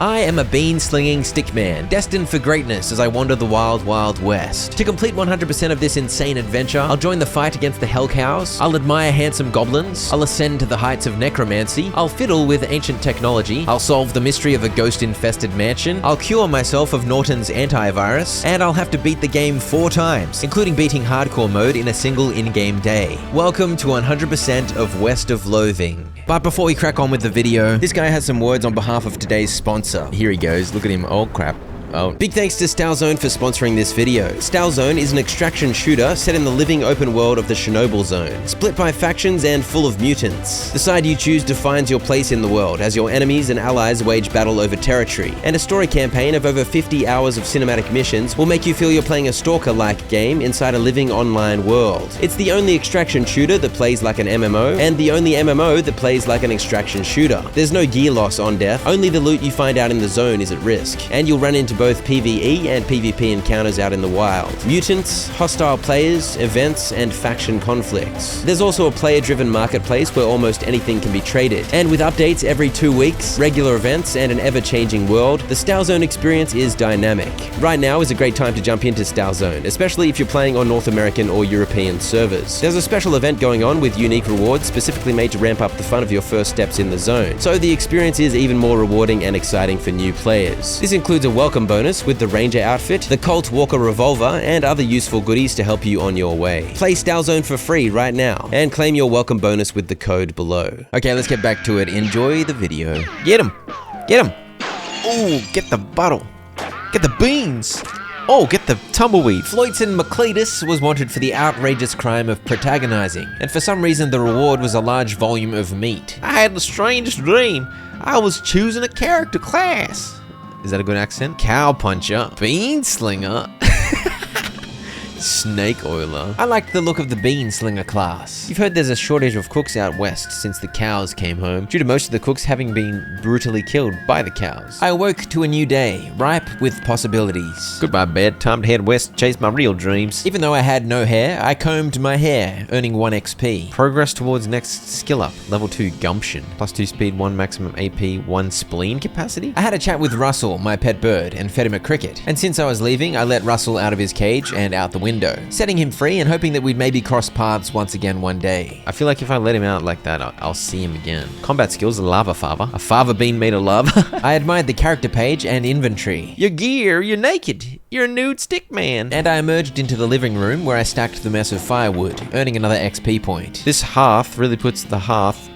I am a bean-slinging stickman, destined for greatness as I wander the wild, wild west. To complete 100% of this insane adventure, I'll join the fight against the Hell Cows, I'll admire handsome goblins, I'll ascend to the heights of necromancy, I'll fiddle with ancient technology, I'll solve the mystery of a ghost-infested mansion, I'll cure myself of Norton's antivirus, and I'll have to beat the game 4 times, including beating hardcore mode in a single in-game day. Welcome to 100% of West of Loathing. But before we crack on with the video, this guy has some words on behalf of today's sponsor. Here he goes, look at him, oh crap. Oh. Big thanks to Stalzone for sponsoring this video. Stalzone is an extraction shooter set in the living open world of the Chernobyl zone, split by factions and full of mutants. The side you choose defines your place in the world as your enemies and allies wage battle over territory, and a story campaign of over 50 hours of cinematic missions will make you feel you're playing a Stalker-like game inside a living online world. It's the only extraction shooter that plays like an MMO, and the only MMO that plays like an extraction shooter. There's no gear loss on death, only the loot you find out in the zone is at risk, and you'll run into both PvE and PvP encounters out in the wild. Mutants, hostile players, events, and faction conflicts. There's also a player-driven marketplace where almost anything can be traded. And with updates every 2 weeks, regular events, and an ever-changing world, the Stalzone experience is dynamic. Right now is a great time to jump into Stalzone, especially if you're playing on North American or European servers. There's a special event going on with unique rewards specifically made to ramp up the fun of your first steps in the zone, so the experience is even more rewarding and exciting for new players. This includes a welcome bonus with the Ranger outfit, the Colt Walker revolver, and other useful goodies to help you on your way. Play Stalzone for free right now and claim your welcome bonus with the code below. Okay, let's get back to it. Enjoy the video. Get him! Get him! Ooh, get the bottle. Get the beans! Oh, get the tumbleweed. Floydson McCletus was wanted for the outrageous crime of protagonizing, and for some reason the reward was a large volume of meat. I had the strangest dream. I was choosing a character class. Is that a good accent? Cow puncher, bean slinger, snake oiler. I liked the look of the bean slinger class. You've heard there's a shortage of cooks out west since the cows came home, due to most of the cooks having been brutally killed by the cows. I awoke to a new day, ripe with possibilities. Goodbye bed, time to head west, chase my real dreams. Even though I had no hair, I combed my hair, earning 1 XP. Progress towards next skill up, level 2 gumption. +2 speed, 1 maximum AP, 1 spleen capacity. I had a chat with Russell, my pet bird, and fed him a cricket. And since I was leaving, I let Russell out of his cage and out the window, setting him free and hoping that we'd maybe cross paths once again one day. I feel like if I let him out like that, I'll see him again. Combat skills, lava fava. A fava bean made of lava. I admired the character page and inventory. Your gear, you're naked. You're a nude stick man. And I emerged into the living room where I stacked the mess of firewood, earning another XP point. This hearth really puts the hearth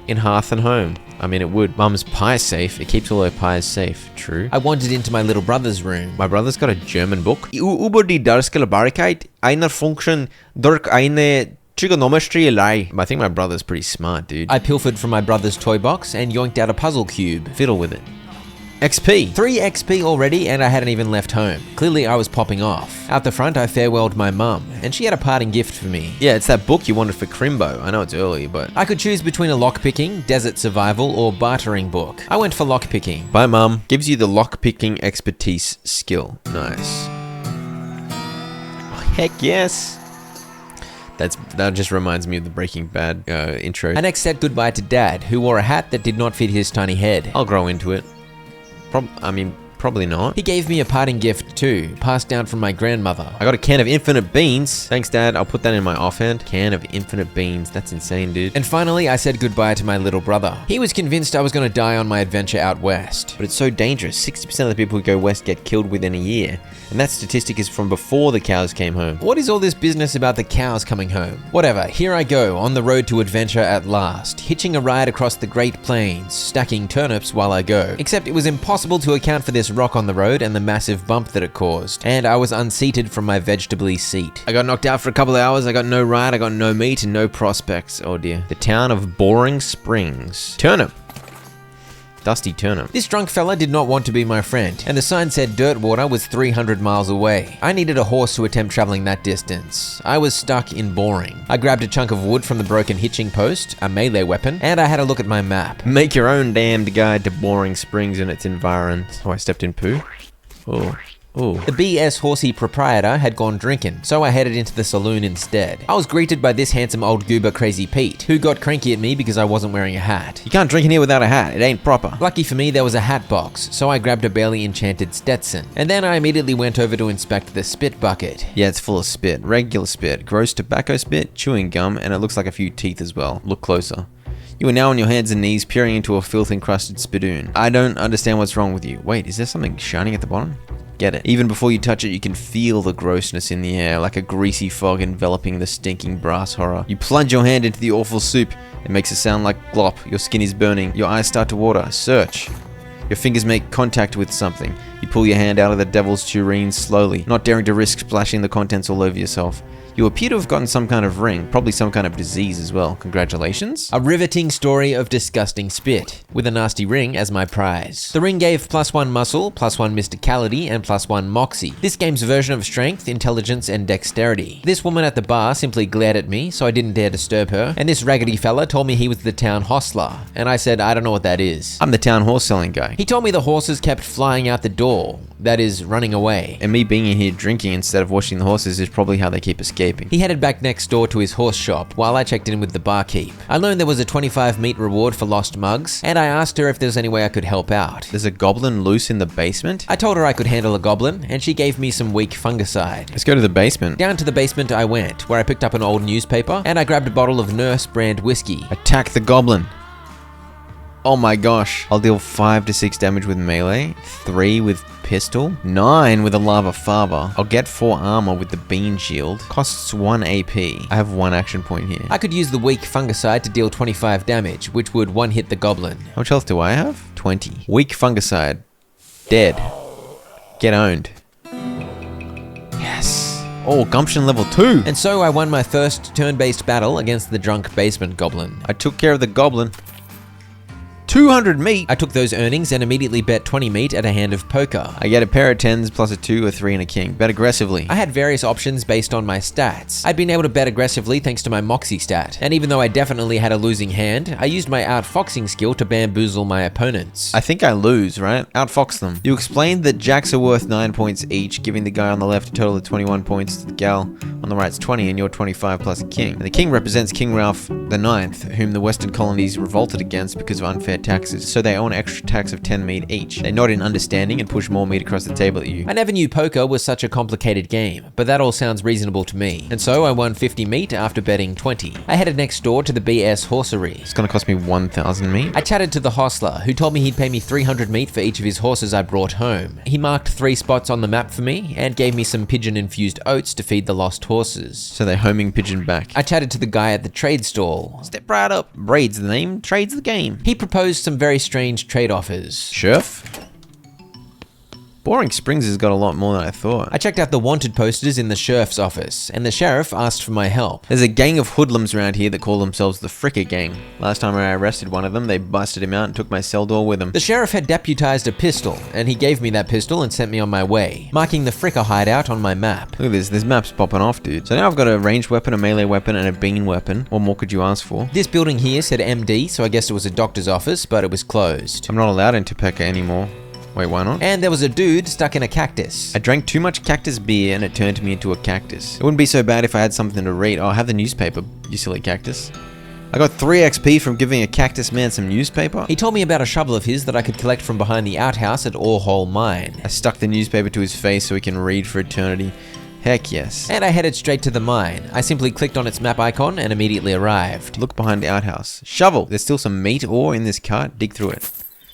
in hearth and home. I mean, it would. Mum's pie safe. It keeps all her pies safe. True. I wandered into my little brother's room. My brother's got a German book. Über die Darstellbarkeit einer Function durch eine trigonometry lie. I think my brother's pretty smart, dude. I pilfered from my brother's toy box and yoinked out a puzzle cube. Fiddle with it. XP. 3 XP already, and I hadn't even left home. Clearly I was popping off. Out the front I farewelled my mum, and she had a parting gift for me. Yeah, it's that book you wanted for Crimbo. I know it's early, but I could choose between a lockpicking, desert survival, or bartering book. I went for lockpicking. Bye mum. Gives you the lockpicking expertise skill. Nice. Oh, heck yes. That just reminds me of the Breaking Bad intro. I next said goodbye to Dad, who wore a hat that did not fit his tiny head. I'll grow into it. Probably not. He gave me a parting gift too, passed down from my grandmother. I got a can of infinite beans. Thanks, Dad. I'll put that in my offhand. Can of infinite beans. That's insane, dude. And finally, I said goodbye to my little brother. He was convinced I was going to die on my adventure out west. But it's so dangerous. 60% of the people who go west get killed within a year. And that statistic is from before the cows came home. What is all this business about the cows coming home? Whatever, here I go, on the road to adventure at last, hitching a ride across the Great Plains, stacking turnips while I go. Except it was impossible to account for this rock on the road and the massive bump that it caused. And I was unseated from my vegetable-y seat. I got knocked out for a couple of hours, I got no ride, I got no meat, and no prospects. Oh dear. The town of Boring Springs. Turnip. Dusty Turnip. This drunk fella did not want to be my friend, and the sign said Dirtwater was 300 miles away. I needed a horse to attempt traveling that distance. I was stuck in Boring. I grabbed a chunk of wood from the broken hitching post, a melee weapon, and I had a look at my map. Make your own damned guide to Boring Springs and its environs. Oh, I stepped in poo? Oh. Ooh. The BS Horsey proprietor had gone drinking, so I headed into the saloon instead. I was greeted by this handsome old goober Crazy Pete, who got cranky at me because I wasn't wearing a hat. You can't drink in here without a hat, it ain't proper. Lucky for me, there was a hat box, so I grabbed a barely enchanted Stetson. And then I immediately went over to inspect the spit bucket. Yeah, it's full of spit. Regular spit, gross tobacco spit, chewing gum, and it looks like a few teeth as well. Look closer. You are now on your hands and knees peering into a filth-encrusted spittoon. I don't understand what's wrong with you. Wait, is there something shining at the bottom? Get it. Even before you touch it, you can feel the grossness in the air, like a greasy fog enveloping the stinking brass horror. You plunge your hand into the awful soup. It makes a sound like glop. Your skin is burning. Your eyes start to water. Search. Your fingers make contact with something. You pull your hand out of the devil's tureen slowly, not daring to risk splashing the contents all over yourself. You appear to have gotten some kind of ring, probably some kind of disease as well. Congratulations. A riveting story of disgusting spit, with a nasty ring as my prize. The ring gave +1 muscle, +1 mysticality, and +1 moxie. This game's version of strength, intelligence, and dexterity. This woman at the bar simply glared at me, so I didn't dare disturb her, and this raggedy fella told me he was the town hostler, and I said I don't know what that is. I'm the town horse selling guy. He told me the horses kept flying out the door, that is, running away. And me being in here drinking instead of watching the horses is probably how they keep escaping. He headed back next door to his horse shop while I checked in with the barkeep. I learned there was a 25 meat reward for lost mugs, and I asked her if there's any way I could help out. There's a goblin loose in the basement? I told her I could handle a goblin, and she gave me some weak fungicide. Let's go to the basement. Down to the basement I went, where I picked up an old newspaper, and I grabbed a bottle of Nurse brand whiskey. Attack the goblin. Oh my gosh. I'll deal 5 to 6 damage with melee, 3 with pistol, 9 with a lava father. I'll get 4 armor with the bean shield. Costs 1 AP. I have 1 action point here. I could use the weak fungicide to deal 25 damage, which would one-hit the goblin. How much health do I have? 20. Weak fungicide. Dead. Get owned. Yes. Oh, gumption level 2. And so I won my first turn-based battle against the drunk basement goblin. I took care of the goblin. 200 meat. I took those earnings and immediately bet 20 meat at a hand of poker. I get a pair of 10s plus a 2, a 3, and a king. Bet aggressively. I had various options based on my stats. I'd been able to bet aggressively thanks to my moxie stat. And even though I definitely had a losing hand, I used my outfoxing skill to bamboozle my opponents. I think I lose, right? Outfox them. You explained that jacks are worth 9 points each, giving the guy on the left a total of 21 points to the gal on the right's 20, and you're 25 plus a king. And the king represents King Ralph IX, whom the Western colonies revolted against because of unfair taxes, so they owe an extra tax of 10 meat each. They nod in understanding and push more meat across the table at you. I never knew poker was such a complicated game, but that all sounds reasonable to me. And so I won 50 meat after betting 20. I headed next door to the BS Horsery. It's gonna cost me 1,000 meat. I chatted to the hostler, who told me he'd pay me 300 meat for each of his horses I brought home. He marked 3 spots on the map for me, and gave me some pigeon-infused oats to feed the lost horses. So they're homing pigeon back. I chatted to the guy at the trade stall. Step right up. Raid's the name, trade's the game. He proposed some very strange trade offers. Sheriff? Boring Springs has got a lot more than I thought. I checked out the wanted posters in the sheriff's office, and the sheriff asked for my help. There's a gang of hoodlums around here that call themselves the Fricker Gang. Last time I arrested one of them, they busted him out and took my cell door with them. The sheriff had deputized a pistol, and he gave me that pistol and sent me on my way, marking the Fricker hideout on my map. Look at this map's popping off, dude. So now I've got a ranged weapon, a melee weapon, and a bean weapon. What more could you ask for? This building here said MD, so I guessed it was a doctor's office, but it was closed. I'm not allowed in Topeka anymore. Wait, why not? And there was a dude stuck in a cactus. I drank too much cactus beer and it turned me into a cactus. It wouldn't be so bad if I had something to read. Oh, I have the newspaper, you silly cactus. I got 3 XP from giving a cactus man some newspaper. He told me about a shovel of his that I could collect from behind the outhouse at Ore Hole Mine. I stuck the newspaper to his face so he can read for eternity. Heck yes. And I headed straight to the mine. I simply clicked on its map icon and immediately arrived. Look behind the outhouse. Shovel! There's still some meat ore in this cart. Dig through it.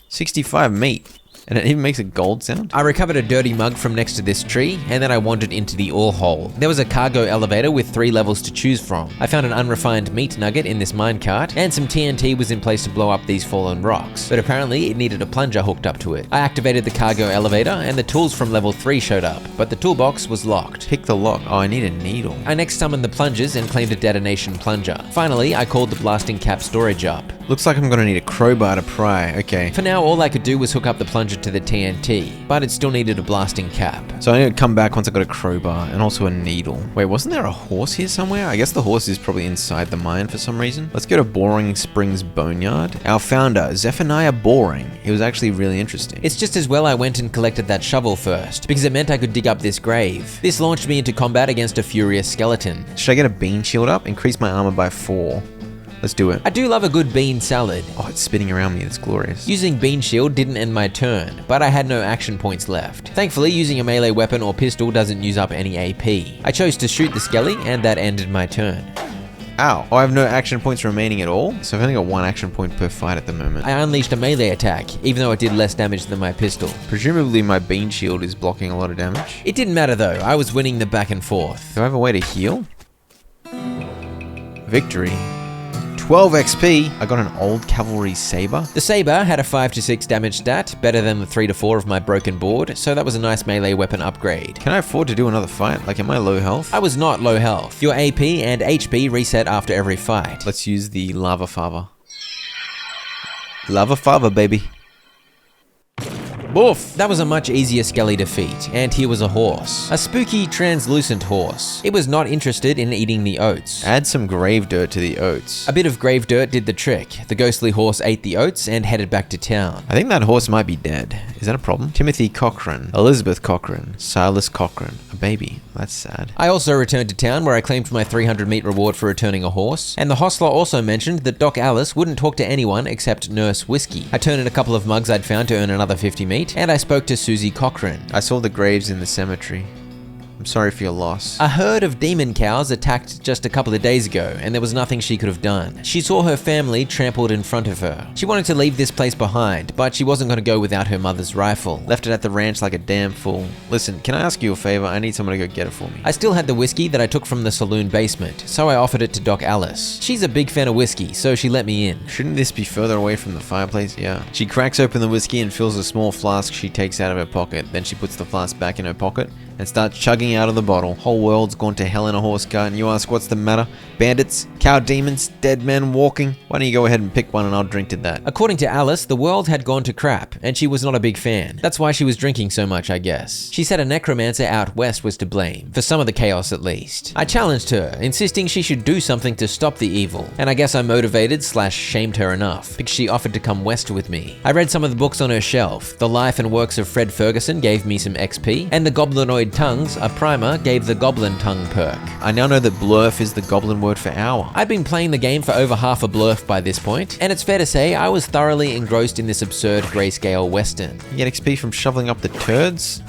65 meat. And it even makes a gold sound. I recovered a dirty mug from next to this tree, and then I wandered into the ore hole. There was a cargo elevator with 3 levels to choose from. I found an unrefined meat nugget in this minecart, and some TNT was in place to blow up these fallen rocks. But apparently it needed a plunger hooked up to it. I activated the cargo elevator, and the tools from level 3 showed up, but the toolbox was locked. Pick the lock. Oh, I need a needle. I next summoned the plungers and claimed a detonation plunger. Finally, I called the blasting cap storage up. Looks like I'm gonna need a crowbar to pry. Okay. For now, all I could do was hook up the plunger to the TNT, but it still needed a blasting cap. So I need to come back once I got a crowbar and also a needle. Wait, wasn't there a horse here somewhere? I guess the horse is probably inside the mine for some reason. Let's go to Boring Springs Boneyard. Our founder, Zephaniah Boring. He was actually really interesting. It's just as well I went and collected that shovel first, because it meant I could dig up this grave. This launched me into combat against a furious skeleton. Should I get a bean shield up? Increase my armor by 4. Let's do it. I do love a good bean salad. Oh, it's spinning around me. It's glorious. Using bean shield didn't end my turn, but I had no action points left. Thankfully, using a melee weapon or pistol doesn't use up any AP. I chose to shoot the skelly, and that ended my turn. Ow. Oh, I have no action points remaining at all? So I've only got 1 action point per fight at the moment. I unleashed a melee attack, even though it did less damage than my pistol. Presumably my bean shield is blocking a lot of damage. It didn't matter though. I was winning the back and forth. Do I have a way to heal? Victory. 12 XP. I got an old cavalry saber. The saber had a 5 to 6 damage stat, better than the 3 to 4 of my broken board, so that was a nice melee weapon upgrade. Can I afford to do another fight? Like, am I low health? I was not low health. Your AP and HP reset after every fight. Let's use the lava fava. Lava fava, baby. Boof! That was a much easier skelly defeat, and here was a horse. A spooky, translucent horse. It was not interested in eating the oats. Add some grave dirt to the oats. A bit of grave dirt did the trick. The ghostly horse ate the oats and headed back to town. I think that horse might be dead. Is that a problem? Timothy Cochran, Elizabeth Cochran, Silas Cochran. A baby. That's sad. I also returned to town where I claimed my 300 meat reward for returning a horse, and the hostler also mentioned that Doc Alice wouldn't talk to anyone except Nurse Whiskey. I turned in a couple of mugs I'd found to earn another 50 meat, and I spoke to Susie Cochran. I saw the graves in the cemetery. I'm sorry for your loss. A herd of demon cows attacked just a couple of days ago, and there was nothing she could have done. She saw her family trampled in front of her. She wanted to leave this place behind, but she wasn't going to go without her mother's rifle. Left it at the ranch like a damn fool. Listen, can I ask you a favor? I need someone to go get it for me. I still had the whiskey that I took from the saloon basement, so I offered it to Doc Alice. She's a big fan of whiskey, so she let me in. Shouldn't this be further away from the fireplace? Yeah. She cracks open the whiskey and fills a small flask she takes out of her pocket. Then she puts the flask back in her pocket and starts chugging out of the bottle. Whole world's gone to hell in a horse cart, and you ask what's the matter? Bandits? Cow demons? Dead men walking? Why don't you go ahead and pick one and I'll drink to that. According to Alice, the world had gone to crap, and she was not a big fan. That's why she was drinking so much, I guess. She said a necromancer out west was to blame, for some of the chaos at least. I challenged her, insisting she should do something to stop the evil, and I guess I motivated/shamed her enough, because she offered to come west with me. I read some of the books on her shelf. The Life and Works of Fred Ferguson gave me some XP, and the Goblinoid Tongues, a primer, gave the Goblin Tongue perk. I now know that blurf is the goblin word for hour. I'd been playing the game for over half a blurf by this point, and it's fair to say I was thoroughly engrossed in this absurd grayscale western. You get XP from shoveling up the turds?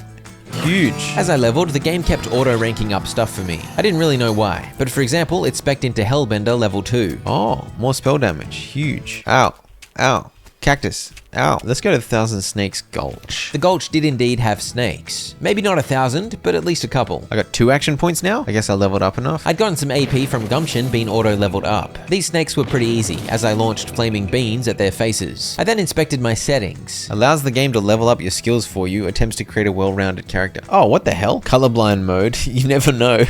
Huge. As I leveled, the game kept auto-ranking up stuff for me. I didn't really know why, but for example, it spec'd into Hellbender level 2. Oh, more spell damage. Huge. Ow. Ow. Cactus. Ow. Let's go to the Thousand Snakes Gulch. The Gulch did indeed have snakes. Maybe not 1,000, but at least a couple. I got 2 action points now? I guess I leveled up enough. I'd gotten some AP from Gumption being auto-leveled up. These snakes were pretty easy, as I launched flaming beans at their faces. I then inspected my settings. Allows the game to level up your skills for you, attempts to create a well-rounded character. Oh, what the hell? Colorblind mode. You never know.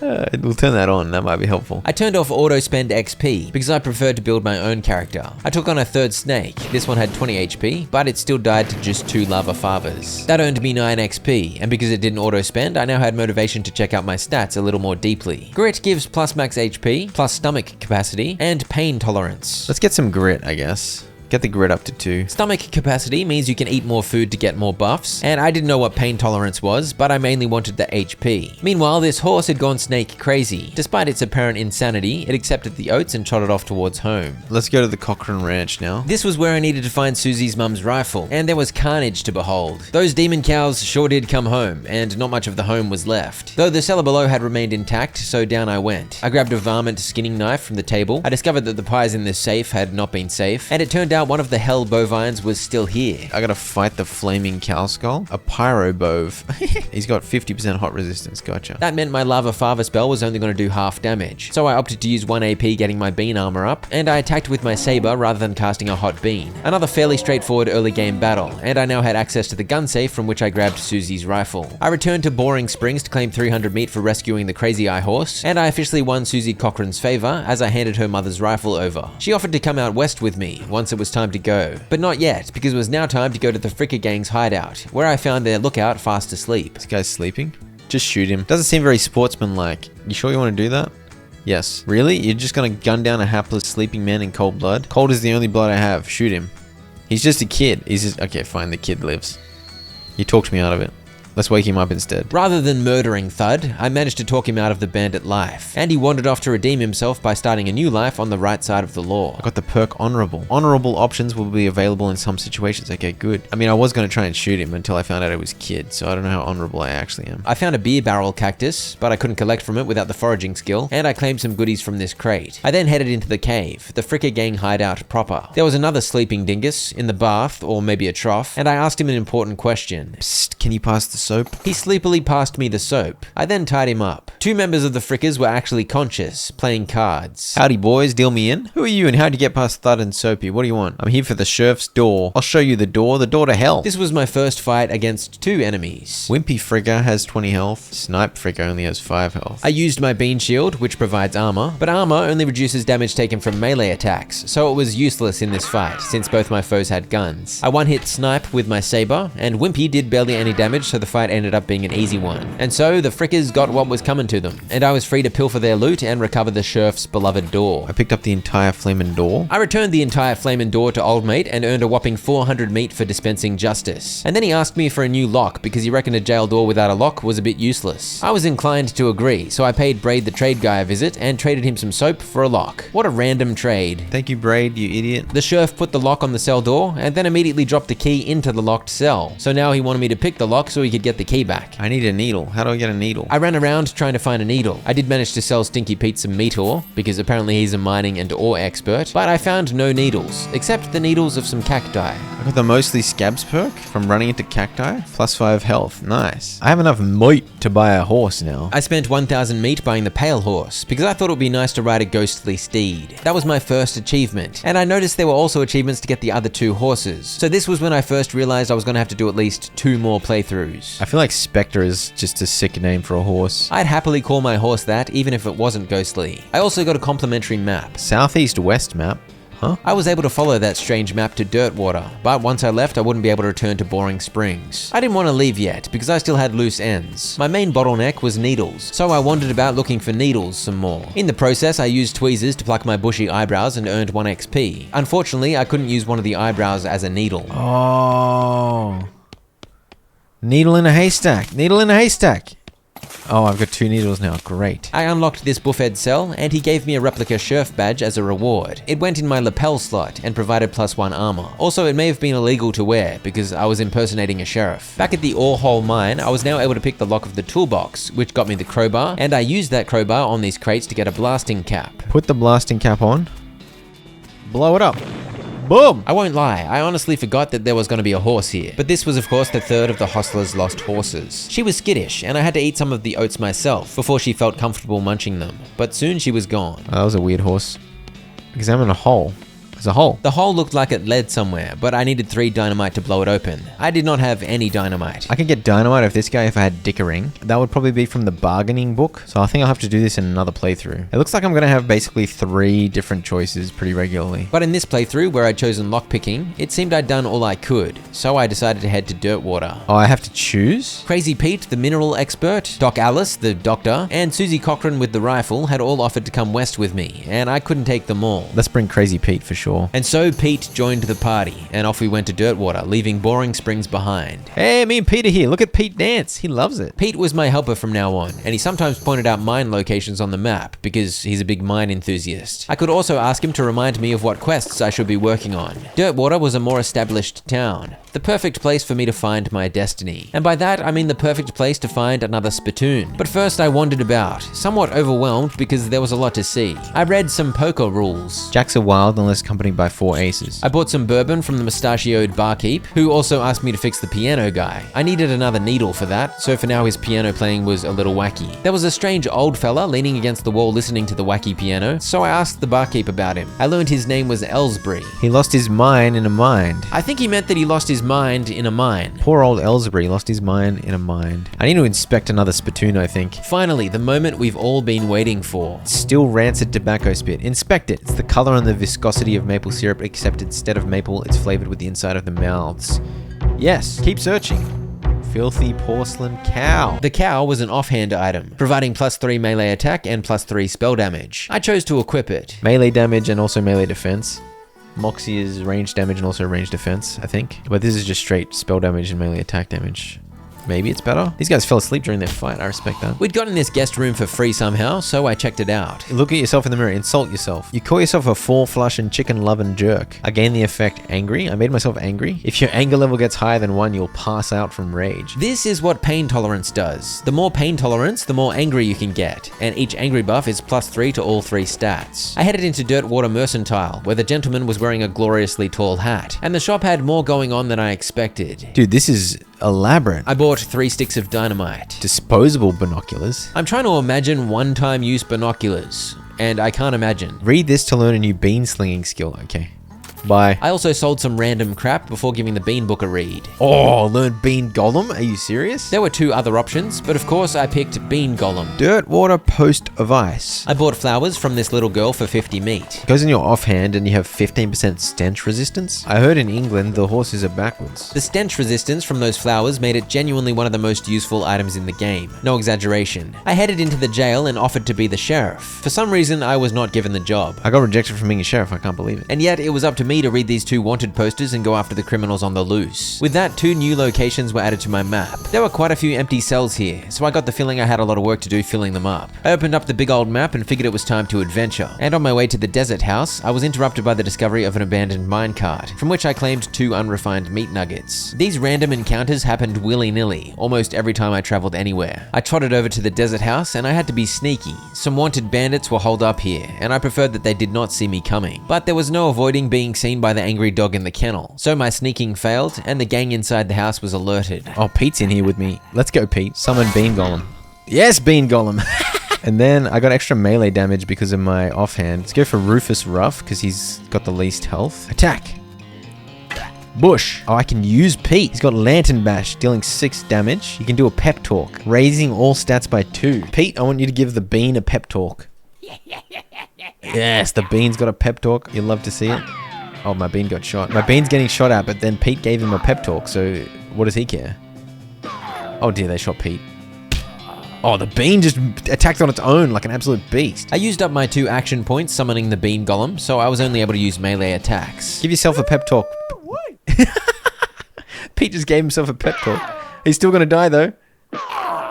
We'll turn that on, that might be helpful. I turned off auto spend XP because I preferred to build my own character. I took on a third snake. This one had 20 HP, but it still died to just 2 lava favas. That earned me 9 XP, and because it didn't auto spend, I now had motivation to check out my stats a little more deeply. Grit gives plus max HP, plus stomach capacity, and pain tolerance. Let's get some grit, I guess. Get the grit up to 2. Stomach capacity means you can eat more food to get more buffs, and I didn't know what pain tolerance was, but I mainly wanted the HP. Meanwhile, this horse had gone snake crazy. Despite its apparent insanity, it accepted the oats and trotted off towards home. Let's go to the Cochran Ranch now. This was where I needed to find Susie's mum's rifle, and there was carnage to behold. Those demon cows sure did come home, and not much of the home was left. Though the cellar below had remained intact, so down I went. I grabbed a varmint skinning knife from the table. I discovered that the pies in this safe had not been safe, and it turned out out one of the hell bovines was still here. I gotta fight the flaming cow skull. A pyro bove. He's got 50% hot resistance, gotcha. That meant my lava fava spell was only gonna do half damage. So I opted to use 1 AP getting my bean armor up, and I attacked with my saber rather than casting a hot bean. Another fairly straightforward early game battle, and I now had access to the gun safe from which I grabbed Susie's rifle. I returned to Boring Springs to claim 300 meat for rescuing the Crazy Eye horse, and I officially won Susie Cochran's favor as I handed her mother's rifle over. She offered to come out west with me once it was time to go, but not yet, because it was now time to go to the Fricker Gang's hideout, where I found their lookout fast asleep. This guy's sleeping? Just shoot him. Doesn't seem very sportsmanlike. You sure you want to do that? Yes. Really? You're just gonna gun down a hapless sleeping man in cold blood? Cold is the only blood I have. Shoot him. He's just a kid. He's just... Okay, fine. The kid lives. You talked me out of it. Let's wake him up instead. Rather than murdering Thud, I managed to talk him out of the bandit life, and he wandered off to redeem himself by starting a new life on the right side of the law. I got the perk Honorable. Honorable options will be available in some situations. Okay, good. I mean, I was going to try and shoot him until I found out it was Kid, so I don't know how honorable I actually am. I found a beer barrel cactus, but I couldn't collect from it without the foraging skill, and I claimed some goodies from this crate. I then headed into the cave, the Fricker Gang hideout proper. There was another sleeping dingus in the bath, or maybe a trough, and I asked him an important question. Psst, can you pass the soap? He sleepily passed me the soap. I then tied him up. 2 members of the Frickers were actually conscious, playing cards. Howdy boys, deal me in. Who are you and how'd you get past Thud and Soapy? What do you want? I'm here for the sheriff's door. I'll show you the door to hell. This was my first fight against 2 enemies. Wimpy Fricker has 20 health. Snipe Fricker only has 5 health. I used my bean shield, which provides armor, but armor only reduces damage taken from melee attacks, so it was useless in this fight, since both my foes had guns. I one-hit Snipe with my saber, and Wimpy did barely any damage, so the fight ended up being an easy one. And so the Frickers got what was coming to them, and I was free to pilfer their loot and recover the sheriff's beloved door. I picked up the entire flamin' door. I returned the entire flamin' door to Old Mate and earned a whopping 400 meat for dispensing justice. And then he asked me for a new lock because he reckoned a jail door without a lock was a bit useless. I was inclined to agree, so I paid Braid the trade guy a visit and traded him some soap for a lock. What a random trade. Thank you, Braid, you idiot. The sheriff put the lock on the cell door and then immediately dropped the key into the locked cell. So now he wanted me to pick the lock so he could get the key back. I need a needle. How do I get a needle? I ran around trying to find a needle. I did manage to sell Stinky Pete some meat ore, because apparently he's a mining and ore expert, but I found no needles, except the needles of some cacti. I got the mostly scabs perk from running into cacti. Plus 5 health. Nice. I have enough meat to buy a horse now. I spent 1,000 meat buying the pale horse, because I thought it would be nice to ride a ghostly steed. That was my first achievement, and I noticed there were also achievements to get the other 2 horses. So this was when I first realized I was going to have to do at least 2 more playthroughs. I feel like Spectre is just a sick name for a horse. I'd happily call my horse that, even if it wasn't ghostly. I also got a complimentary map. Southeast West map. Huh? I was able to follow that strange map to Dirtwater, but once I left, I wouldn't be able to return to Boring Springs. I didn't want to leave yet, because I still had loose ends. My main bottleneck was needles, so I wandered about looking for needles some more. In the process, I used tweezers to pluck my bushy eyebrows and earned 1 XP. Unfortunately, I couldn't use one of the eyebrows as a needle. Oh. Needle in a haystack. Needle in a haystack. Oh, I've got 2 needles now. Great. I unlocked this buffhead cell, and he gave me a replica sheriff badge as a reward. It went in my lapel slot and provided +1 armor. Also, it may have been illegal to wear because I was impersonating a sheriff. Back at the ore hole mine, I was now able to pick the lock of the toolbox, which got me the crowbar, and I used that crowbar on these crates to get a blasting cap. Put the blasting cap on. Blow it up. Boom! I won't lie, I honestly forgot that there was going to be a horse here. But this was of course the 3rd of the hostler's lost horses. She was skittish, and I had to eat some of the oats myself before she felt comfortable munching them. But soon she was gone. Oh, that was a weird horse. Examine a hole. There's a hole. The hole looked like it led somewhere, but I needed 3 dynamite to blow it open. I did not have any dynamite. I could get dynamite of this guy if I had dickering. That would probably be from the bargaining book, so I think I'll have to do this in another playthrough. It looks like I'm going to have basically 3 different choices pretty regularly. But in this playthrough, where I'd chosen lockpicking, it seemed I'd done all I could, so I decided to head to Dirtwater. Oh, I have to choose? Crazy Pete, the mineral expert, Doc Alice, the doctor, and Susie Cochran with the rifle had all offered to come west with me, and I couldn't take them all. Let's bring Crazy Pete for sure. And so Pete joined the party, and off we went to Dirtwater, leaving Boring Springs behind. Hey, me and Pete are here. Look at Pete dance. He loves it. Pete was my helper from now on, and he sometimes pointed out mine locations on the map, because he's a big mine enthusiast. I could also ask him to remind me of what quests I should be working on. Dirtwater was a more established town. The perfect place for me to find my destiny. And by that, I mean the perfect place to find another spittoon. But first I wandered about, somewhat overwhelmed because there was a lot to see. I read some poker rules. Jacks are wild unless accompanied by 4 aces. I bought some bourbon from the mustachioed barkeep, who also asked me to fix the piano guy. I needed another needle for that, so for now his piano playing was a little wacky. There was a strange old fella leaning against the wall listening to the wacky piano, so I asked the barkeep about him. I learned his name was Ellsbury. He lost his mind in a mind. I think he meant that he lost his mind in a mine. Poor old Ellsbury lost his mind in a mind. I need to inspect another spittoon, I think. Finally, the moment we've all been waiting for. Still rancid tobacco spit. Inspect it. It's the color and the viscosity of maple syrup, except instead of maple, it's flavored with the inside of the mouths. Yes, keep searching. Filthy porcelain cow. The cow was an offhand item, providing +3 melee attack and +3 spell damage. I chose to equip it. Melee damage and also melee defense. Moxie is range damage and also range defense, I think. But this is just straight spell damage and melee attack damage. Maybe it's better. These guys fell asleep during their fight. I respect that. We'd gotten this guest room for free somehow, so I checked it out. Look at yourself in the mirror. Insult yourself. You call yourself a full flush and chicken loving jerk. I gain the effect angry. I made myself angry. If your anger level gets higher than 1, you'll pass out from rage. This is what pain tolerance does. The more pain tolerance, the more angry you can get, and each angry buff is +3 to all 3 stats. I headed into Dirtwater Mercantile, where the gentleman was wearing a gloriously tall hat, and the shop had more going on than I expected. Dude, this is elaborate. I bought 3 sticks of dynamite. Disposable binoculars. I'm trying to imagine one-time use binoculars, and I can't imagine. Read this to learn a new bean slinging skill. Okay. Bye. I also sold some random crap before giving the bean book a read. Oh, learn bean golem? Are you serious? There were 2 other options, but of course I picked bean golem. Dirtwater post of ice. I bought flowers from this little girl for 50 meat. Goes in your offhand and you have 15% stench resistance. I heard in England the horses are backwards. The stench resistance from those flowers made it genuinely one of the most useful items in the game. No exaggeration. I headed into the jail and offered to be the sheriff. For some reason, I was not given the job. I got rejected from being a sheriff. I can't believe it. And yet it was up to me to read these 2 wanted posters and go after the criminals on the loose. With that, 2 new locations were added to my map. There were quite a few empty cells here, so I got the feeling I had a lot of work to do filling them up. I opened up the big old map and figured it was time to adventure. And on my way to the desert house, I was interrupted by the discovery of an abandoned minecart, from which I claimed 2 unrefined meat nuggets. These random encounters happened willy-nilly, almost every time I traveled anywhere. I trotted over to the desert house and I had to be sneaky. Some wanted bandits were holed up here, and I preferred that they did not see me coming. But there was no avoiding being seen by the angry dog in the kennel. So my sneaking failed, and the gang inside the house was alerted. Oh, Pete's in here with me. Let's go, Pete. Summon Bean Golem. Yes, Bean Golem. And then I got extra melee damage because of my offhand. Let's go for Rufus Ruff, because he's got the least health. Attack. Bush. Oh, I can use Pete. He's got Lantern Bash, dealing 6 damage. You can do a pep talk, raising all stats by 2. Pete, I want you to give the bean a pep talk. Yes, the bean's got a pep talk. You'll love to see it. Oh, my bean got shot. My bean's getting shot at, but then Pete gave him a pep talk, so what does he care? Oh dear, they shot Pete. Oh, the bean just attacked on its own like an absolute beast. I used up my 2 action points summoning the bean golem, so I was only able to use melee attacks. Give yourself a pep talk. Pete just gave himself a pep talk. He's still gonna die though.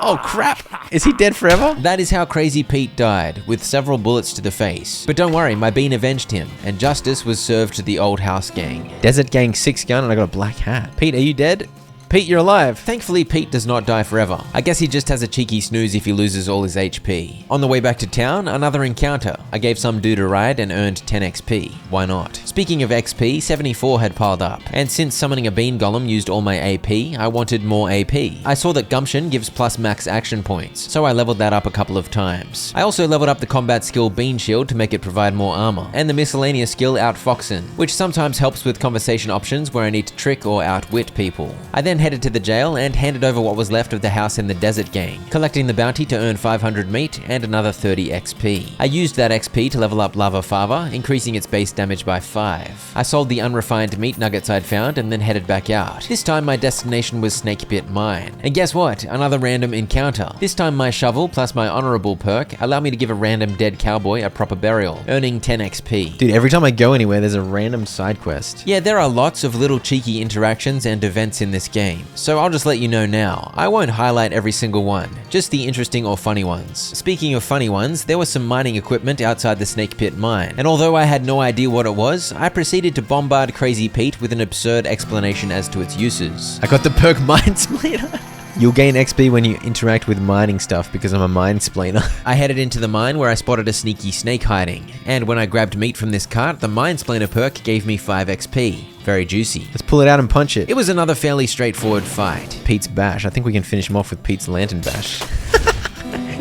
Oh crap! Is he dead forever? That is how Crazy Pete died, with several bullets to the face. But don't worry, my bean avenged him, and justice was served to the old house gang. Desert Gang 6 gun and I got a black hat. Pete, are you dead? Pete, you're alive. Thankfully, Pete does not die forever. I guess he just has a cheeky snooze if he loses all his HP. On the way back to town, another encounter. I gave some dude a ride and earned 10 XP. Why not? Speaking of XP, 74 had piled up. And since summoning a bean golem used all my AP, I wanted more AP. I saw that Gumption gives plus max action points, so I leveled that up a couple of times. I also leveled up the combat skill Bean Shield to make it provide more armor, and the miscellaneous skill Outfoxen, which sometimes helps with conversation options where I need to trick or outwit people. I then headed to the jail and handed over what was left of the house in the desert gang, collecting the bounty to earn 500 meat and another 30 XP. I used that XP to level up Lava Fava, increasing its base damage by 5. I sold the unrefined meat nuggets I'd found and then headed back out. This time my destination was Snakepit Mine. And guess what? Another random encounter. This time my shovel plus my honorable perk allowed me to give a random dead cowboy a proper burial, earning 10 XP. Dude, every time I go anywhere, there's a random side quest. Yeah, there are lots of little cheeky interactions and events in this game. game, so I'll just let you know now. I won't highlight every single one, just the interesting or funny ones. Speaking of funny ones, there was some mining equipment outside the Snake Pit mine, and although I had no idea what it was, I proceeded to bombard Crazy Pete with an absurd explanation as to its uses. I got the perk Mindsplainer. You'll gain XP when you interact with mining stuff because I'm a Mindsplainer. I headed into the mine where I spotted a sneaky snake hiding, and when I grabbed meat from this cart, the Mindsplainer perk gave me 5 XP. Very juicy. Let's pull it out and punch it. It was another fairly straightforward fight. Pete's bash. I think we can finish him off with Pete's lantern bash.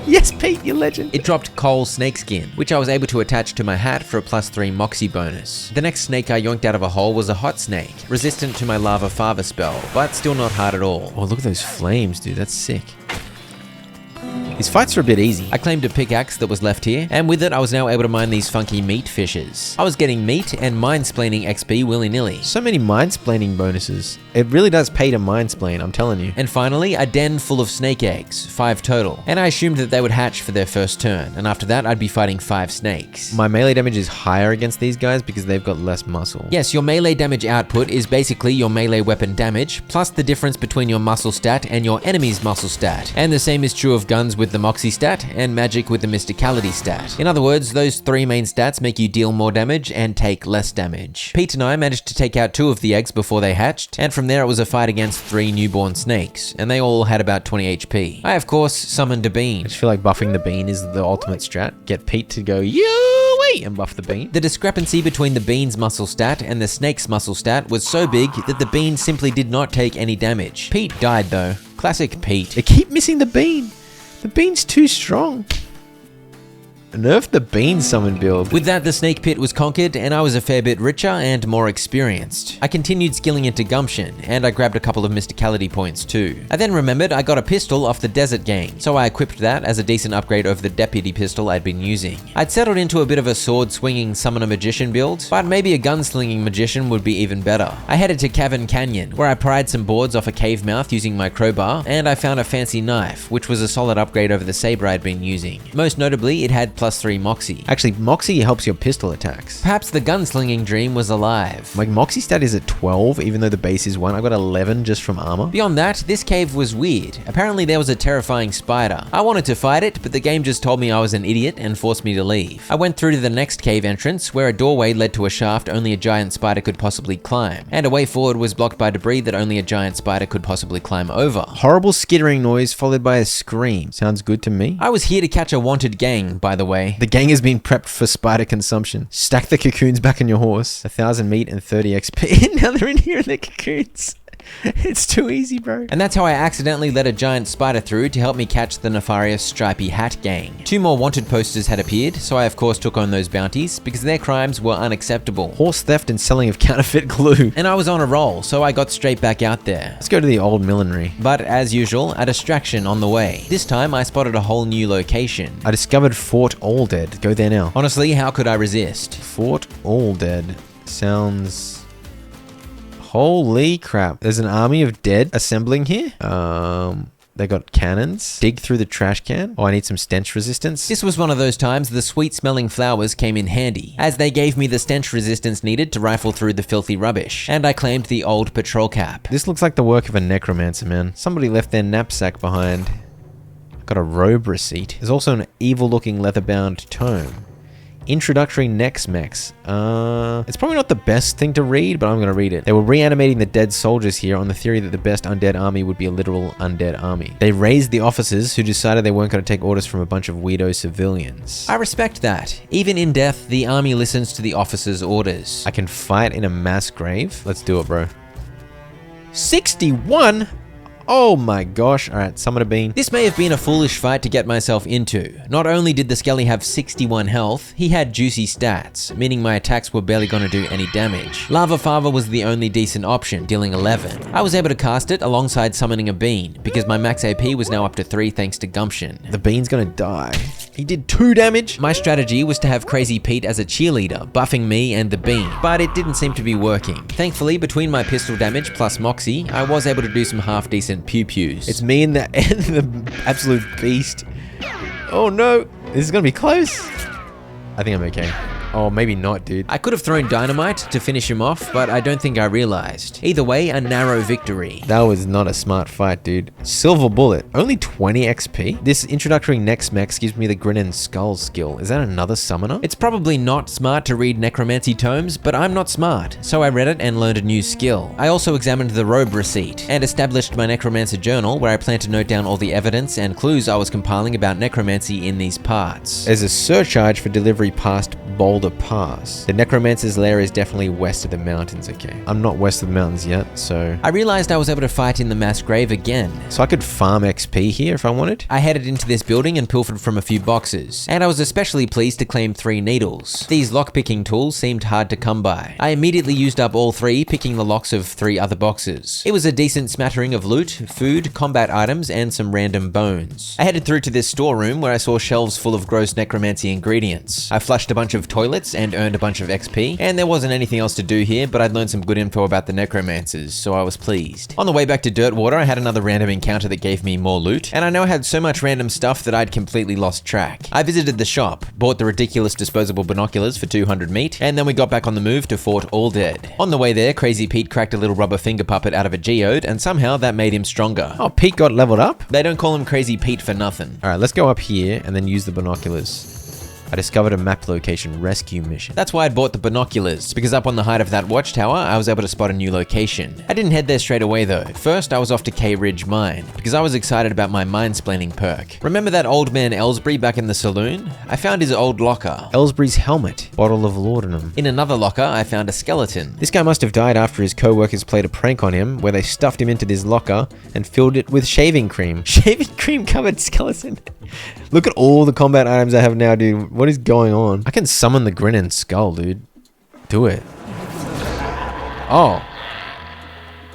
Yes, Pete, you legend. It dropped Coal Snakeskin, which I was able to attach to my hat for a +3 Moxie bonus. The next snake I yoinked out of a hole was a hot snake, resistant to my Lava Father spell, but still not hard at all. Oh, look at those flames, dude. That's sick. These fights are a bit easy. I claimed a pickaxe that was left here, and with it I was now able to mine these funky meat fishes. I was getting meat and Mindsplaining XP willy-nilly. So many Mindsplaining bonuses. It really does pay to Mindsplain, I'm telling you. And finally, a den full of snake eggs, 5 total. And I assumed that they would hatch for their first turn, and after that I'd be fighting 5 snakes. My melee damage is higher against these guys because they've got less muscle. Yes, your melee damage output is basically your melee weapon damage, plus the difference between your muscle stat and your enemy's muscle stat. And the same is true of guns with the Moxie stat and magic with the Mysticality stat. In other words, those 3 main stats make you deal more damage and take less damage. Pete and I managed to take out 2 of the eggs before they hatched, and from there it was a fight against 3 newborn snakes, and they all had about 20 HP. I of course summoned a bean. I just feel like buffing the bean is the ultimate strat. Get Pete to go, yo-wee, and buff the bean. The discrepancy between the bean's muscle stat and the snake's muscle stat was so big that the bean simply did not take any damage. Pete died though. Classic Pete. They keep missing the bean. The bean's too strong. Nerf the bean summon build. With that, the snake pit was conquered, and I was a fair bit richer and more experienced. I continued skilling into gumption, and I grabbed a couple of mysticality points too. I then remembered I got a pistol off the desert game, so I equipped that as a decent upgrade over the deputy pistol I'd been using. I'd settled into a bit of a sword-swinging summoner magician build, but maybe a gunslinging magician would be even better. I headed to Cavern Canyon, where I pried some boards off a cave mouth using my crowbar, and I found a fancy knife, which was a solid upgrade over the saber I'd been using. Most notably, it had +3 Moxie. Actually, Moxie helps your pistol attacks. Perhaps the gunslinging dream was alive. My Moxie stat is at 12, even though the base is 1. I got 11 just from armor. Beyond that, this cave was weird. Apparently there was a terrifying spider. I wanted to fight it, but the game just told me I was an idiot and forced me to leave. I went through to the next cave entrance, where a doorway led to a shaft only a giant spider could possibly climb, and a way forward was blocked by debris that only a giant spider could possibly climb over. Horrible skittering noise followed by a scream. Sounds good to me. I was here to catch a wanted gang, by the way. The gang has been prepped for spider consumption. Stack the cocoons back on your horse. 1,000 meat and 30 XP. Now they're in here in their cocoons. It's too easy, bro. And that's how I accidentally let a giant spider through to help me catch the nefarious Stripy Hat gang. 2 more wanted posters had appeared, so I of course took on those bounties because their crimes were unacceptable. Horse theft and selling of counterfeit glue. And I was on a roll, so I got straight back out there. Let's go to the old millinery. But as usual, a distraction on the way. This time I spotted a whole new location. I discovered Fort Alldead. Go there now. Honestly, how could I resist? Fort Alldead sounds... Holy crap. There's an army of dead assembling here. They got cannons. Dig through the trash can. Oh, I need some stench resistance. This was one of those times the sweet-smelling flowers came in handy, as they gave me the stench resistance needed to rifle through the filthy rubbish, and I claimed the old patrol cap. This looks like the work of a necromancer, man. Somebody left their knapsack behind. Got a robe receipt. There's also an evil-looking leather-bound tome. Introductory Nex Mex. It's probably not the best thing to read, but I'm going to read it. They were reanimating the dead soldiers here on the theory that the best undead army would be a literal undead army. They raised the officers who decided they weren't going to take orders from a bunch of weirdo civilians. I respect that. Even in death, the army listens to the officers' orders. I can fight in a mass grave. Let's do it, bro. 61? Oh my gosh. Alright, summon a bean. This may have been a foolish fight to get myself into. Not only did the Skelly have 61 health, he had juicy stats, meaning my attacks were barely gonna do any damage. Lava Father was the only decent option, dealing 11. I was able to cast it alongside summoning a bean, because my max AP was now up to 3 thanks to gumption. The bean's gonna die. He did 2 damage. My strategy was to have Crazy Pete as a cheerleader, buffing me and the bean, but it didn't seem to be working. Thankfully, between my pistol damage plus Moxie, I was able to do some half-decent pew-pews. It's me and the absolute beast. Oh no, this is gonna be close. I think I'm okay. Oh, maybe not, dude. I could have thrown dynamite to finish him off, but I don't think I realized. Either way, a narrow victory. That was not a smart fight, dude. Silver bullet. Only 20 XP? This introductory next mex gives me the grin and skull skill. Is that another summoner? It's probably not smart to read necromancy tomes, but I'm not smart, so I read it and learned a new skill. I also examined the robe receipt and established my necromancer journal where I plan to note down all the evidence and clues I was compiling about necromancy in these parts. There's a surcharge for delivery past Boulder Pass. The necromancer's lair is definitely west of the mountains, okay. I'm not west of the mountains yet, so... I realized I was able to fight in the mass grave again. So I could farm XP here if I wanted? I headed into this building and pilfered from a few boxes, and I was especially pleased to claim 3 needles. These lock-picking tools seemed hard to come by. I immediately used up all 3, picking the locks of 3 other boxes. It was a decent smattering of loot, food, combat items, and some random bones. I headed through to this storeroom where I saw shelves full of gross necromancy ingredients. I flushed a bunch of toilets and earned a bunch of XP, and there wasn't anything else to do here, but I'd learned some good info about the necromancers, so I was pleased. On the way back to Dirtwater, I had another random encounter that gave me more loot, and I now had so much random stuff that I'd completely lost track. I visited the shop, bought the ridiculous disposable binoculars for 200 meat, and then we got back on the move to Fort All Dead. On the way there, Crazy Pete cracked a little rubber finger puppet out of a geode, and somehow that made him stronger. Oh, Pete got leveled up? They don't call him Crazy Pete for nothing. Alright, let's go up here and then use the binoculars. I discovered a map location rescue mission. That's why I bought the binoculars, because up on the height of that watchtower, I was able to spot a new location. I didn't head there straight away though. First, I was off to K Ridge Mine, because I was excited about my mine-splaining perk. Remember that old man Ellsbury back in the saloon? I found his old locker. Ellsbury's helmet, bottle of laudanum. In another locker, I found a skeleton. This guy must have died after his co-workers played a prank on him, where they stuffed him into this locker and filled it with shaving cream. Shaving cream covered skeleton. Look at all the combat items I have now, dude. What is going on? I can summon the grin and skull, dude. Do it. Oh.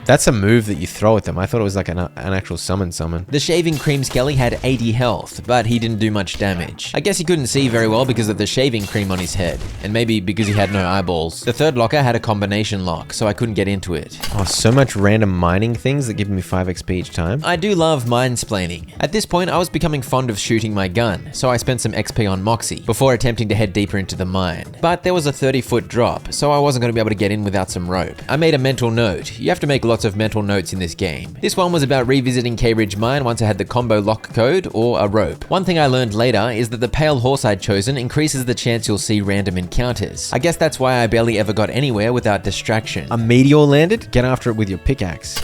That's a move that you throw at them. I thought it was like an actual summon. The shaving cream skelly had 80 health, but he didn't do much damage. I guess he couldn't see very well because of the shaving cream on his head, and maybe because he had no eyeballs. The third locker had a combination lock, so I couldn't get into it. Oh, so much random mining things that give me 5 XP each time. I do love mine-splaining. At this point, I was becoming fond of shooting my gun, so I spent some XP on Moxie before attempting to head deeper into the mine. But there was a 30-foot drop, so I wasn't going to be able to get in without some rope. I made a mental note. You have to make lots of mental notes in this game. This one was about revisiting K Ridge Mine once I had the combo lock code or a rope. One thing I learned later is that the pale horse I'd chosen increases the chance you'll see random encounters. I guess that's why I barely ever got anywhere without distraction. A meteor landed? Get after it with your pickaxe.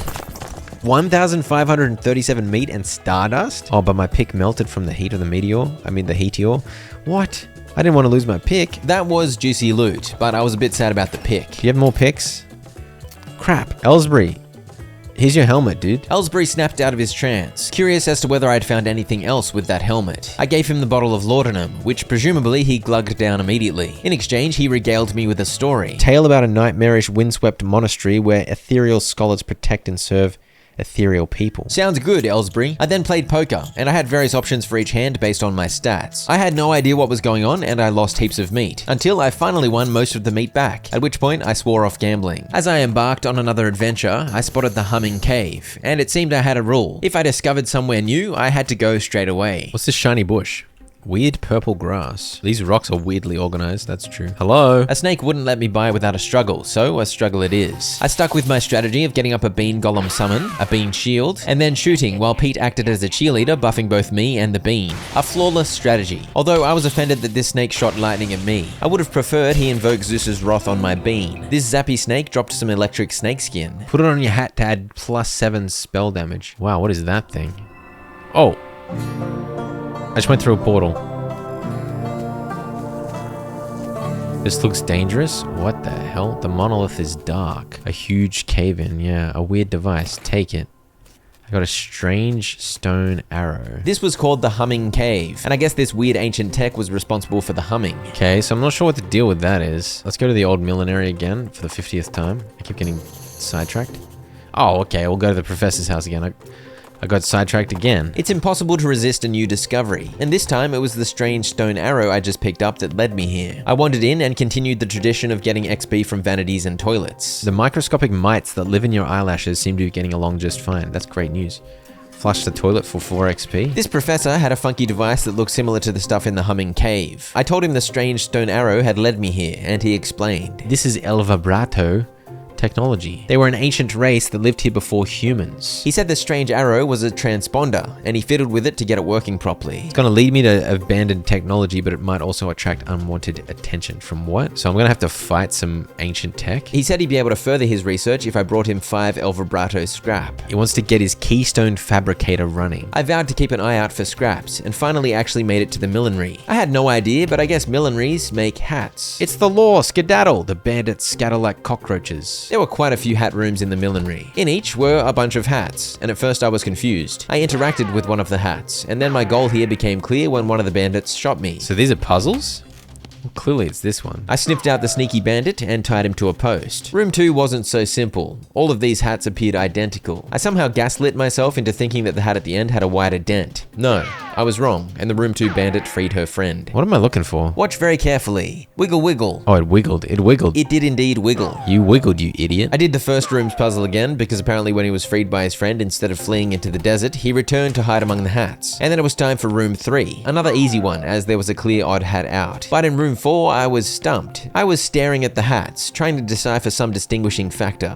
1,537 meat and stardust? Oh, but my pick melted from the heat of the meteor. I mean the heateor. What? I didn't want to lose my pick. That was juicy loot, but I was a bit sad about the pick. Do you have more picks? Crap. Ellsbury. Here's your helmet, dude. Ellsbury snapped out of his trance, curious as to whether I'd found anything else with that helmet. I gave him the bottle of laudanum, which presumably he glugged down immediately. In exchange, he regaled me with a story. Tale about a nightmarish windswept monastery where ethereal scholars protect and serve ethereal people. Sounds good, Ellsbury. I then played poker, and I had various options for each hand based on my stats. I had no idea what was going on, and I lost heaps of meat, until I finally won most of the meat back, at which point I swore off gambling. As I embarked on another adventure, I spotted the humming cave, and it seemed I had a rule. If I discovered somewhere new, I had to go straight away. What's this shiny bush? Weird purple grass. These rocks are weirdly organized, that's true. Hello? A snake wouldn't let me by without a struggle, so a struggle it is. I stuck with my strategy of getting up a bean golem summon, a bean shield, and then shooting while Pete acted as a cheerleader, buffing both me and the bean. A flawless strategy. Although I was offended that this snake shot lightning at me. I would have preferred he invoke Zeus's wrath on my bean. This zappy snake dropped some electric snake skin. Put it on your hat to add +7 spell damage. Wow, what is that thing? Oh. I just went through a portal. This looks dangerous. What the hell? The monolith is dark. A huge cave-in. Yeah, a weird device. Take it. I got a strange stone arrow. This was called the Humming Cave, and I guess this weird ancient tech was responsible for the humming. Okay, so I'm not sure what the deal with that is. Let's go to the old millinery again for the 50th time. I keep getting sidetracked. Oh, okay, we'll go to the professor's house again. I got sidetracked again. It's impossible to resist a new discovery, and this time it was the strange stone arrow I just picked up that led me here. I wandered in and continued the tradition of getting XP from vanities and toilets. The microscopic mites that live in your eyelashes seem to be getting along just fine. That's great news. Flush the toilet for 4 XP. This professor had a funky device that looked similar to the stuff in the humming cave. I told him the strange stone arrow had led me here, and he explained. This is El Vibrato technology. They were an ancient race that lived here before humans. He said the strange arrow was a transponder, and he fiddled with it to get it working properly. It's gonna lead me to abandoned technology, but it might also attract unwanted attention. From what? So I'm gonna have to fight some ancient tech? He said he'd be able to further his research if I brought him 5 El Vibrato scrap. He wants to get his keystone fabricator running. I vowed to keep an eye out for scraps, and finally actually made it to the millinery. I had no idea, but I guess millineries make hats. It's the law, skedaddle! The bandits scatter like cockroaches. There were quite a few hat rooms in the millinery. In each were a bunch of hats, and at first I was confused. I interacted with one of the hats, and then my goal here became clear when one of the bandits shot me. So these are puzzles? Well, clearly it's this one. I sniffed out the sneaky bandit and tied him to a post. Room 2 wasn't so simple. All of these hats appeared identical. I somehow gaslit myself into thinking that the hat at the end had a wider dent. No, I was wrong, and the room 2 bandit freed her friend. What am I looking for? Watch very carefully. Wiggle wiggle. Oh, it wiggled. It wiggled. It did indeed wiggle. You wiggled, you idiot. I did the first room's puzzle again because apparently when he was freed by his friend, instead of fleeing into the desert, he returned to hide among the hats. And then it was time for room 3. Another easy one, as there was a clear odd hat out. But in room 4, I was stumped. I was staring at the hats, trying to decipher some distinguishing factor.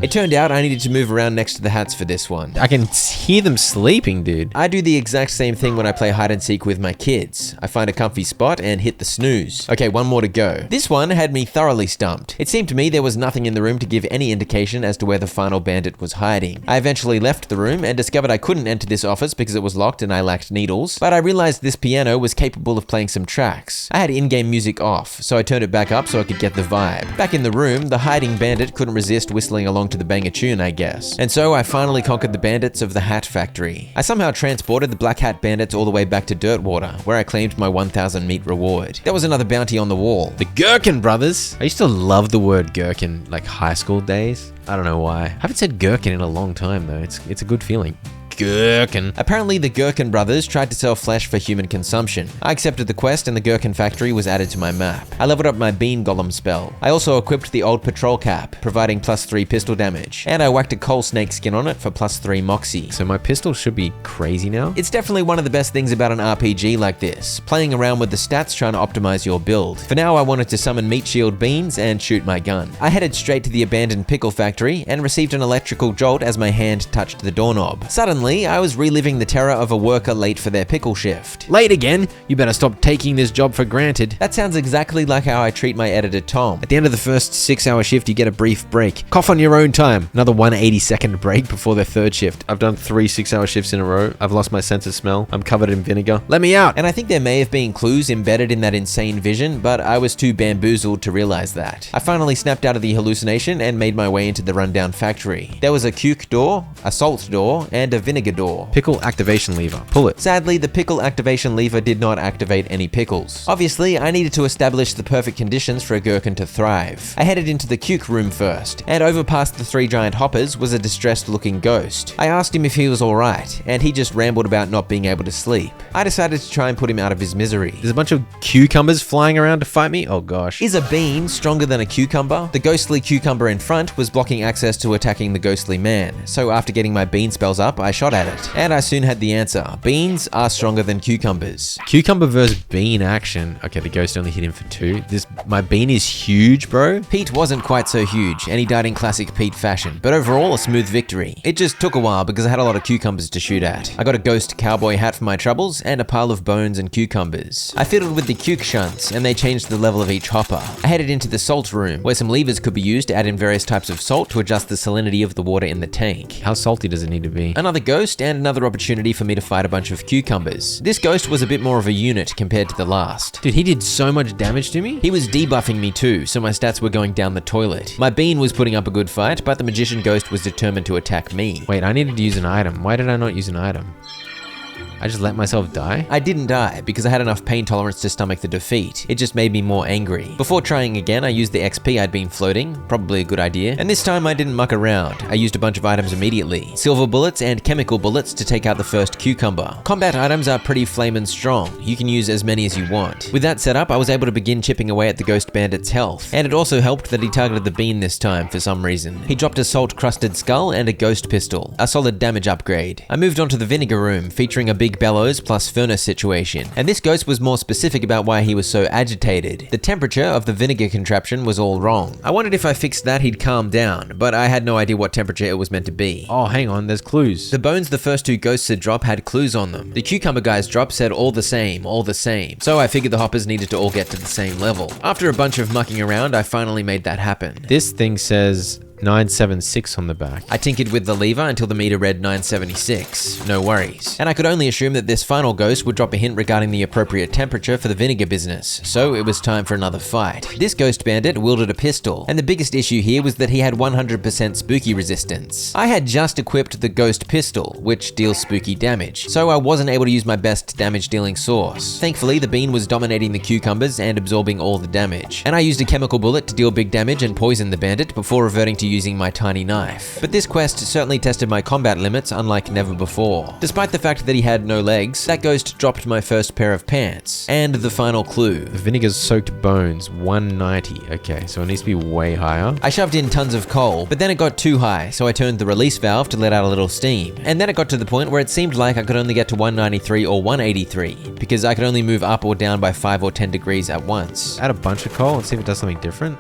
It turned out I needed to move around next to the hats for this one. I can hear them sleeping, dude. I do the exact same thing when I play hide and seek with my kids. I find a comfy spot and hit the snooze. Okay, one more to go. This one had me thoroughly stumped. It seemed to me there was nothing in the room to give any indication as to where the final bandit was hiding. I eventually left the room and discovered I couldn't enter this office because it was locked and I lacked needles, but I realized this piano was capable of playing some tracks. I had in-game music off, so I turned it back up so I could get the vibe. Back in the room, the hiding bandit couldn't resist whistling along to the banger tune, I guess. And so I finally conquered the bandits of the Hat Factory. I somehow transported the Black Hat bandits all the way back to Dirtwater, where I claimed my 1,000 meat reward. There was another bounty on the wall. The Gherkin brothers. I used to love the word gherkin, like high school days. I don't know why. I haven't said gherkin in a long time though. It's a good feeling. Gherkin. Apparently the Gherkin brothers tried to sell flesh for human consumption. I accepted the quest and the Gherkin factory was added to my map. I leveled up my bean golem spell. I also equipped the old patrol cap, providing +3 pistol damage. And I whacked a coal snake skin on it for +3 moxie. So my pistol should be crazy now? It's definitely one of the best things about an RPG like this, playing around with the stats trying to optimize your build. For now I wanted to summon meat shield beans and shoot my gun. I headed straight to the abandoned pickle factory and received an electrical jolt as my hand touched the doorknob. Suddenly, I was reliving the terror of a worker late for their pickle shift. Late again? You better stop taking this job for granted. That sounds exactly like how I treat my editor Tom. At the end of the first 6-hour shift, you get a brief break. Cough on your own time. Another 180-second break before their third shift. I've done 3 6-hour shifts in a row. I've lost my sense of smell. I'm covered in vinegar. Let me out! And I think there may have been clues embedded in that insane vision, but I was too bamboozled to realize that. I finally snapped out of the hallucination and made my way into the rundown factory. There was a cuke door, a salt door, and a vinegar door. Pickle activation lever. Pull it. Sadly, the pickle activation lever did not activate any pickles. Obviously, I needed to establish the perfect conditions for a gherkin to thrive. I headed into the cuke room first, and over past the 3 giant hoppers was a distressed-looking ghost. I asked him if he was alright, and he just rambled about not being able to sleep. I decided to try and put him out of his misery. There's a bunch of cucumbers flying around to fight me? Oh gosh. Is a bean stronger than a cucumber? The ghostly cucumber in front was blocking access to attacking the ghostly man, so after getting my bean spells up, I shot at it. And I soon had the answer. Beans are stronger than cucumbers. Cucumber versus bean action. Okay, the ghost only hit him for 2. My bean is huge, bro. Pete wasn't quite so huge, and he died in classic Pete fashion, but overall a smooth victory. It just took a while because I had a lot of cucumbers to shoot at. I got a ghost cowboy hat for my troubles, and a pile of bones and cucumbers. I fiddled with the cuke shunts, and they changed the level of each hopper. I headed into the salt room, where some levers could be used to add in various types of salt to adjust the salinity of the water in the tank. How salty does it need to be? Another ghost, and another opportunity for me to fight a bunch of cucumbers. This ghost was a bit more of a unit compared to the last. Dude, he did so much damage to me? He was debuffing me too, so my stats were going down the toilet. My bean was putting up a good fight, but the magician ghost was determined to attack me. Wait, I needed to use an item. Why did I not use an item? I just let myself die? I didn't die because I had enough pain tolerance to stomach the defeat. It just made me more angry. Before trying again, I used the XP I'd been floating, probably a good idea. And this time I didn't muck around. I used a bunch of items immediately. Silver bullets and chemical bullets to take out the first cucumber. Combat items are pretty flamin' strong. You can use as many as you want. With that set up, I was able to begin chipping away at the Ghost Bandit's health. And it also helped that he targeted the bean this time for some reason. He dropped a salt-crusted skull and a ghost pistol. A solid damage upgrade. I moved on to the vinegar room, featuring a big bellows plus furnace situation. And this ghost was more specific about why he was so agitated. The temperature of the vinegar contraption was all wrong. I wondered if I fixed that he'd calm down, but I had no idea what temperature it was meant to be. Oh, hang on, there's clues. The bones the first two ghosts had dropped had clues on them. The cucumber guy's drop said all the same, all the same. So I figured the hoppers needed to all get to the same level. After a bunch of mucking around, I finally made that happen. This thing says 976 on the back. I tinkered with the lever until the meter read 976. No worries. And I could only assume that this final ghost would drop a hint regarding the appropriate temperature for the vinegar business, so it was time for another fight. This ghost bandit wielded a pistol, and the biggest issue here was that he had 100% spooky resistance. I had just equipped the ghost pistol, which deals spooky damage, so I wasn't able to use my best damage dealing source. Thankfully, the bean was dominating the cucumbers and absorbing all the damage, and I used a chemical bullet to deal big damage and poison the bandit before reverting to using my tiny knife. But this quest certainly tested my combat limits unlike never before. Despite the fact that he had no legs, that ghost dropped my first pair of pants. And the final clue. The vinegar's soaked bones, 190. Okay, so it needs to be way higher. I shoved in tons of coal, but then it got too high, so I turned the release valve to let out a little steam. And then it got to the point where it seemed like I could only get to 193 or 183, because I could only move up or down by 5 or 10 degrees at once. Add a bunch of coal and see if it does something different.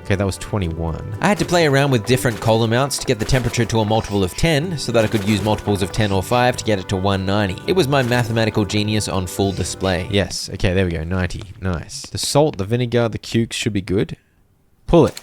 Okay, that was 21. I had to play around with different coal amounts to get the temperature to a multiple of 10, so that I could use multiples of 10 or 5 to get it to 190. It was my mathematical genius on full display. Yes, okay, there we go, 90. Nice. The salt, the vinegar, the cukes should be good. Pull it.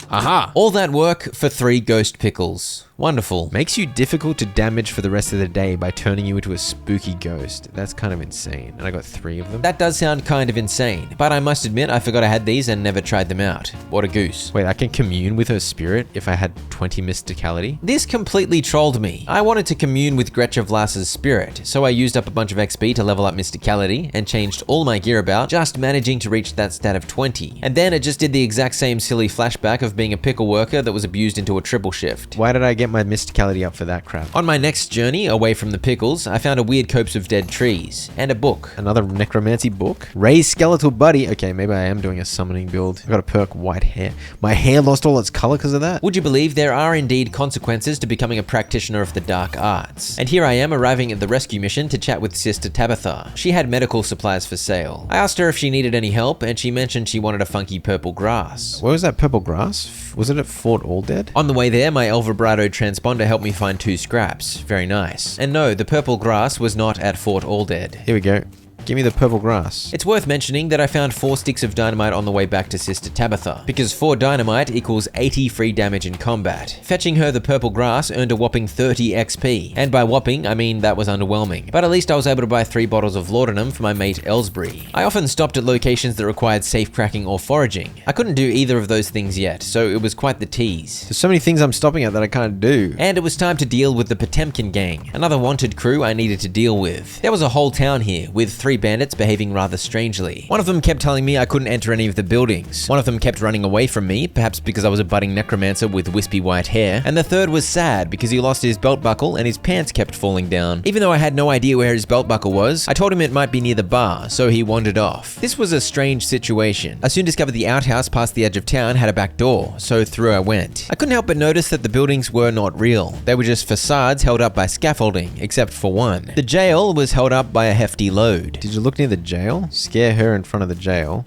Aha! All that work for 3 ghost pickles. Wonderful. Makes you difficult to damage for the rest of the day by turning you into a spooky ghost. That's kind of insane. And I got 3 of them. That does sound kind of insane, but I must admit I forgot I had these and never tried them out. What a goose. Wait, I can commune with her spirit if I had 20 mysticality? This completely trolled me. I wanted to commune with Gretchen Vlas's spirit, so I used up a bunch of XP to level up mysticality and changed all my gear about, just managing to reach that stat of 20. And then it just did the exact same silly flashback of being a pickle worker that was abused into a triple shift. Why did I get my mysticality up for that crap? On my next journey away from the pickles, I found a weird copse of dead trees and a book. Another necromancy book? Ray's skeletal buddy. Okay, maybe I am doing a summoning build. I got a perk white hair. My hair lost all its color because of that? Would you believe there are indeed consequences to becoming a practitioner of the dark arts? And here I am arriving at the rescue mission to chat with Sister Tabitha. She had medical supplies for sale. I asked her if she needed any help, and she mentioned she wanted a funky purple grass. Where was that purple grass? Was it at Fort Alldead? On the way there, my El Vibrato transponder helped me find 2 scraps. Very nice. And no, the purple grass was not at Fort Alldead. Here we go. Give me the purple grass. It's worth mentioning that I found 4 sticks of dynamite on the way back to Sister Tabitha, because 4 dynamite equals 80 free damage in combat. Fetching her the purple grass earned a whopping 30 XP, and by whopping, I mean that was underwhelming. But at least I was able to buy 3 bottles of laudanum for my mate Ellsbury. I often stopped at locations that required safe cracking or foraging. I couldn't do either of those things yet, so it was quite the tease. There's so many things I'm stopping at that I can't do. And it was time to deal with the Potemkin gang, another wanted crew I needed to deal with. There was a whole town here, with 3 bandits behaving rather strangely. One of them kept telling me I couldn't enter any of the buildings. One of them kept running away from me, perhaps because I was a budding necromancer with wispy white hair. And the third was sad because he lost his belt buckle and his pants kept falling down. Even though I had no idea where his belt buckle was, I told him it might be near the bar, so he wandered off. This was a strange situation. I soon discovered the outhouse past the edge of town had a back door, so through I went. I couldn't help but notice that the buildings were not real. They were just facades held up by scaffolding, except for one. The jail was held up by a hefty load. Did you look near the jail? Scare her in front of the jail.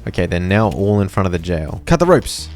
Okay, they're now all in front of the jail. Cut the ropes!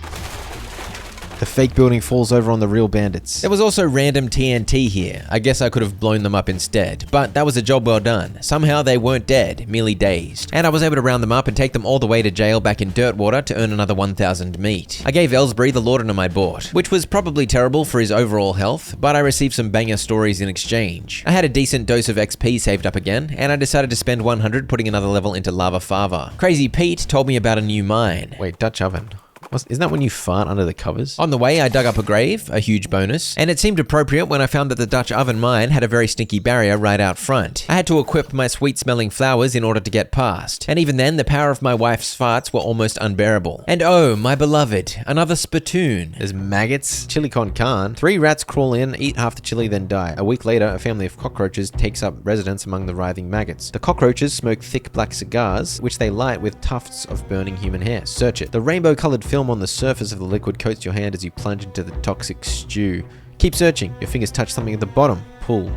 The fake building falls over on the real bandits. There was also random TNT here. I guess I could have blown them up instead, but that was a job well done. Somehow they weren't dead, merely dazed. And I was able to round them up and take them all the way to jail back in Dirtwater to earn another 1,000 meat. I gave Ellsbury the laudanum I bought, which was probably terrible for his overall health, but I received some banger stories in exchange. I had a decent dose of XP saved up again, and I decided to spend 100 putting another level into Lava Fava. Crazy Pete told me about a new mine. Wait, Dutch oven. Isn't that when you fart under the covers? On the way, I dug up a grave, a huge bonus, and it seemed appropriate when I found that the Dutch oven mine had a very stinky barrier right out front. I had to equip my sweet-smelling flowers in order to get past, and even then, the power of my wife's farts were almost unbearable. And oh, my beloved, another spittoon. There's maggots, chili con carne. 3 rats crawl in, eat half the chili, then die. A week later, a family of cockroaches takes up residence among the writhing maggots. The cockroaches smoke thick black cigars, which they light with tufts of burning human hair. Search it. The rainbow-colored film on the surface of the liquid coats your hand as you plunge into the toxic stew. Keep searching. Your fingers touch something at the bottom. Pull.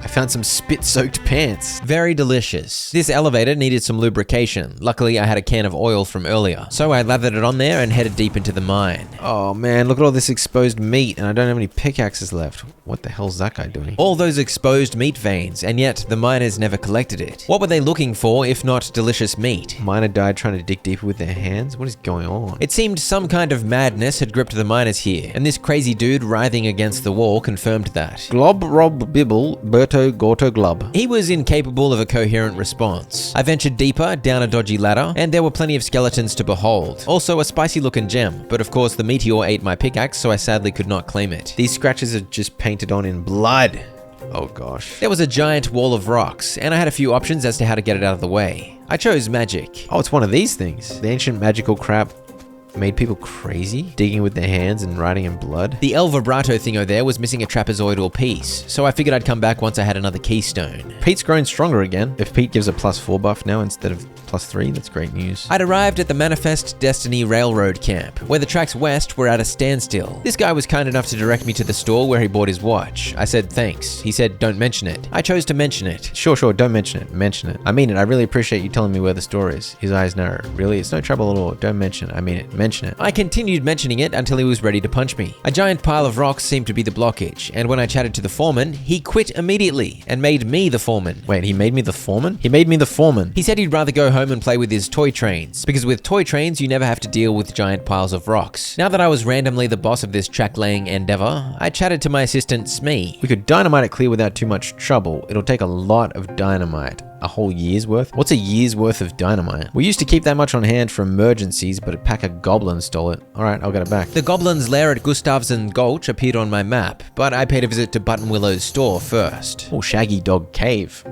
I found some spit-soaked pants. Very delicious. This elevator needed some lubrication. Luckily, I had a can of oil from earlier, so I lathered it on there and headed deep into the mine. Oh man, look at all this exposed meat, and I don't have any pickaxes left. What the hell's that guy doing? All those exposed meat veins, and yet the miners never collected it. What were they looking for if not delicious meat? Miner died trying to dig deeper with their hands? What is going on? It seemed some kind of madness had gripped the miners here, and this crazy dude writhing against the wall confirmed that. Glob Rob Bibble Berto Gorto Glub. He was incapable of a coherent response. I ventured deeper, down a dodgy ladder, and there were plenty of skeletons to behold. Also a spicy looking gem, but of course the meteor ate my pickaxe, so I sadly could not claim it. These scratches are just painted on in blood. Oh gosh. There was a giant wall of rocks, and I had a few options as to how to get it out of the way. I chose magic. Oh, it's one of these things. The ancient magical crap made people crazy, digging with their hands and writing in blood. The El Vibrato thingo there was missing a trapezoidal piece, so I figured I'd come back once I had another keystone. Pete's grown stronger again. If Pete gives a +4 buff now instead of +3, that's great news. I'd arrived at the Manifest Destiny Railroad camp, where the tracks west were at a standstill. This guy was kind enough to direct me to the store where he bought his watch. I said thanks. He said don't mention it. I chose to mention it. Sure, don't mention it. Mention it. I mean it. I really appreciate you telling me where the store is. His eyes narrowed. Really? It's no trouble at all. Don't mention it. I mean it. Mention it. I continued mentioning it until he was ready to punch me. A giant pile of rocks seemed to be the blockage, and when I chatted to the foreman, he quit immediately and made me the foreman. Wait, he made me the foreman? He made me the foreman. He said he'd rather go home and play with his toy trains, because with toy trains, you never have to deal with giant piles of rocks. Now that I was randomly the boss of this track-laying endeavor, I chatted to my assistant, Smee. We could dynamite it clear without too much trouble. It'll take a lot of dynamite. A whole year's worth? What's a year's worth of dynamite? We used to keep that much on hand for emergencies, but a pack of goblins stole it. Alright, I'll get it back. The goblin's lair at Gustavsen Gulch appeared on my map, but I paid a visit to Buttonwillow's store first. Oh, Shaggy Dog Cave.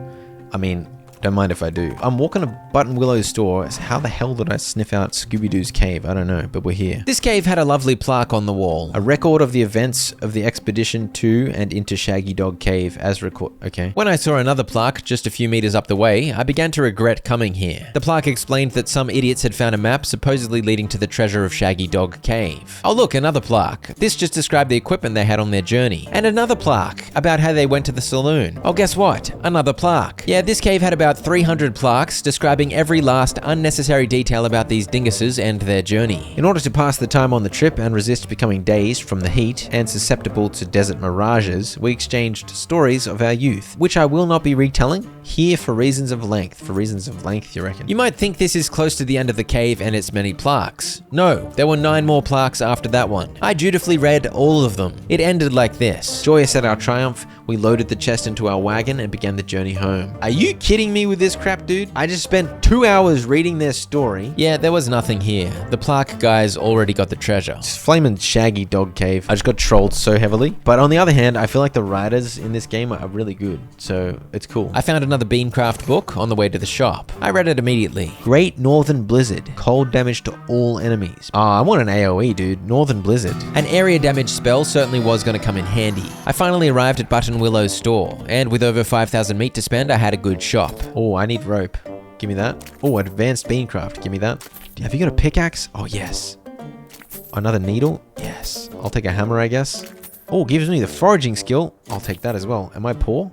I mean, don't mind if I do. I'm walking to Buttonwillow's store. How the hell did I sniff out Scooby-Doo's cave? I don't know, but we're here. This cave had a lovely plaque on the wall. A record of the events of the expedition to and into Shaggy Dog Cave as record. Okay. When I saw another plaque just a few meters up the way, I began to regret coming here. The plaque explained that some idiots had found a map supposedly leading to the treasure of Shaggy Dog Cave. Oh look, another plaque. This just described the equipment they had on their journey. And another plaque about how they went to the saloon. Oh, guess what? Another plaque. Yeah, this cave had about 300 plaques describing every last unnecessary detail about these dinguses and their journey. In order to pass the time on the trip and resist becoming dazed from the heat and susceptible to desert mirages, we exchanged stories of our youth, which I will not be retelling here for reasons of length. For reasons of length, you reckon? You might think this is close to the end of the cave and its many plaques. No, there were 9 more plaques after that one. I dutifully read all of them. It ended like this. Joyous at our triumph, we loaded the chest into our wagon and began the journey home. Are you kidding me with this crap, dude? I just spent 2 hours reading their story. Yeah, there was nothing here. The plaque guys already got the treasure. It's flaming Shaggy Dog Cave. I just got trolled so heavily. But on the other hand, I feel like the writers in this game are really good. So it's cool. I found another Beancraft book on the way to the shop. I read it immediately. Great Northern Blizzard. Cold damage to all enemies. I want an AoE, dude. Northern Blizzard. An area damage spell certainly was going to come in handy. I finally arrived at Buttonwillow's store, and with over 5,000 meat to spend, I had a good shop. Oh, I need rope. Give me that. Oh, advanced beancraft. Give me that. Have you got a pickaxe? Oh, yes. Another needle? Yes. I'll take a hammer, I guess. Oh, gives me the foraging skill. I'll take that as well. Am I poor?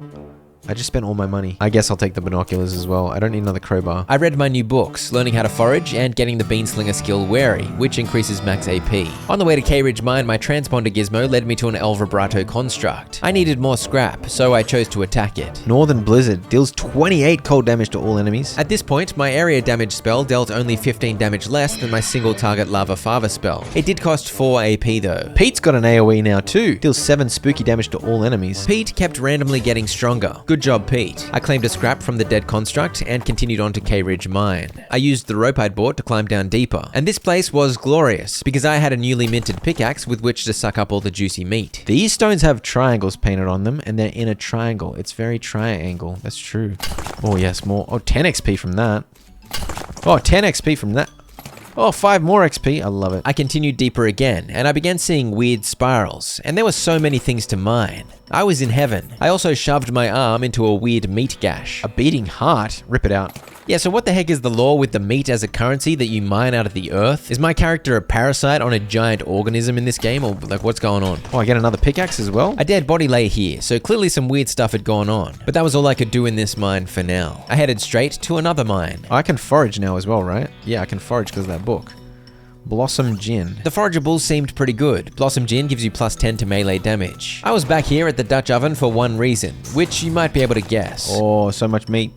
I just spent all my money. I guess I'll take the binoculars as well. I don't need another crowbar. I read my new books, learning how to forage and getting the Beanslinger skill Wary, which increases max AP. On the way to K-Ridge Mine, my transponder gizmo led me to an El Vibrato construct. I needed more scrap, so I chose to attack it. Northern Blizzard deals 28 cold damage to all enemies. At this point, my area damage spell dealt only 15 damage less than my single target Lava Fava spell. It did cost 4 AP though. Pete's got an AoE now too. Deals 7 spooky damage to all enemies. Pete kept randomly getting stronger. Good job, Pete. I claimed a scrap from the dead construct and continued on to K Ridge Mine. I used the rope I'd bought to climb down deeper. And this place was glorious because I had a newly minted pickaxe with which to suck up all the juicy meat. These stones have triangles painted on them and they're in a triangle. It's very triangle. That's true. Oh yes, more. Oh, 10 XP from that. Oh, 10 XP from that. Oh, 5 more XP. I love it. I continued deeper again, and I began seeing weird spirals, and there were so many things to mine. I was in heaven. I also shoved my arm into a weird meat gash. A beating heart? Rip it out. Yeah, so what the heck is the lore with the meat as a currency that you mine out of the earth? Is my character a parasite on a giant organism in this game, or like what's going on? Oh, I get another pickaxe as well? A dead body lay here, so clearly some weird stuff had gone on. But that was all I could do in this mine for now. I headed straight to another mine. I can forage now as well, right? Yeah, I can forage because of that book. Blossom Gin. The forageables seemed pretty good. Blossom Gin gives you plus 10 to melee damage. I was back here at the Dutch oven for one reason, which you might be able to guess. Oh, so much meat.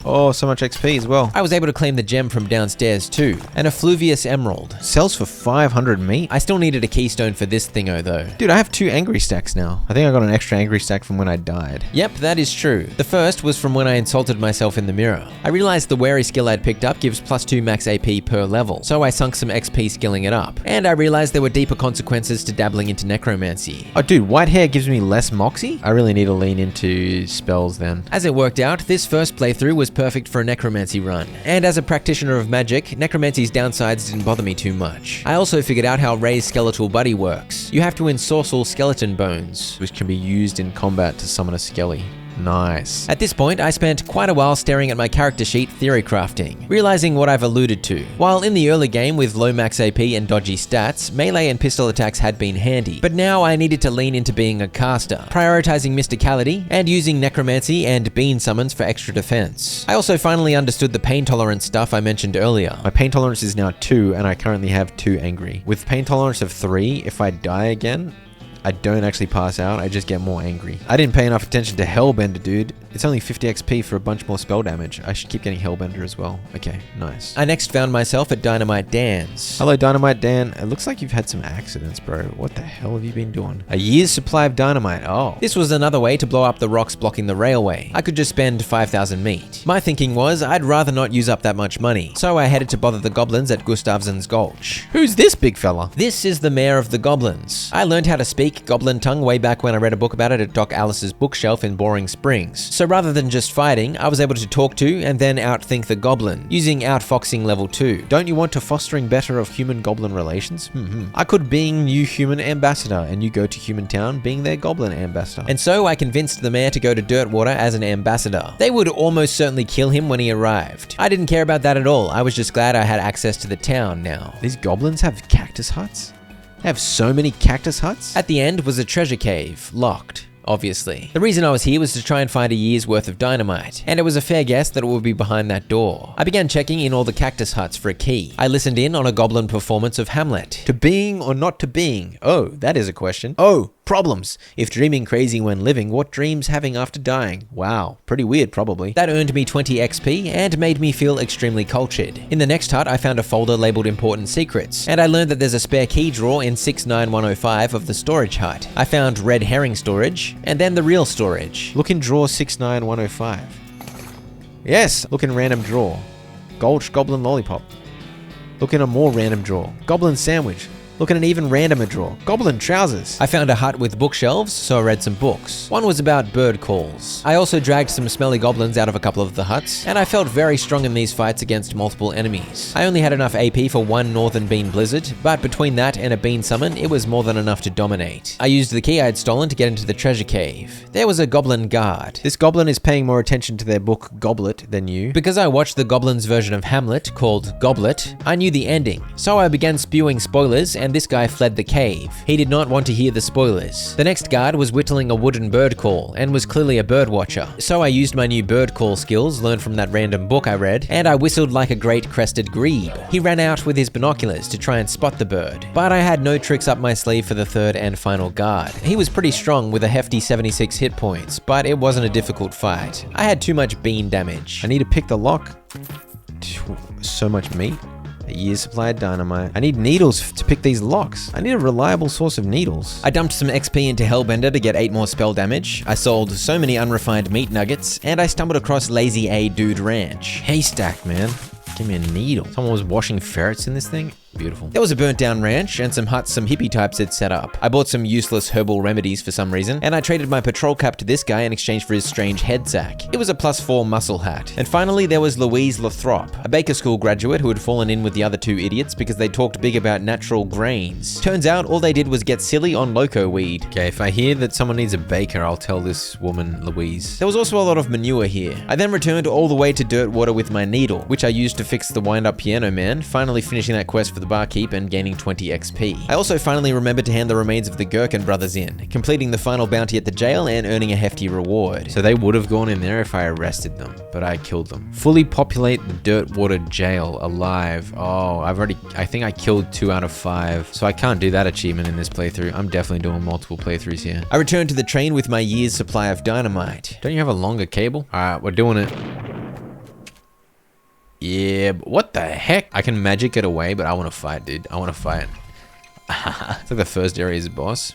Oh, so much XP as well. I was able to claim the gem from downstairs too, an effluvious emerald. Sells for 500 meat? I still needed a keystone for this thingo though. Dude, I have 2 angry stacks now. I think I got an extra angry stack from when I died. Yep, that is true. The first was from when I insulted myself in the mirror. I realized the wary skill I'd picked up gives plus 2 max AP per level, so I sunk some XP skilling it up. And I realized there were deeper consequences to dabbling into necromancy. Oh dude, white hair gives me less moxie? I really need to lean into spells then. As it worked out, this first playthrough was perfect for a necromancy run. And as a practitioner of magic, necromancy's downsides didn't bother me too much. I also figured out how Ray's skeletal buddy works. You have to ensorcel skeleton bones, which can be used in combat to summon a skelly. Nice. At this point, I spent quite a while staring at my character sheet theory crafting, realizing what I've alluded to. While in the early game with low max AP and dodgy stats, melee and pistol attacks had been handy, but now I needed to lean into being a caster, prioritizing mysticality and using necromancy and bean summons for extra defense. I also finally understood the pain tolerance stuff I mentioned earlier. My pain tolerance is now 2 and I currently have 2 angry. With pain tolerance of 3, if I die again, I don't actually pass out, I just get more angry. I didn't pay enough attention to Hellbender, dude. It's only 50 XP for a bunch more spell damage. I should keep getting Hellbender as well. Okay, nice. I next found myself at Dynamite Dan's. Hello, Dynamite Dan. It looks like you've had some accidents, bro. What the hell have you been doing? A year's supply of dynamite. Oh. This was another way to blow up the rocks blocking the railway. I could just spend 5,000 meat. My thinking was I'd rather not use up that much money, so I headed to bother the goblins at Gustavson's Gulch. Who's this big fella? This is the mayor of the goblins. I learned how to speak goblin tongue way back when I read a book about it at Doc Alice's bookshelf in Boring Springs. So rather than just fighting, I was able to talk to and then outthink the goblin, using outfoxing level 2. Don't you want to fostering better of human-goblin relations? I could being new human ambassador, and you go to human town being their goblin ambassador. And so I convinced the mayor to go to Dirtwater as an ambassador. They would almost certainly kill him when he arrived. I didn't care about that at all. I was just glad I had access to the town now. These goblins have cactus huts? They have so many cactus huts? At the end was a treasure cave, locked. Obviously. The reason I was here was to try and find a year's worth of dynamite, and it was a fair guess that it would be behind that door. I began checking in all the cactus huts for a key. I listened in on a goblin performance of Hamlet. To being or not to being? Oh, that is a question. Oh, problems. If dreaming crazy when living, what dreams having after dying? Wow, pretty weird probably. That earned me 20 XP and made me feel extremely cultured. In the next hut, I found a folder labeled important secrets, and I learned that there's a spare key drawer in 69105 of the storage hut. I found red herring storage, and then the real storage. Look in drawer 69105. Yes, look in random drawer. Gulch Goblin Lollipop. Look in a more random drawer. Goblin Sandwich. Look at an even randomer drawer. Goblin trousers. I found a hut with bookshelves, so I read some books. One was about bird calls. I also dragged some smelly goblins out of a couple of the huts, and I felt very strong in these fights against multiple enemies. I only had enough AP for one Northern Bean Blizzard, but between that and a bean summon, it was more than enough to dominate. I used the key I had stolen to get into the treasure cave. There was a goblin guard. This goblin is paying more attention to their book Goblet than you. Because I watched the goblin's version of Hamlet called Goblet, I knew the ending, so I began spewing spoilers and this guy fled the cave. He did not want to hear the spoilers. The next guard was whittling a wooden bird call and was clearly a bird watcher. So I used my new bird call skills learned from that random book I read, and I whistled like a great crested grebe. He ran out with his binoculars to try and spot the bird, but I had no tricks up my sleeve for the third and final guard. He was pretty strong with a hefty 76 hit points, but it wasn't a difficult fight. I had too much bean damage. I need to pick the lock. So much meat. A year's supply of dynamite. I need needles to pick these locks. I need a reliable source of needles. I dumped some XP into Hellbender to get 8 more spell damage. I sold so many unrefined meat nuggets, and I stumbled across Lazy A Dude Ranch. Haystack, man. Give me a needle. Someone was washing ferrets in this thing? Beautiful. There was a burnt down ranch and some huts some hippie types had set up. I bought some useless herbal remedies for some reason, and I traded my patrol cap to this guy in exchange for his strange head sack. It was a +4 muscle hat. And finally, there was Louise Lathrop, a Baker School graduate who had fallen in with the other 2 idiots because they talked big about natural grains. Turns out, all they did was get silly on loco weed. Okay, if I hear that someone needs a baker, I'll tell this woman, Louise. There was also a lot of manure here. I then returned all the way to Dirtwater with my needle, which I used to fix the wind-up piano man, finally finishing that quest for the barkeep and gaining 20 XP. I also finally remembered to hand the remains of the Gherkin brothers in, completing the final bounty at the jail and earning a hefty reward. So they would have gone in there if I arrested them, but I killed them. Fully populate the Dirtwater jail alive. Oh, I think I killed 2 out of 5, so I can't do that achievement in this playthrough. I'm definitely doing multiple playthroughs here. I returned to the train with my year's supply of dynamite. Don't you have a longer cable? Alright, we're doing it. Yeah, but what the heck? I can magic it away, but I want to fight, dude. I want to fight. It's like the first area is a boss.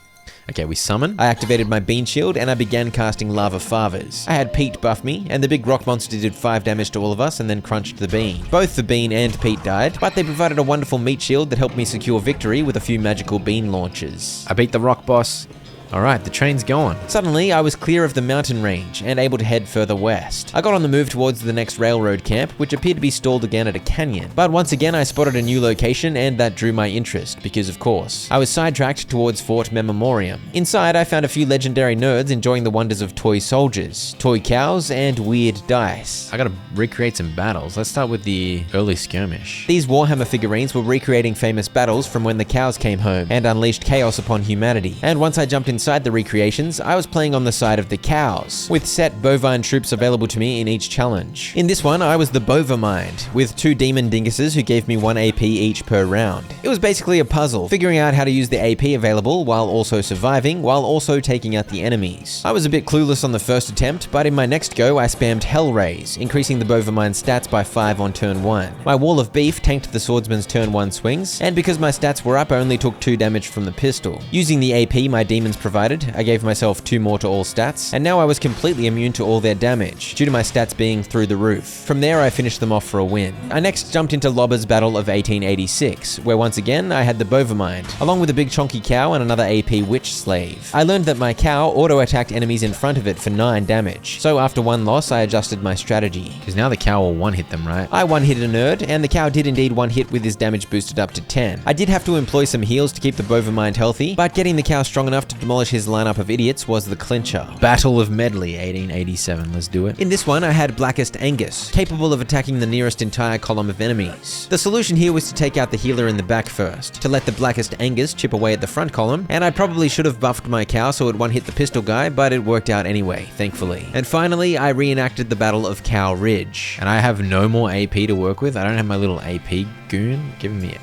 Okay, we summon. I activated my bean shield and I began casting lava favas. I had Pete buff me, and the big rock monster did 5 damage to all of us and then crunched the bean. Both the bean and Pete died, but they provided a wonderful meat shield that helped me secure victory with a few magical bean launches. I beat the rock boss. Alright, the train's going. Suddenly, I was clear of the mountain range and able to head further west. I got on the move towards the next railroad camp, which appeared to be stalled again at a canyon. But once again, I spotted a new location and that drew my interest, because of course, I was sidetracked towards Fort Memoriam. Inside, I found a few legendary nerds enjoying the wonders of toy soldiers, toy cows, and weird dice. I gotta recreate some battles. Let's start with the early skirmish. These Warhammer figurines were recreating famous battles from when the cows came home and unleashed chaos upon humanity. And once I jumped inside the recreations, I was playing on the side of the cows, with set bovine troops available to me in each challenge. In this one, I was the Bovamind, with 2 demon dinguses who gave me 1 AP each per round. It was basically a puzzle, figuring out how to use the AP available while also surviving, while also taking out the enemies. I was a bit clueless on the first attempt, but in my next go, I spammed Hell Rays, increasing the Bovamind's stats by 5 on turn 1. My Wall of Beef tanked the swordsman's turn 1 swings, and because my stats were up, I only took 2 damage from the pistol. Using the AP my demons provided, I gave myself 2 more to all stats, and now I was completely immune to all their damage, due to my stats being through the roof. From there, I finished them off for a win. I next jumped into Lobber's Battle of 1886, where once again, I had the Bovamind, along with a big chonky cow and another AP witch slave. I learned that my cow auto-attacked enemies in front of it for 9 damage, so after 1 loss, I adjusted my strategy. Because now the cow will one-hit them, right? I one-hit a nerd, and the cow did indeed one-hit with his damage boosted up to 10. I did have to employ some heals to keep the Bovamind healthy, but getting the cow strong enough to demolish his lineup of idiots was the clincher. Battle of Medley, 1887. Let's do it. In this one, I had Blackest Angus, capable of attacking the nearest entire column of enemies. The solution here was to take out the healer in the back first, to let the Blackest Angus chip away at the front column, and I probably should have buffed my cow so it one-hit the pistol guy, but it worked out anyway, thankfully. And finally, I reenacted the Battle of Cow Ridge. And I have no more AP to work with. I don't have my little AP goon giving me it.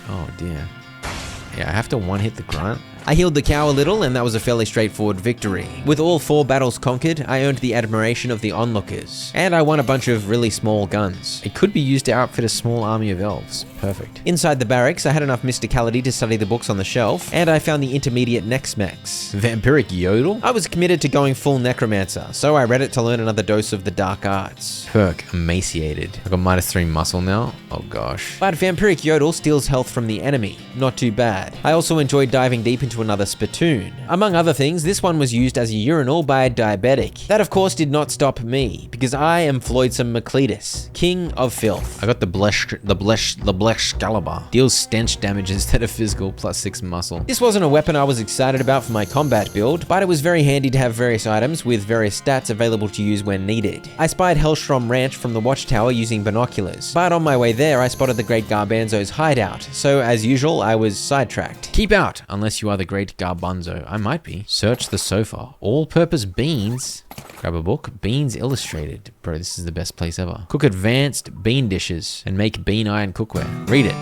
Oh dear. Yeah, I have to one-hit the grunt. I healed the cow a little, and that was a fairly straightforward victory. With all 4 battles conquered, I earned the admiration of the onlookers, and I won a bunch of really small guns. It could be used to outfit a small army of elves. Perfect. Inside the barracks, I had enough mysticality to study the books on the shelf, and I found the intermediate Nexmex. Vampiric Yodel? I was committed to going full necromancer, so I read it to learn another dose of the dark arts. Perk, emaciated. I got -3 muscle now. Oh gosh. But Vampiric Yodel steals health from the enemy. Not too bad. I also enjoyed diving deep into another spittoon. Among other things, this one was used as a urinal by a diabetic. That of course did not stop me, because I am Floydson McCletus, King of Filth. I got the Blesh Excalibur. Deals stench damage instead of physical, +6 muscle. This wasn't a weapon I was excited about for my combat build, but it was very handy to have various items with various stats available to use when needed. I spied Hellstrom Ranch from the watchtower using binoculars, but on my way there I spotted the Great Garbanzo's hideout, so as usual I was sidetracked. Keep out, unless you are the Great Garbanzo. I might be. Search the sofa. All-purpose beans. Grab a book. Beans Illustrated. Bro, this is the best place ever. Cook advanced bean dishes and make bean iron cookware. Read it.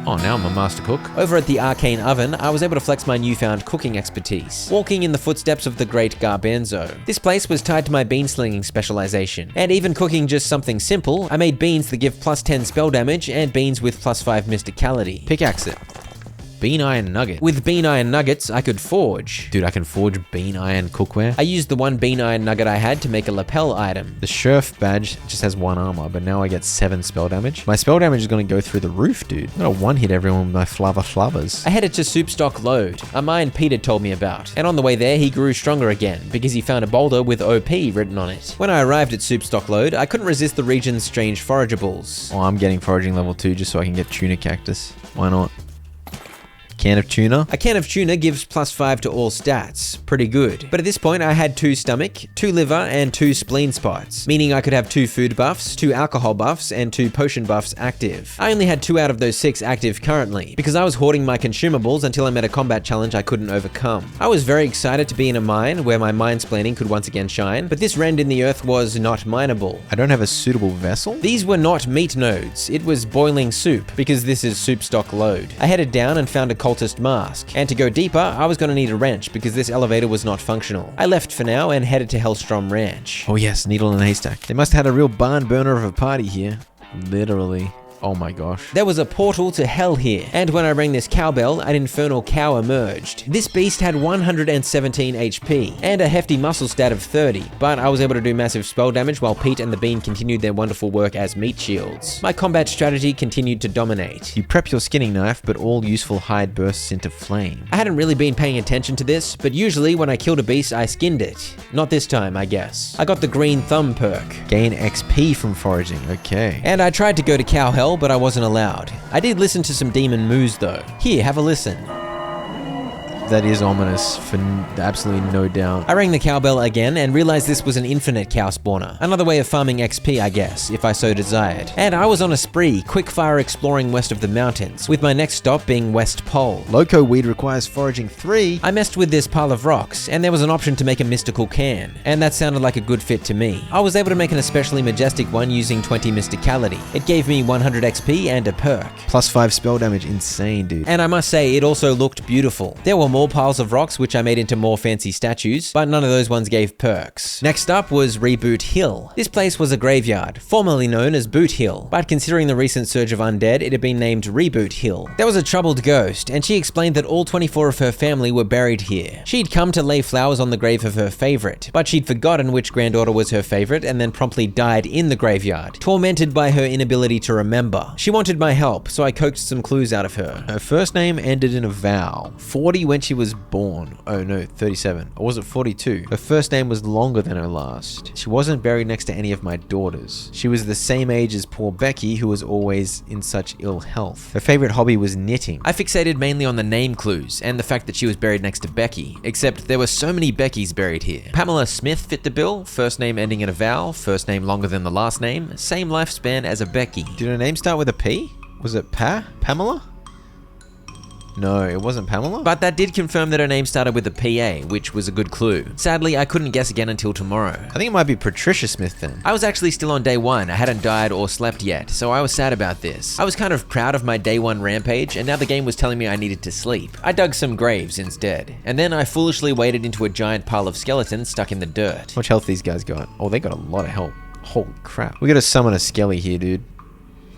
Oh, now I'm a master cook. Over at the Arcane Oven, I was able to flex my newfound cooking expertise, walking in the footsteps of the great Garbanzo. This place was tied to my bean slinging specialization, and even cooking just something simple, I made beans that give plus 10 spell damage and beans with plus 5 mysticality. Pickaxe it. Bean iron nugget. With bean iron nuggets, I could forge. Dude, I can forge bean iron cookware. I used the one bean iron nugget I had to make a lapel item. The Sheriff badge just has 1 armor, but now I get 7 spell damage. My spell damage is going to go through the roof, dude. I'm going to one-hit everyone with my flavas. I headed to Soupstock Lode, a mine Pete had told me about. And on the way there, he grew stronger again, because he found a boulder with OP written on it. When I arrived at Soupstock Lode, I couldn't resist the region's strange forageables. Oh, I'm getting foraging level 2 just so I can get tuna cactus. Why not? Can of tuna. A can of tuna gives plus 5 to all stats. Pretty good. But at this point, I had 2 stomach, 2 liver, and 2 spleen spots, meaning I could have 2 food buffs, 2 alcohol buffs, and 2 potion buffs active. I only had 2 out of those 6 active currently, because I was hoarding my consumables until I met a combat challenge I couldn't overcome. I was very excited to be in a mine where my mine splaining could once again shine, but this rend in the earth was not mineable. I don't have a suitable vessel? These were not meat nodes. It was boiling soup, because this is Soupstock Lode. I headed down and found a cultist mask. And to go deeper, I was going to need a wrench because this elevator was not functional. I left for now and headed to Hellstrom Ranch. Oh yes, needle in a haystack. They must have had a real barn burner of a party here. Literally. Oh my gosh. There was a portal to hell here, and when I rang this cowbell, an infernal cow emerged. This beast had 117 HP, and a hefty muscle stat of 30, but I was able to do massive spell damage while Pete and the Bean continued their wonderful work as meat shields. My combat strategy continued to dominate. You prep your skinning knife, but all useful hide bursts into flame. I hadn't really been paying attention to this, but usually when I killed a beast, I skinned it. Not this time, I guess. I got the green thumb perk. Gain XP from foraging, okay. And I tried to go to cow hell, but I wasn't allowed. I did listen to some demon moos though. Here, have a listen. That is ominous, for absolutely no doubt. I rang the cowbell again and realized this was an infinite cow spawner. Another way of farming XP, I guess, if I so desired. And I was on a spree, quickfire exploring west of the mountains, with my next stop being West Pole. Loco weed requires foraging 3. I messed with this pile of rocks, and there was an option to make a mystical can, and that sounded like a good fit to me. I was able to make an especially majestic one using 20 mysticality. It gave me 100 XP and a perk. Plus 5 spell damage, insane, dude. And I must say, it also looked beautiful. There were more piles of rocks which I made into more fancy statues, but none of those ones gave perks. Next up was Reboot Hill. This place was a graveyard, formerly known as Boot Hill, but considering the recent surge of undead, it had been named Reboot Hill. There was a troubled ghost, and she explained that all 24 of her family were buried here. She'd come to lay flowers on the grave of her favorite, but she'd forgotten which granddaughter was her favorite and then promptly died in the graveyard, tormented by her inability to remember. She wanted my help, so I coaxed some clues out of her. Her first name ended in a vowel. 40 when she was born. Oh no, 37. Or was it 42? Her first name was longer than her last. She wasn't buried next to any of my daughters. She was the same age as poor Becky, who was always in such ill health. Her favorite hobby was knitting. I fixated mainly on the name clues and the fact that she was buried next to Becky, except there were so many Beckys buried here. Pamela Smith fit the bill, first name ending in a vowel, first name longer than the last name, same lifespan as a Becky. Did her name start with a P? Was it Pamela? No, it wasn't Pamela? But that did confirm that her name started with a PA, which was a good clue. Sadly, I couldn't guess again until tomorrow. I think it might be Patricia Smith then. I was actually still on day 1. I hadn't died or slept yet, so I was sad about this. I was kind of proud of my day 1 rampage, and now the game was telling me I needed to sleep. I dug some graves instead, and then I foolishly waded into a giant pile of skeletons stuck in the dirt. How much health these guys got? Oh, they got a lot of health. Holy crap. We gotta summon a Skelly here, dude.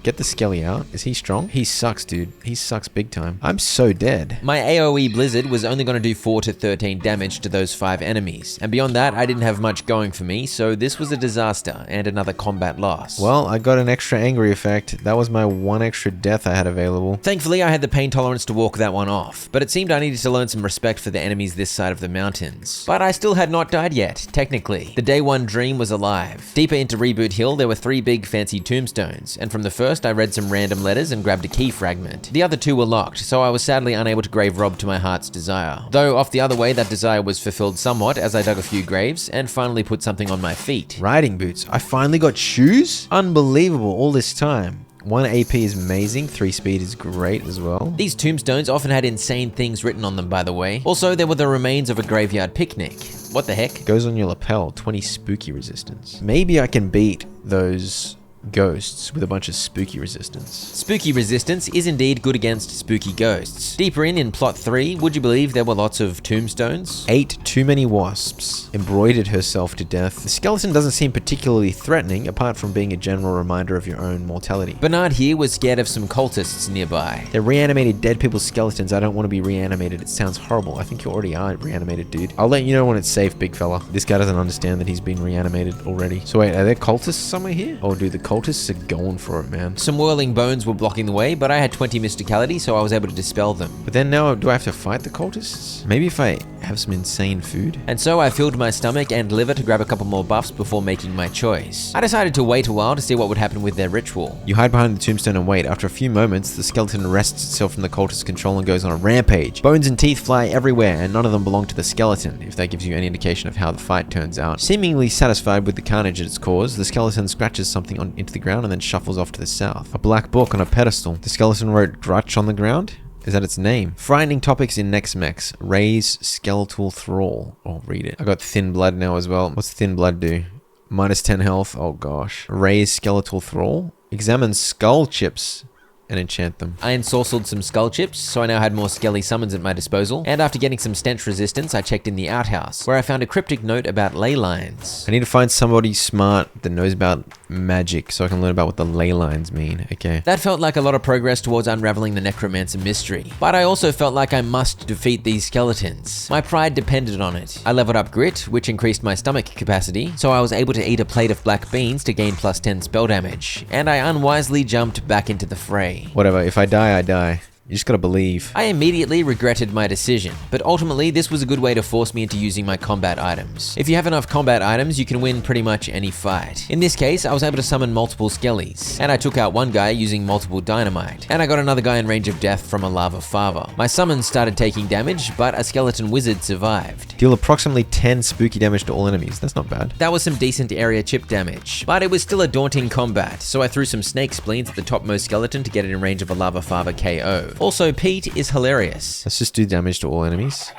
Get the Skelly out. Is he strong? He sucks, dude. He sucks big time. I'm so dead. My AoE Blizzard was only going to do 4 to 13 damage to those 5 enemies, and beyond that, I didn't have much going for me, so this was a disaster and another combat loss. Well, I got an extra angry effect. That was my 1 extra death I had available. Thankfully, I had the pain tolerance to walk that one off, but it seemed I needed to learn some respect for the enemies this side of the mountains. But I still had not died yet, technically. The day 1 dream was alive. Deeper into Reboot Hill, there were 3 big fancy tombstones, and from the first, I read some random letters and grabbed a key fragment. The other 2 were locked, so I was sadly unable to grave rob to my heart's desire. Though off the other way, that desire was fulfilled somewhat as I dug a few graves and finally put something on my feet. Riding boots. I finally got shoes? Unbelievable all this time. 1 AP is amazing, 3 speed is great as well. These tombstones often had insane things written on them, by the way. Also, there were the remains of a graveyard picnic. What the heck? Goes on your lapel, 20 spooky resistance. Maybe I can beat those ghosts with a bunch of spooky resistance. Spooky resistance is indeed good against spooky ghosts. Deeper in plot 3, would you believe there were lots of tombstones? Ate too many wasps. Embroidered herself to death. The skeleton doesn't seem particularly threatening, apart from being a general reminder of your own mortality. Bernard here was scared of some cultists nearby. They're reanimated dead people's skeletons. I don't want to be reanimated. It sounds horrible. I think you already are reanimated, dude. I'll let you know when it's safe, big fella. This guy doesn't understand that he's been reanimated already. So wait, are there cultists somewhere here? Oh, dude, the cultists are going for it, man. Some whirling bones were blocking the way, but I had 20 mysticality, so I was able to dispel them. But then now, do I have to fight the cultists? Maybe if I have some insane food? And so I filled my stomach and liver to grab a couple more buffs before making my choice. I decided to wait a while to see what would happen with their ritual. You hide behind the tombstone and wait. After a few moments, the skeleton wrests itself from the cultist's control and goes on a rampage. Bones and teeth fly everywhere, and none of them belong to the skeleton, if that gives you any indication of how the fight turns out. Seemingly satisfied with the carnage it's caused, the skeleton scratches something into the ground and then shuffles off to the south. A black book on a pedestal. The skeleton wrote Grutch on the ground? Is that its name? Frightening topics in Next Mex. Raise skeletal thrall. Oh, read it. I got thin blood now as well. What's thin blood do? Minus 10 health. Oh gosh. Raise skeletal thrall. Examine skull chips and enchant them. I ensorcelled some skull chips, so I now had more skelly summons at my disposal, and after getting some stench resistance, I checked in the outhouse, where I found a cryptic note about ley lines. I need to find somebody smart that knows about magic so I can learn about what the ley lines mean. Okay. That felt like a lot of progress towards unraveling the necromancer mystery, but I also felt like I must defeat these skeletons. My pride depended on it. I leveled up grit, which increased my stomach capacity, so I was able to eat a plate of black beans to gain plus 10 spell damage, and I unwisely jumped back into the fray. Whatever, if I die, I die. You just gotta believe. I immediately regretted my decision, but ultimately this was a good way to force me into using my combat items. If you have enough combat items, you can win pretty much any fight. In this case, I was able to summon multiple skellies, and I took out one guy using multiple dynamite, and I got another guy in range of death from a lava fava. My summons started taking damage, but a skeleton wizard survived. Deal approximately 10 spooky damage to all enemies. That's not bad. That was some decent area chip damage, but it was still a daunting combat, so I threw some snake spleens at the topmost skeleton to get it in range of a lava fava KO. Also, Pete is hilarious. Let's just do damage to all enemies.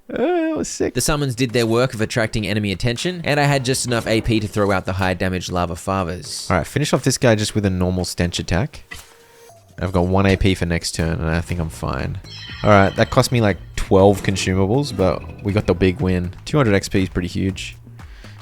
That was sick. The summons did their work of attracting enemy attention, and I had just enough AP to throw out the high damage lava favas. Alright, finish off this guy just with a normal stench attack. I've got 1 AP for next turn, and I think I'm fine. Alright, that cost me like 12 consumables, but we got the big win. 200 XP is pretty huge.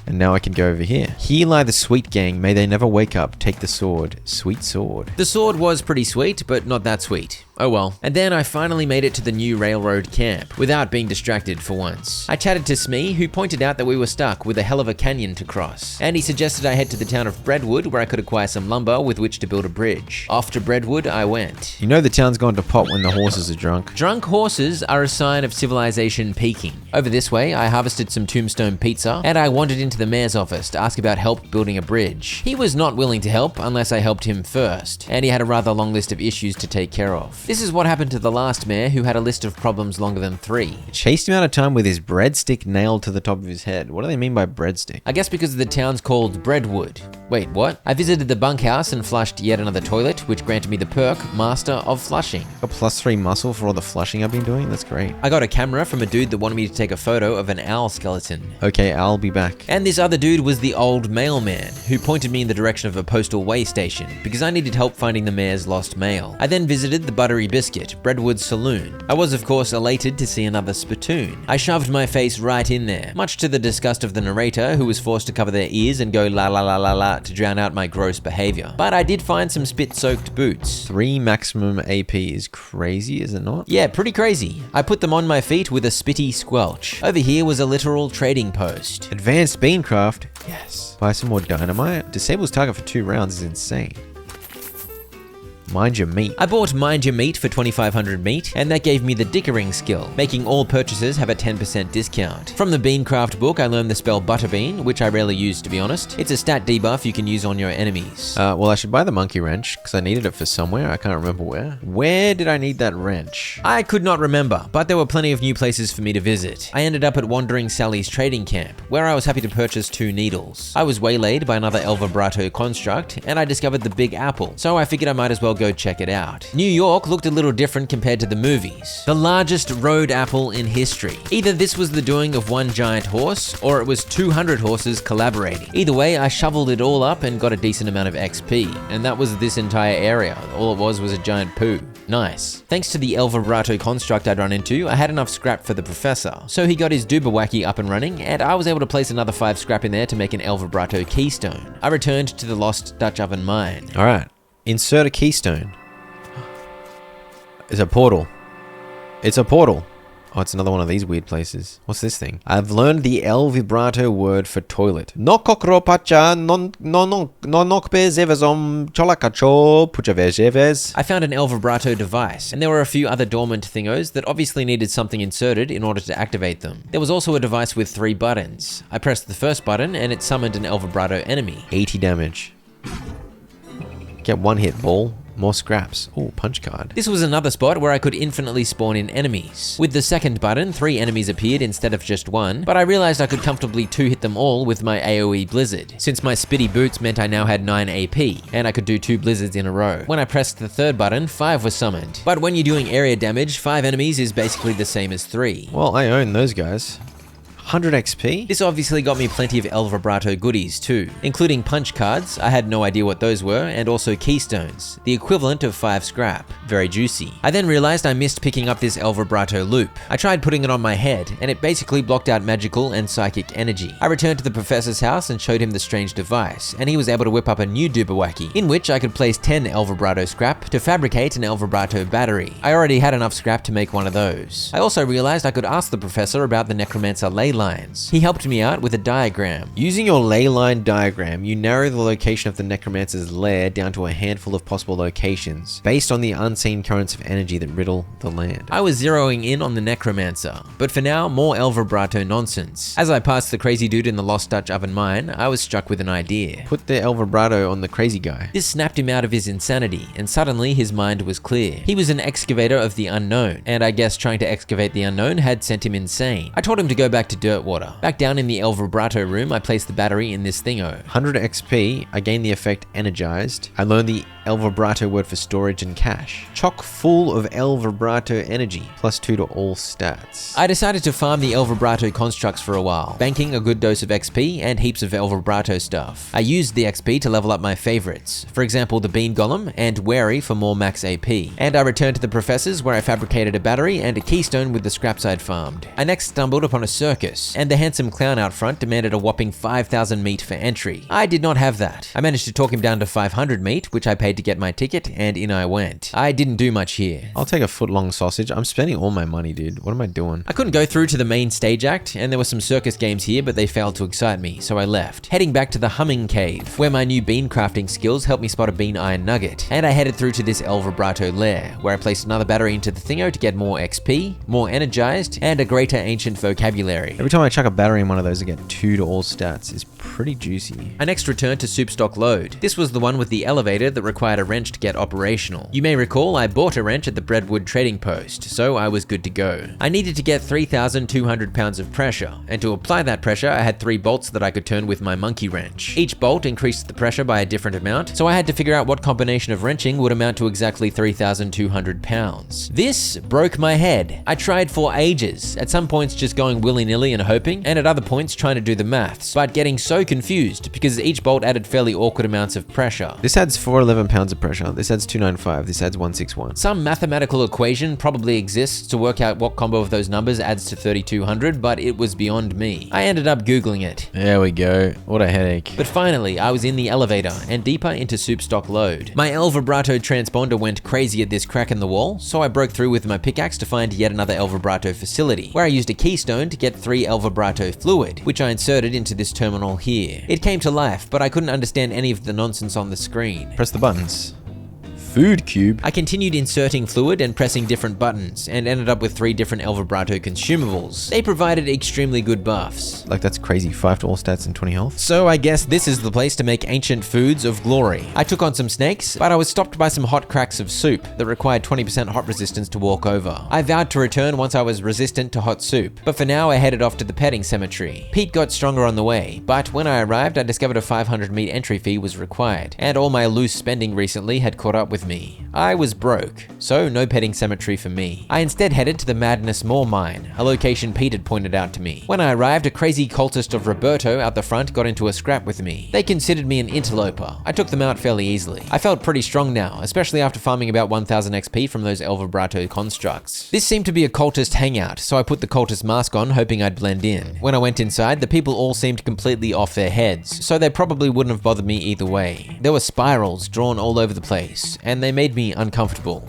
And now I can go over here. Here lie the sweet gang. May they never wake up. Take the sword. Sweet sword. The sword was pretty sweet, but not that sweet. Oh well. And then I finally made it to the new railroad camp, without being distracted for once. I chatted to Smee, who pointed out that we were stuck with a hell of a canyon to cross, and he suggested I head to the town of Breadwood, where I could acquire some lumber with which to build a bridge. Off to Breadwood I went. You know the town's gone to pot when the horses are drunk. Drunk horses are a sign of civilization peaking. Over this way, I harvested some tombstone pizza, and I wandered into the mayor's office to ask about help building a bridge. He was not willing to help unless I helped him first, and he had a rather long list of issues to take care of. This is what happened to the last mayor, who had a list of problems longer than 3. Chased him out of town with his breadstick nailed to the top of his head. What do they mean by breadstick? I guess because the town's called Breadwood. Wait, what? I visited the bunkhouse and flushed yet another toilet, which granted me the perk Master of Flushing. Got +3 muscle for all the flushing I've been doing? That's great. I got a camera from a dude that wanted me to take a photo of an owl skeleton. Okay, I'll be back. And this other dude was the old mailman, who pointed me in the direction of a postal way station, because I needed help finding the mayor's lost mail. I then visited the Buttery Biscuit, Breadwood Saloon. I was of course elated to see another spittoon. I shoved my face right in there, much to the disgust of the narrator, who was forced to cover their ears and go la la la la la to drown out my gross behavior. But I did find some spit-soaked boots. 3 maximum AP is crazy, is it not? Yeah, pretty crazy. I put them on my feet with a spitty squelch. Over here was a literal trading post. Advanced beancraft? Yes. Buy some more dynamite? Disables target for 2 rounds is insane. Mind your meat. I bought Mind Your Meat for 2500 meat, and that gave me the dickering skill, making all purchases have a 10% discount. From the Beancraft book, I learned the spell Butterbean, which I rarely use to be honest. It's a stat debuff you can use on your enemies. Well, I should buy the monkey wrench, because I needed it for somewhere. I can't remember where. Where did I need that wrench? I could not remember, but there were plenty of new places for me to visit. I ended up at Wandering Sally's trading camp, where I was happy to purchase 2 needles. I was waylaid by another El Vibrato construct, and I discovered the Big Apple, so I figured I might as well well go check it out. New York looked a little different compared to the movies. The largest road apple in history. Either this was the doing of one giant horse, or it was 200 horses collaborating. Either way, I shoveled it all up and got a decent amount of XP, and that was this entire area. All it was a giant poo. Nice. Thanks to the El Vibrato construct I'd run into, I had enough scrap for the professor. So he got his Duberwacky up and running, and I was able to place another 5 scrap in there to make an El Vibrato keystone. I returned to the lost Dutch oven mine. All right, insert a keystone. It's a portal. It's a portal. Oh, it's another one of these weird places. What's this thing? I've learned the El Vibrato word for toilet. Nokokropacha nonokbezevezom cholakacho puchavejeves. I found an El Vibrato device, and there were a few other dormant thingos that obviously needed something inserted in order to activate them. There was also a device with 3 buttons. I pressed the first button and it summoned an El Vibrato enemy. 80 damage. Get 1 hit, ball. More scraps. Oh, punch card. This was another spot where I could infinitely spawn in enemies. With the second button, 3 enemies appeared instead of just 1, but I realized I could comfortably 2-hit them all with my AoE Blizzard, since my Spitty Boots meant I now had 9 AP, and I could do 2 Blizzards in a row. When I pressed the third button, 5 were summoned. But when you're doing area damage, 5 enemies is basically the same as 3. Well, I own those guys. 100 XP? This obviously got me plenty of El Vibrato goodies too, including punch cards, I had no idea what those were, and also keystones, the equivalent of 5 scrap. Very juicy. I then realized I missed picking up this El Vibrato loop. I tried putting it on my head, and it basically blocked out magical and psychic energy. I returned to the professor's house and showed him the strange device, and he was able to whip up a new Duberwacky, in which I could place 10 El Vibrato scrap to fabricate an El Vibrato battery. I already had enough scrap to make one of those. I also realized I could ask the professor about the Necromancer ley lines. He helped me out with a diagram. Using your ley line diagram, you narrow the location of the Necromancer's lair down to a handful of possible locations, based on the unseen currents of energy that riddle the land. I was zeroing in on the Necromancer, but for now, more El Vibrato nonsense. As I passed the crazy dude in the Lost Dutch oven mine, I was struck with an idea. Put the El Vibrato on the crazy guy. This snapped him out of his insanity, and suddenly his mind was clear. He was an excavator of the unknown, and I guess trying to excavate the unknown had sent him insane. I told him to go back to Dirtwater. Back down in the El Vibrato room, I placed the battery in this thingo. 100 XP, I gained the effect energized. I learned the El Vibrato word for storage and cache. Chock full of El Vibrato energy, +2 to all stats. I decided to farm the El Vibrato constructs for a while, banking a good dose of XP and heaps of El Vibrato stuff. I used the XP to level up my favorites, for example the Bean Golem and Wary for more max AP. And I returned to the professor's where I fabricated a battery and a keystone with the scraps I'd farmed. I next stumbled upon a circus, and the handsome clown out front demanded a whopping 5,000 meat for entry. I did not have that. I managed to talk him down to 500 meat, which I paid to get my ticket, and in I went. I didn't do much here. I'll take a foot-long sausage. I'm spending all my money, dude. What am I doing? I couldn't go through to the main stage act, and there were some circus games here, but they failed to excite me, so I left. Heading back to the Humming Cave, where my new bean crafting skills helped me spot a bean iron nugget, and I headed through to this El Vibrato lair, where I placed another battery into the thingo to get more XP, more energized, and a greater ancient vocabulary. Every time I chuck a battery in one of those, I get 2 to all stats. It's pretty juicy. I next returned to Soupstock Load. This was the one with the elevator that required a wrench to get operational. You may recall I bought a wrench at the Breadwood trading post, so I was good to go. I needed to get 3,200 pounds of pressure, and to apply that pressure I had 3 bolts that I could turn with my monkey wrench. Each bolt increased the pressure by a different amount, so I had to figure out what combination of wrenching would amount to exactly 3,200 pounds. This broke my head. I tried for ages, at some points just going willy-nilly and hoping, and at other points trying to do the maths, but getting so confused because each bolt added fairly awkward amounts of pressure. This adds 411 pounds of pressure. This adds 295. This adds 161. Some mathematical equation probably exists to work out what combo of those numbers adds to 3,200, but it was beyond me. I ended up Googling it. There we go. What a headache. But finally, I was in the elevator and deeper into Soupstock Load. My El Vibrato transponder went crazy at this crack in the wall, so I broke through with my pickaxe to find yet another El Vibrato facility, where I used a keystone to get 3 El Vibrato fluid, which I inserted into this terminal here. It came to life, but I couldn't understand any of the nonsense on the screen. Press the buttons. Food cube. I continued inserting fluid and pressing different buttons, and ended up with 3 different El Vibrato consumables. They provided extremely good buffs. Like, that's crazy. 5 to all stats and 20 health. So I guess this is the place to make ancient foods of glory. I took on some snakes, but I was stopped by some hot cracks of soup that required 20% hot resistance to walk over. I vowed to return once I was resistant to hot soup, but for now I headed off to the petting cemetery. Pete got stronger on the way, but when I arrived I discovered a 500 meat entry fee was required, and all my loose spending recently had caught up with with me. I was broke, so no petting cemetery for me. I instead headed to the Madness Mall Mine, a location Pete had pointed out to me. When I arrived, a crazy cultist of Roberto out the front got into a scrap with me. They considered me an interloper. I took them out fairly easily. I felt pretty strong now, especially after farming about 1000 XP from those El Vibrato constructs. This seemed to be a cultist hangout, so I put the cultist mask on, hoping I'd blend in. When I went inside, the people all seemed completely off their heads, so they probably wouldn't have bothered me either way. There were spirals drawn all over the place, and they made me uncomfortable.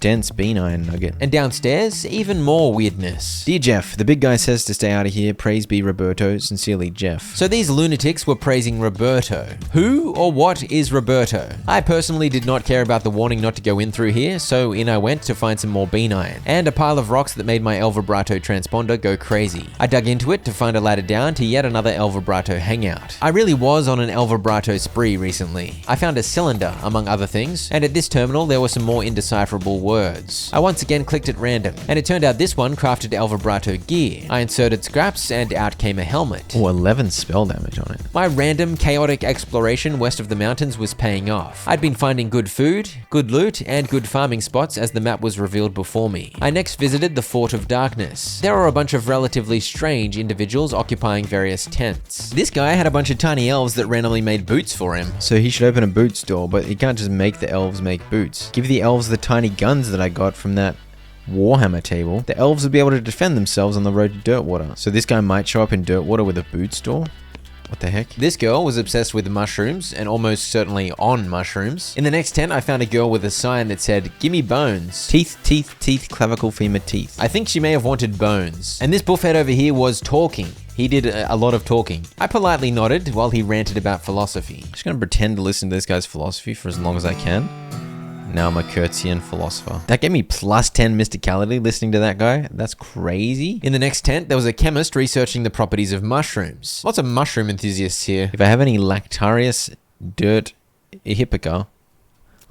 Dense bean iron nugget. And downstairs, even more weirdness. Dear Jeff, the big guy says to stay out of here. Praise be Roberto. Sincerely, Jeff. So these lunatics were praising Roberto. Who or what is Roberto? I personally did not care about the warning not to go in through here, so in I went to find some more bean iron, and a pile of rocks that made my El Vibrato transponder go crazy. I dug into it to find a ladder down to yet another El Vibrato hangout. I really was on an El Vibrato spree recently. I found a cylinder, among other things, and at this terminal there were some more indecipherable words. I once again clicked at random, and it turned out this one crafted El Vibrato gear. I inserted scraps, and out came a helmet. Oh, 11 spell damage on it. My random, chaotic exploration west of the mountains was paying off. I'd been finding good food, good loot, and good farming spots as the map was revealed before me. I next visited the Fort of Darkness. There are a bunch of relatively strange individuals occupying various tents. This guy had a bunch of tiny elves that randomly made boots for him. So he should open a boot store, but he can't just make the elves make boots. Give the elves the tiny guns that I got from that Warhammer table. The elves would be able to defend themselves on the road to Dirtwater. So this guy might show up in Dirtwater with a boot store? What the heck? This girl was obsessed with mushrooms and almost certainly on mushrooms. In the next tent, I found a girl with a sign that said, "Gimme bones." Teeth, teeth, teeth, clavicle, femur, teeth. I think she may have wanted bones. And this buffhead over here was talking. He did a lot of talking. I politely nodded while he ranted about philosophy. I'm just gonna pretend to listen to this guy's philosophy for as long as I can. Now I'm a Curtian philosopher. That gave me plus 10 mysticality listening to that guy. That's crazy. In the next tent, there was a chemist researching the properties of mushrooms. Lots of mushroom enthusiasts here. If I have any Lactarius dirt Hippica,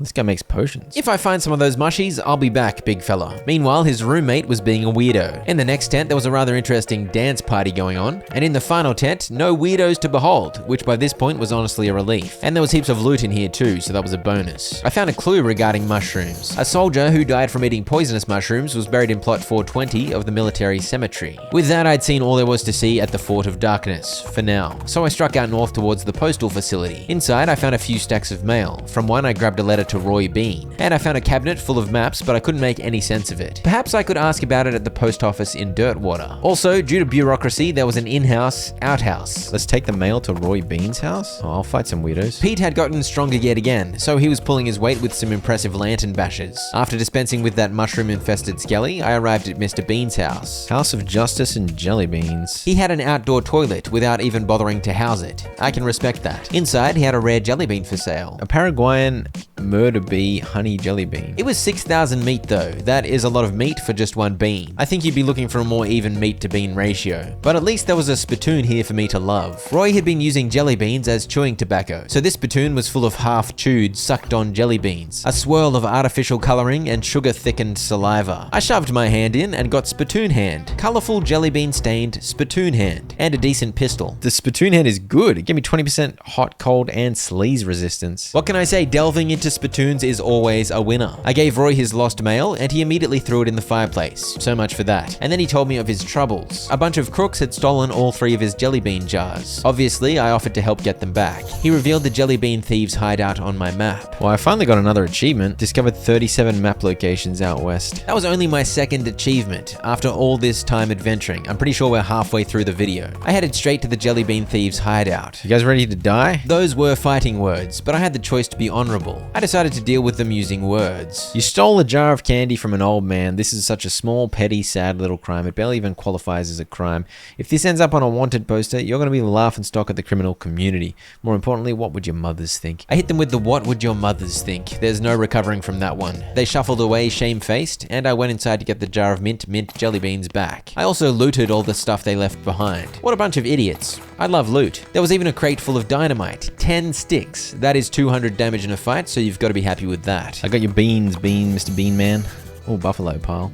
this guy makes potions. If I find some of those mushies, I'll be back, big fella. Meanwhile, his roommate was being a weirdo. In the next tent, there was a rather interesting dance party going on. And in the final tent, no weirdos to behold, which by this point was honestly a relief. And there was heaps of loot in here too, so that was a bonus. I found a clue regarding mushrooms. A soldier who died from eating poisonous mushrooms was buried in plot 420 of the military cemetery. With that, I'd seen all there was to see at the Fort of Darkness, for now. So I struck out north towards the postal facility. Inside, I found a few stacks of mail. From one, I grabbed a letter to Roy Bean, and I found a cabinet full of maps, but I couldn't make any sense of it. Perhaps I could ask about it at the post office in Dirtwater. Also, due to bureaucracy, there was an in-house outhouse. Let's take the mail to Roy Bean's house? Oh, I'll fight some weirdos. Pete had gotten stronger yet again, so he was pulling his weight with some impressive lantern bashes. After dispensing with that mushroom-infested skelly, I arrived at Mr. Bean's house. House of Justice and Jelly Beans. He had an outdoor toilet without even bothering to house it. I can respect that. Inside, he had a rare jelly bean for sale. A Paraguayan murder bee honey jelly bean. It was 6,000 meat though. That is a lot of meat for just one bean. I think you'd be looking for a more even meat to bean ratio. But at least there was a spittoon here for me to love. Roy had been using jelly beans as chewing tobacco, so this spittoon was full of half-chewed, sucked-on jelly beans. A swirl of artificial coloring and sugar-thickened saliva. I shoved my hand in and got spittoon hand. Colorful jelly bean stained spittoon hand. And a decent pistol. The spittoon hand is good. It gave me 20% hot, cold, and sleaze resistance. What can I say? Delving into spittoons is always a winner. I gave Roy his lost mail and he immediately threw it in the fireplace. So much for that. And then he told me of his troubles. A bunch of crooks had stolen all 3 of his jelly bean jars. Obviously, I offered to help get them back. He revealed the jelly bean thieves' hideout on my map. Well, I finally got another achievement. Discovered 37 map locations out west. That was only my second achievement after all this time adventuring. I'm pretty sure we're halfway through the video. I headed straight to the jelly bean thieves' hideout. You guys ready to die? Those were fighting words, but I had the choice to be honorable. I decided to deal with them using words. You stole a jar of candy from an old man. This is such a small, petty, sad little crime. It barely even qualifies as a crime. If this ends up on a wanted poster, you're going to be the laughingstock of the criminal community. More importantly, what would your mothers think? I hit them with the what would your mothers think. There's no recovering from that one. They shuffled away shamefaced, and I went inside to get the jar of mint jelly beans back. I also looted all the stuff they left behind. What a bunch of idiots. I love loot. There was even a crate full of dynamite. 10 sticks. That is 200 damage in a fight, so you've got to be happy with that. I got your beans, Mr. Bean Man. Oh, buffalo pile.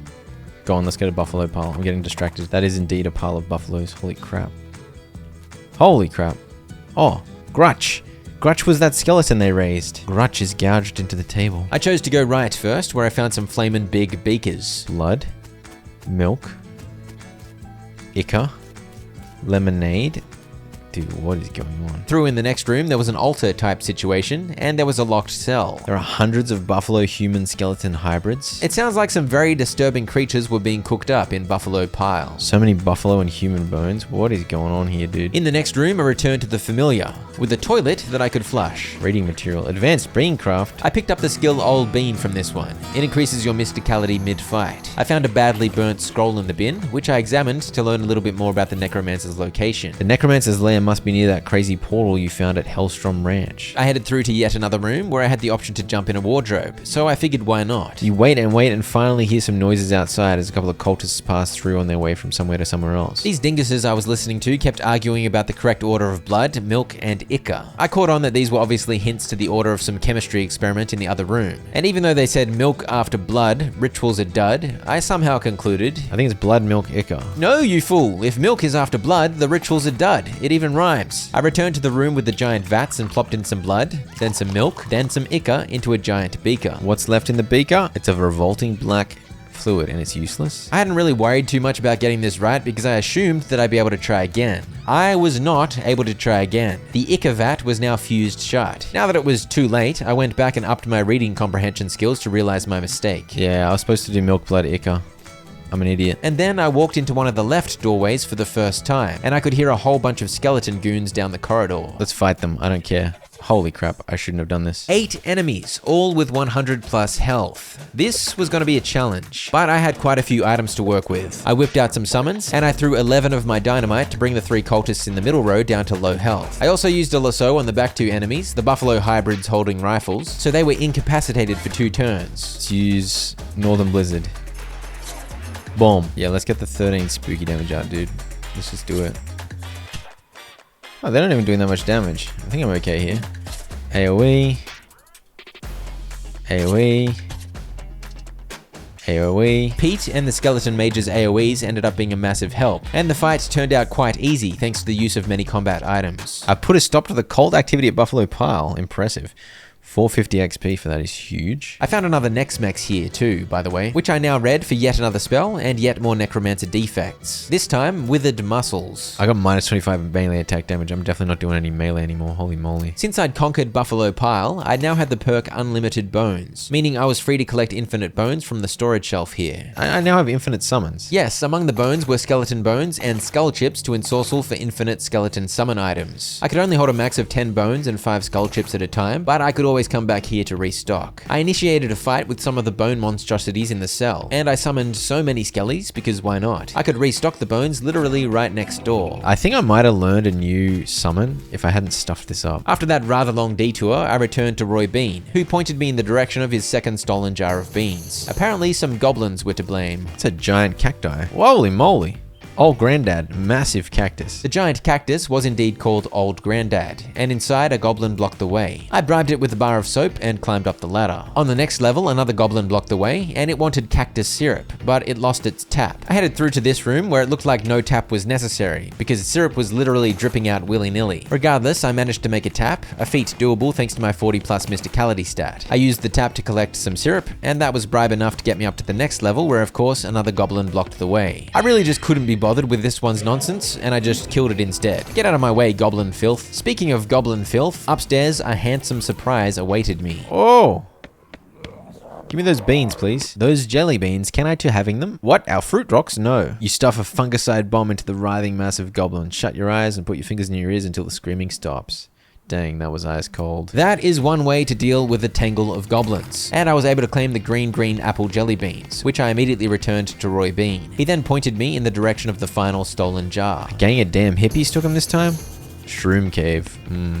Go on, let's go to buffalo pile. I'm getting distracted. That is indeed a pile of buffaloes. Holy crap. Holy crap. Oh, Grutch. Grutch was that skeleton they raised. Grutch is gouged into the table. I chose to go right first, where I found some flamin' big beakers. Blood. Milk. Ichor. Lemonade. Dude, what is going on? Through in the next room, there was an altar type situation, and there was a locked cell. There are hundreds of buffalo human skeleton hybrids. It sounds like some very disturbing creatures were being cooked up in buffalo piles. So many buffalo and human bones. What is going on here, dude? In the next room, I returned to the familiar, with a toilet that I could flush. Reading material. Advanced Beancraft. I picked up the skill Old Bean from this one. It increases your mysticality mid-fight. I found a badly burnt scroll in the bin, which I examined to learn a little bit more about the Necromancer's location. The Necromancer's lair must be near that crazy portal you found at Hellstrom Ranch. I headed through to yet another room where I had the option to jump in a wardrobe, so I figured why not. You wait and finally hear some noises outside as a couple of cultists pass through on their way from somewhere to somewhere else. These dinguses I was listening to kept arguing about the correct order of blood, milk, and ichor. I caught on that these were obviously hints to the order of some chemistry experiment in the other room. And even though they said milk after blood, rituals a dud, I somehow concluded... I think it's blood, milk, ichor. No, you fool! If milk is after blood, the ritual's a dud. It even rhymes. I returned to the room with the giant vats and plopped in some blood, then some milk, then some ichor into a giant beaker. What's left in the beaker? It's a revolting black fluid and it's useless. I hadn't really worried too much about getting this right because I assumed that I'd be able to try again. I was not able to try again. The ichor vat was now fused shut. Now that it was too late, I went back and upped my reading comprehension skills to realize my mistake. Yeah, I was supposed to do milk, blood, ichor. I'm an idiot. And then I walked into one of the left doorways for the first time, and I could hear a whole bunch of skeleton goons down the corridor. Let's fight them, I don't care. Holy crap, I shouldn't have done this. 8 enemies, all with 100 plus health. This was going to be a challenge, but I had quite a few items to work with. I whipped out some summons, and I threw 11 of my dynamite to bring the 3 cultists in the middle row down to low health. I also used a lasso on the back 2 enemies, the buffalo hybrids holding rifles, so they were incapacitated for 2 turns. Let's use Northern Blizzard. Boom. Yeah, let's get the 13 spooky damage out, dude. Let's just do it. Oh, they're not even doing that much damage. I think I'm okay here. AoE. AoE. AoE. Pete and the skeleton mage's AoEs ended up being a massive help, and the fight turned out quite easy thanks to the use of many combat items. I put a stop to the cold activity at Buffalo Pile. Impressive. 450 XP for that is huge. I found another Nexmex here too, by the way, which I now read for yet another spell and yet more necromancer defects. This time, withered muscles. I got minus 25 melee attack damage. I'm definitely not doing any melee anymore. Holy moly. Since I'd conquered Buffalo Pile, I now had the perk Unlimited Bones, meaning I was free to collect infinite bones from the storage shelf here. I now have infinite summons. Yes, among the bones were skeleton bones and skull chips to ensorcel for infinite skeleton summon items. I could only hold a max of 10 bones and 5 skull chips at a time, but I could always come back here to restock. I initiated a fight with some of the bone monstrosities in the cell, and I summoned so many skellies because why not? I could restock the bones literally right next door. I think I might have learned a new summon if I hadn't stuffed this up. After that rather long detour, I returned to Roy Bean, who pointed me in the direction of his second stolen jar of beans. Apparently some goblins were to blame. It's a giant cacti. Holy moly. Old Granddad, massive cactus. The giant cactus was indeed called Old Granddad, and inside a goblin blocked the way. I bribed it with a bar of soap and climbed up the ladder. On the next level, another goblin blocked the way, and it wanted cactus syrup, but it lost its tap. I headed through to this room where it looked like no tap was necessary, because syrup was literally dripping out willy-nilly. Regardless, I managed to make a tap, a feat doable thanks to my 40 plus mysticality stat. I used the tap to collect some syrup, and that was bribe enough to get me up to the next level where of course another goblin blocked the way. I really just couldn't be bothered with this one's nonsense, and I just killed it instead. Get out of my way, goblin filth. Speaking of goblin filth, upstairs a handsome surprise awaited me. Oh! Give me those beans, please. Those jelly beans, can I to having them? What? Our fruit rocks? No. You stuff a fungicide bomb into the writhing mass of goblin. Shut your eyes and put your fingers in your ears until the screaming stops. Dang, that was ice cold. That is one way to deal with the tangle of goblins. And I was able to claim the green apple jelly beans, which I immediately returned to Roy Bean. He then pointed me in the direction of the final stolen jar. A gang of damn hippies took him this time? Shroom cave.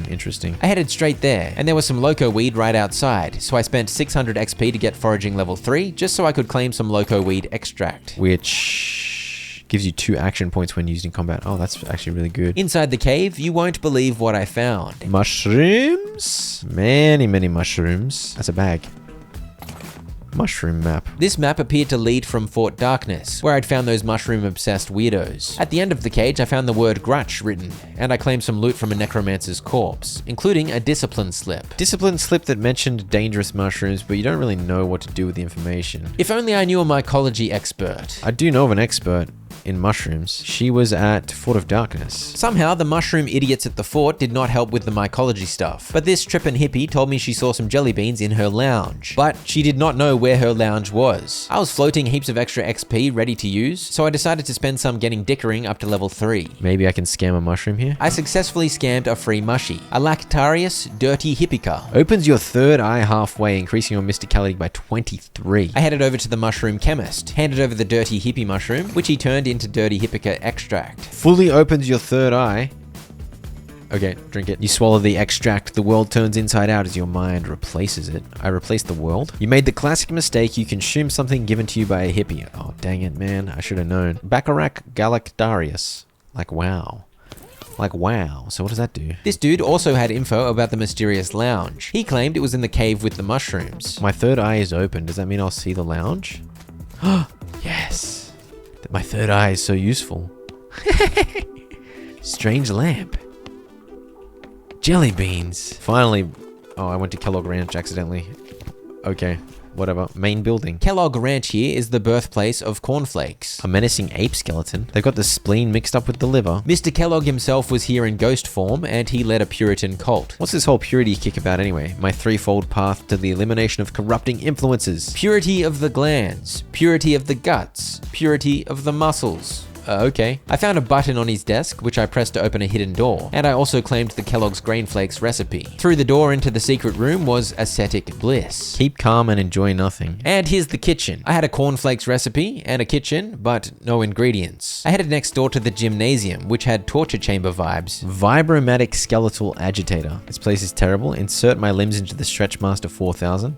Interesting. I headed straight there, and there was some loco weed right outside, so I spent 600 XP to get foraging level 3, just so I could claim some loco weed extract. Which gives you 2 action points when used in combat. Oh, that's actually really good. Inside the cave, you won't believe what I found. Mushrooms? Many mushrooms. That's a bag. Mushroom map. This map appeared to lead from Fort Darkness, where I'd found those mushroom-obsessed weirdos. At the end of the cage, I found the word Grutch written, and I claimed some loot from a necromancer's corpse, including a discipline slip. Discipline slip that mentioned dangerous mushrooms, but you don't really know what to do with the information. If only I knew a mycology expert. I do know of an expert in mushrooms. She was at Fort of Darkness. Somehow, the mushroom idiots at the fort did not help with the mycology stuff, but this trippin' hippie told me she saw some jelly beans in her lounge, but she did not know where her lounge was. I was floating heaps of extra XP ready to use, so I decided to spend some getting dickering up to level 3. Maybe I can scam a mushroom here? I successfully scammed a free mushy, a Lactarius Dirty Hippica. Opens your third eye halfway, increasing your mysticality by 23. I headed over to the mushroom chemist, handed over the Dirty Hippie mushroom, which he turned into Dirty Hippica extract. Fully opens your third eye. Okay, drink it. You swallow the extract, the world turns inside out as your mind replaces it. I replaced the world. You made the classic mistake, you consume something given to you by a hippie. Oh, dang it, man. I should have known. Bacharach Galactarius. Like, wow. Like, wow. So what does that do? This dude also had info about the mysterious lounge. He claimed it was in the cave with the mushrooms. My third eye is open. Does that mean I'll see the lounge? Yes. My third eye is so useful. Strange lamp. Jelly beans. Finally. Oh, I went to Kellogg Ranch accidentally. Okay, whatever. Main building. Kellogg Ranch here is the birthplace of cornflakes. A menacing ape skeleton. They've got the spleen mixed up with the liver. Mr. Kellogg himself was here in ghost form, and he led a Puritan cult. What's this whole purity kick about anyway? My threefold path to the elimination of corrupting influences. Purity of the glands, purity of the guts, purity of the muscles. Okay. I found a button on his desk, which I pressed to open a hidden door, and I also claimed the Kellogg's Grain Flakes recipe. Through the door into the secret room was ascetic bliss. Keep calm and enjoy nothing. And here's the kitchen. I had a cornflakes recipe and a kitchen, but no ingredients. I headed next door to the gymnasium, which had torture chamber vibes. Vibromatic skeletal agitator. This place is terrible. Insert my limbs into the Stretchmaster 4000.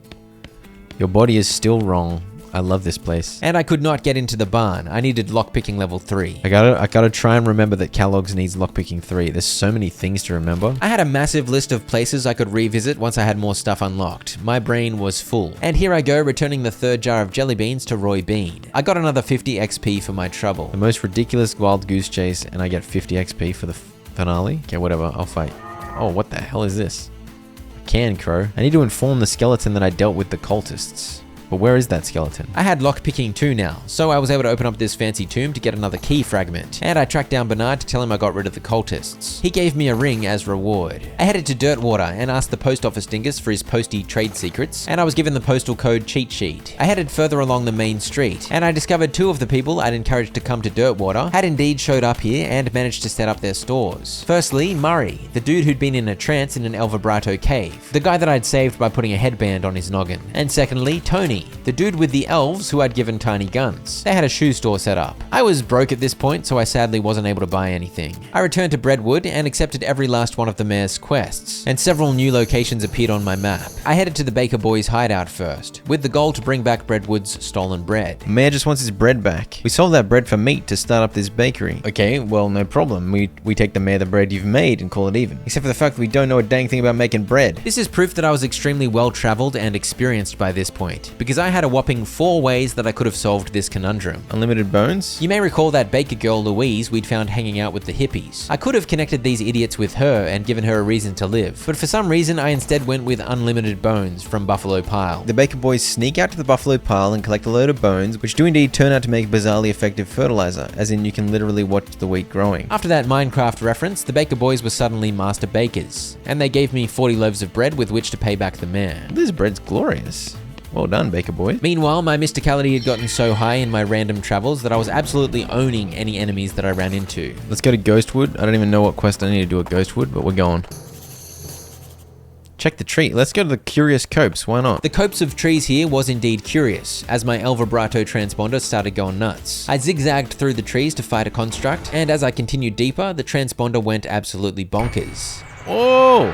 Your body is still wrong. I love this place. And I could not get into the barn. I needed lockpicking level 3. I gotta try and remember that Kellogg's needs lockpicking 3. There's so many things to remember. I had a massive list of places I could revisit once I had more stuff unlocked. My brain was full. And here I go, returning the third jar of jelly beans to Roy Bean. I got another 50 XP for my trouble. The most ridiculous wild goose chase, and I get 50 XP for the finale? Okay, whatever, I'll fight. Oh, what the hell is this? A can crow. I need to inform the skeleton that I dealt with the cultists. But where is that skeleton? I had lockpicking 2 now, so I was able to open up this fancy tomb to get another key fragment. And I tracked down Bernard to tell him I got rid of the cultists. He gave me a ring as reward. I headed to Dirtwater and asked the post office dingus for his posty trade secrets, and I was given the postal code cheat sheet. I headed further along the main street, and I discovered 2 of the people I'd encouraged to come to Dirtwater had indeed showed up here and managed to set up their stores. Firstly, Murray, the dude who'd been in a trance in an El Vibrato cave, the guy that I'd saved by putting a headband on his noggin. And secondly, Tony, the dude with the elves who I'd given tiny guns. They had a shoe store set up. I was broke at this point, so I sadly wasn't able to buy anything. I returned to Breadwood and accepted every last one of the mayor's quests, and several new locations appeared on my map. I headed to the Baker Boys' hideout first, with the goal to bring back Breadwood's stolen bread. Mayor just wants his bread back. We sold that bread for meat to start up this bakery. Okay, well, no problem. We take the mayor the bread you've made and call it even. Except for the fact that we don't know a dang thing about making bread. This is proof that I was extremely well-traveled and experienced by this point, because I had a whopping 4 ways that I could have solved this conundrum. Unlimited bones? You may recall that baker girl Louise we'd found hanging out with the hippies. I could have connected these idiots with her and given her a reason to live, but for some reason I instead went with unlimited bones from Buffalo Pile. The Baker Boys sneak out to the Buffalo Pile and collect a load of bones, which do indeed turn out to make bizarrely effective fertilizer, as in you can literally watch the wheat growing. After that Minecraft reference, the Baker Boys were suddenly master bakers, and they gave me 40 loaves of bread with which to pay back the mayor. This bread's glorious. Well done, Baker Boy. Meanwhile, my mysticality had gotten so high in my random travels that I was absolutely owning any enemies that I ran into. Let's go to Ghostwood. I don't even know what quest I need to do at Ghostwood, but we're going. Check the tree. Let's go to the Curious Copse. Why not? The copse of trees here was indeed curious, as my El Vibrato transponder started going nuts. I zigzagged through the trees to fight a construct, and as I continued deeper, the transponder went absolutely bonkers. Oh!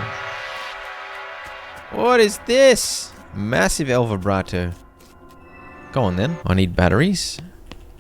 What is this? Massive El Vibrato. Go on then. I need batteries.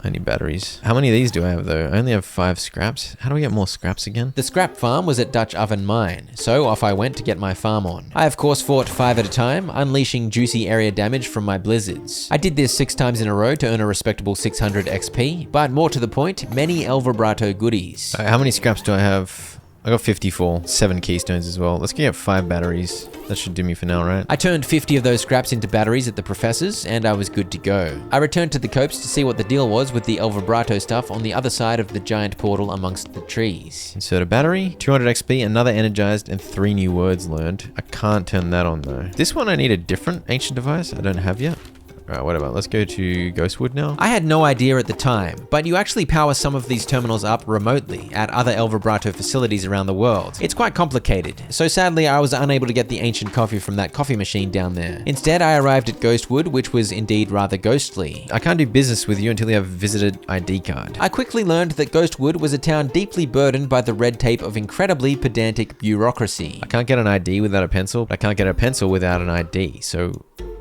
I need batteries. How many of these do I have though? I only have 5 scraps. How do I get more scraps again? The scrap farm was at Dutch Oven Mine, so off I went to get my farm on. I of course fought 5 at a time, unleashing juicy area damage from my blizzards. I did this 6 times in a row to earn a respectable 600 XP, but more to the point, many El Vibrato goodies. How many scraps do I have? I got 54, 7 keystones as well. Let's get 5 batteries. That should do me for now, right? I turned 50 of those scraps into batteries at the professor's, and I was good to go. I returned to the copse to see what the deal was with the El Vibrato stuff on the other side of the giant portal amongst the trees. Insert a battery, 200 XP, another energized, and 3 new words learned. I can't turn that on though. This one I need a different ancient device I don't have yet. Alright, whatever. Let's go to Ghostwood now. I had no idea at the time, but you actually power some of these terminals up remotely at other El Vibrato facilities around the world. It's quite complicated, so sadly I was unable to get the ancient coffee from that coffee machine down there. Instead, I arrived at Ghostwood, which was indeed rather ghostly. I can't do business with you until you have a visited ID card. I quickly learned that Ghostwood was a town deeply burdened by the red tape of incredibly pedantic bureaucracy. I can't get an ID without a pencil, but I can't get a pencil without an ID, so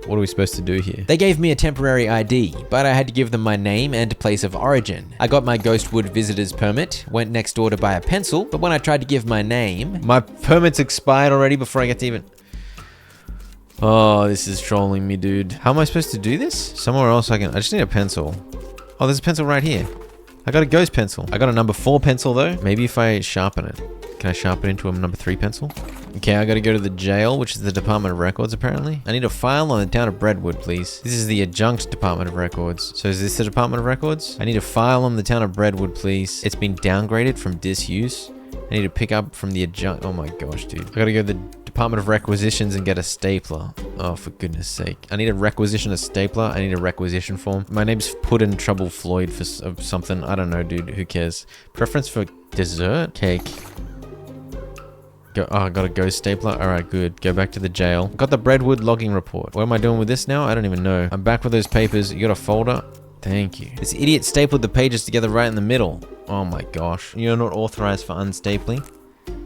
what are we supposed to do here? They gave me a temporary ID, but I had to give them my name and place of origin. I got my Ghostwood visitor's permit, went next door to buy a pencil, but when I tried to give my name... My permit's expired already before I get to even... Oh, this is trolling me, dude. How am I supposed to do this? Somewhere else I just need a pencil. Oh, there's a pencil right here. I got a ghost pencil. I got a number 4 pencil though. Maybe if I sharpen it. Can I sharpen it into a number 3 pencil? Okay, I gotta go to the jail, which is the Department of Records apparently. I need a file on the town of Breadwood, please. This is the adjunct Department of Records. So is this the Department of Records? I need a file on the town of Breadwood, please. It's been downgraded from disuse. I need to pick up from the adjunct. Oh my gosh, dude. I gotta go to the Department of Requisitions and get a stapler. Oh, for goodness sake. I need to requisition a stapler. I need a requisition form. My name's Put in Trouble Floyd for something. I don't know, dude. Who cares? Preference for dessert? Cake. Oh, I got a ghost stapler. All right, good. Go back to the jail. Got the Breadwood logging report. What am I doing with this now? I don't even know. I'm back with those papers. You got a folder? Thank you. This idiot stapled the pages together right in the middle. Oh my gosh. You're not authorized for unstapling?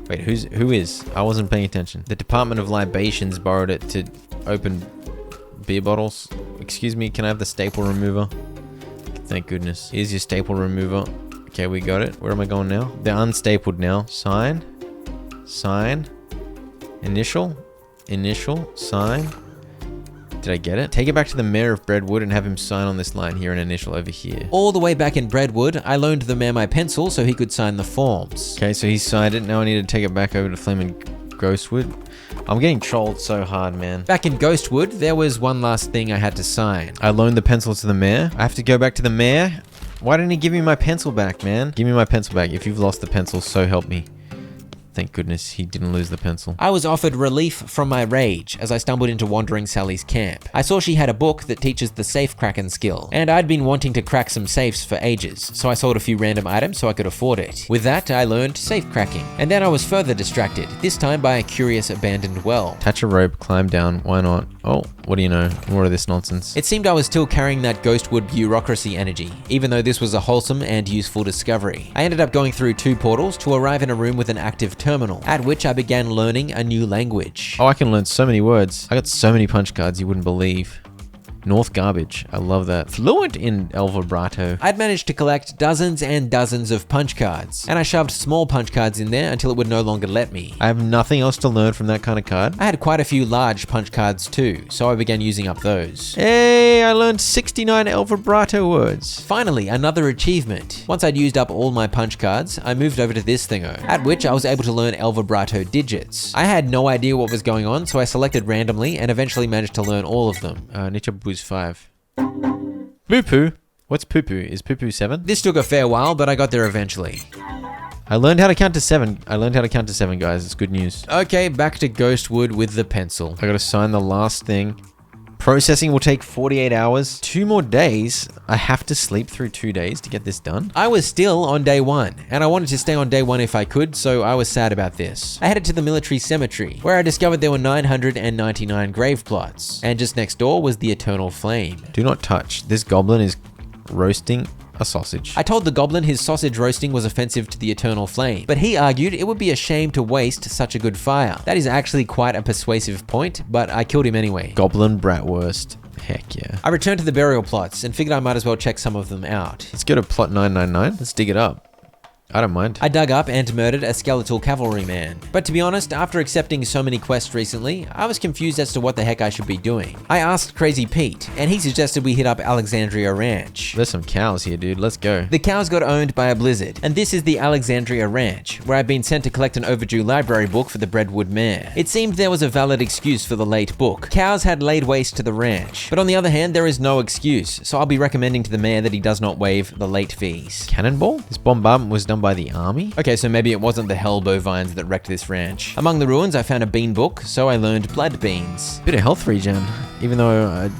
Wait, who is? I wasn't paying attention. The Department of Libations borrowed it to open beer bottles. Excuse me, can I have the staple remover? Thank goodness. Here's your staple remover. Okay, we got it. Where am I going now? They're unstapled now. Sign. Sign. Initial. Initial. Sign. Did I get it? Take it back to the mayor of Breadwood and have him sign on this line here and initial over here. All the way back in Breadwood, I loaned the mayor my pencil so he could sign the forms. Okay, so he signed it. Now I need to take it back over to Flaming Ghostwood. I'm getting trolled so hard, man. Back in Ghostwood, there was one last thing I had to sign. I loaned the pencil to the mayor. I have to go back to the mayor? Why didn't he give me my pencil back, man? Give me my pencil back. If you've lost the pencil, so help me. Thank goodness he didn't lose the pencil. I was offered relief from my rage as I stumbled into Wandering Sally's camp. I saw she had a book that teaches the safe cracking skill, and I'd been wanting to crack some safes for ages, so I sold a few random items so I could afford it. With that, I learned safe cracking, and then I was further distracted, this time by a curious abandoned well. Attach a rope, climb down, why not? Oh, what do you know? More of this nonsense. It seemed I was still carrying that Ghostwood bureaucracy energy, even though this was a wholesome and useful discovery. I ended up going through 2 portals to arrive in a room with an active terminal, at which I began learning a new language. Oh, I can learn so many words. I got so many punch cards you wouldn't believe. North Garbage. I love that. Fluent in El Vibrato. I'd managed to collect dozens and dozens of punch cards, and I shoved small punch cards in there until it would no longer let me. I have nothing else to learn from that kind of card. I had quite a few large punch cards too, so I began using up those. Hey, I learned 69 El Vibrato words. Finally, another achievement. Once I'd used up all my punch cards, I moved over to this thingo, at which I was able to learn El Vibrato digits. I had no idea what was going on, so I selected randomly and eventually managed to learn all of them. Nicha Boo's 5. Poo-poo. What's poo-poo? Is poo-poo 7? This took a fair while, but I got there eventually. I learned how to count to 7. I learned how to count to 7, guys. It's good news. Okay, back to Ghostwood with the pencil. I gotta sign the last thing. Processing will take 48 hours. 2 more days. I have to sleep through 2 days to get this done. I was still on day 1, and I wanted to stay on day 1 if I could, so I was sad about this. I headed to the military cemetery, where I discovered there were 999 grave plots, and just next door was the Eternal Flame. Do not touch. This goblin is roasting a sausage. I told the goblin his sausage roasting was offensive to the Eternal Flame, but he argued it would be a shame to waste such a good fire. That is actually quite a persuasive point, but I killed him anyway. Goblin bratwurst. Heck yeah. I returned to the burial plots and figured I might as well check some of them out. Let's go to plot 999. Let's dig it up. I don't mind. I dug up and murdered a skeletal cavalryman. But to be honest, after accepting so many quests recently, I was confused as to what the heck I should be doing. I asked Crazy Pete, and he suggested we hit up Alexandria Ranch. There's some cows here, dude. Let's go. The cows got owned by a blizzard, and this is the Alexandria Ranch, where I've been sent to collect an overdue library book for the Breadwood Mare. It seemed there was a valid excuse for the late book. Cows had laid waste to the ranch. But on the other hand, there is no excuse, so I'll be recommending to the mayor that he does not waive the late fees. Cannonball? This bombardment was done by the army? Okay, so maybe it wasn't the hell bovines that wrecked this ranch. Among the ruins, I found a bean book, so I learned blood beans. Bit of health regen, even though I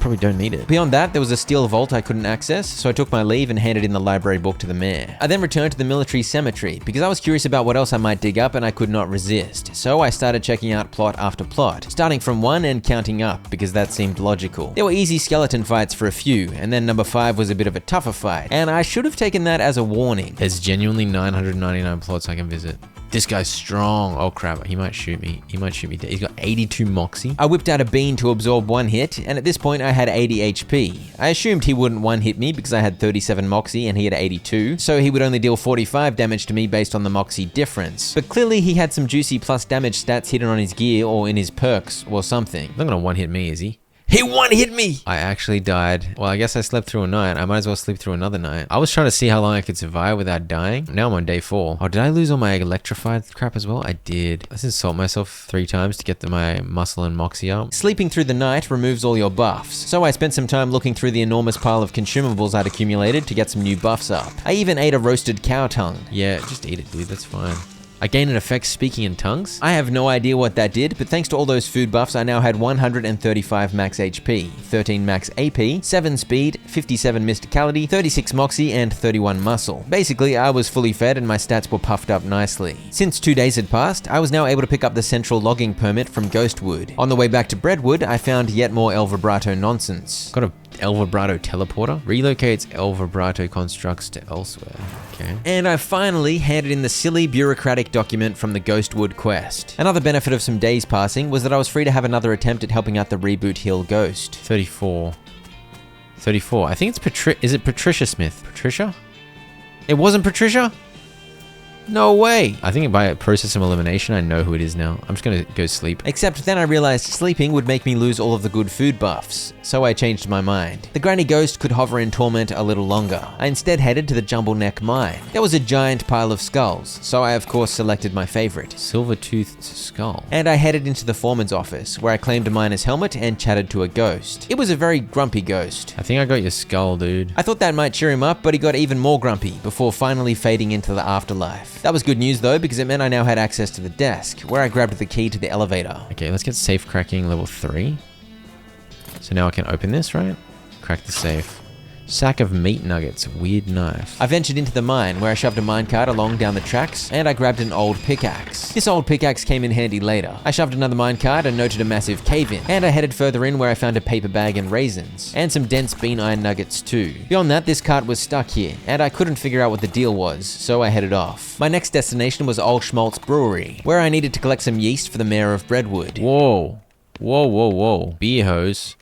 probably don't need it. Beyond that, there was a steel vault I couldn't access, so I took my leave and handed in the library book to the mayor. I then returned to the military cemetery because I was curious about what else I might dig up and I could not resist. So I started checking out plot after plot, starting from 1 and counting up because that seemed logical. There were easy skeleton fights for a few, and then number 5 was a bit of a tougher fight, and I should have taken that as a warning. There's genuinely 999 plots I can visit. This guy's strong. Oh crap, he might shoot me. He might shoot me dead. He's got 82 moxie. I whipped out a bean to absorb 1 hit, and at this point I had 80 HP. I assumed he wouldn't 1-hit me because I had 37 moxie and he had 82, so he would only deal 45 damage to me based on the moxie difference. But clearly he had some juicy plus damage stats hidden on his gear or in his perks or something. He's not gonna 1-hit me, is he? He 1-hit me! I actually died. Well, I guess I slept through a night. I might as well sleep through another night. I was trying to see how long I could survive without dying. Now I'm on day 4. Oh, did I lose all my electrified crap as well? I did. Let's insult myself 3 times to get my muscle and moxie up. Sleeping through the night removes all your buffs, so I spent some time looking through the enormous pile of consumables I'd accumulated to get some new buffs up. I even ate a roasted cow tongue. Yeah, just eat it, dude. That's fine. I gained an effect speaking in tongues? I have no idea what that did, but thanks to all those food buffs, I now had 135 max HP, 13 max AP, 7 speed, 57 mysticality, 36 moxie, and 31 muscle. Basically, I was fully fed and my stats were puffed up nicely. Since 2 days had passed, I was now able to pick up the central logging permit from Ghostwood. On the way back to Breadwood, I found yet more El Vibrato nonsense. Got a El Vibrato teleporter? Relocates El Vibrato constructs to elsewhere. Okay. And I finally handed in the silly bureaucratic document from the Ghostwood quest. Another benefit of some days passing was that I was free to have another attempt at helping out the Reboot Hill Ghost. 34. I think it's is it Patricia Smith? Patricia? It wasn't Patricia? No way. I think by process of elimination, I know who it is now. I'm just gonna go sleep. Except then I realized sleeping would make me lose all of the good food buffs, so I changed my mind. The Granny Ghost could hover in torment a little longer. I instead headed to the Jumble Neck Mine. There was a giant pile of skulls, so I of course selected my favorite. Silver-toothed skull. And I headed into the foreman's office, where I claimed a miner's helmet and chatted to a ghost. It was a very grumpy ghost. I think I got your skull, dude. I thought that might cheer him up, but he got even more grumpy before finally fading into the afterlife. That was good news though, because it meant I now had access to the desk, where I grabbed the key to the elevator. Okay, let's get safe cracking level 3. So now I can open this, right? Crack the safe. Sack of meat nuggets, weird knife. I ventured into the mine, where I shoved a minecart along down the tracks, and I grabbed an old pickaxe. This old pickaxe came in handy later. I shoved another minecart and noted a massive cave-in, and I headed further in where I found a paper bag and raisins, and some dense bean iron nuggets too. Beyond that, this cart was stuck here, and I couldn't figure out what the deal was, so I headed off. My next destination was Old Schmaltz Brewery, where I needed to collect some yeast for the mayor of Breadwood. Whoa. Beer hose.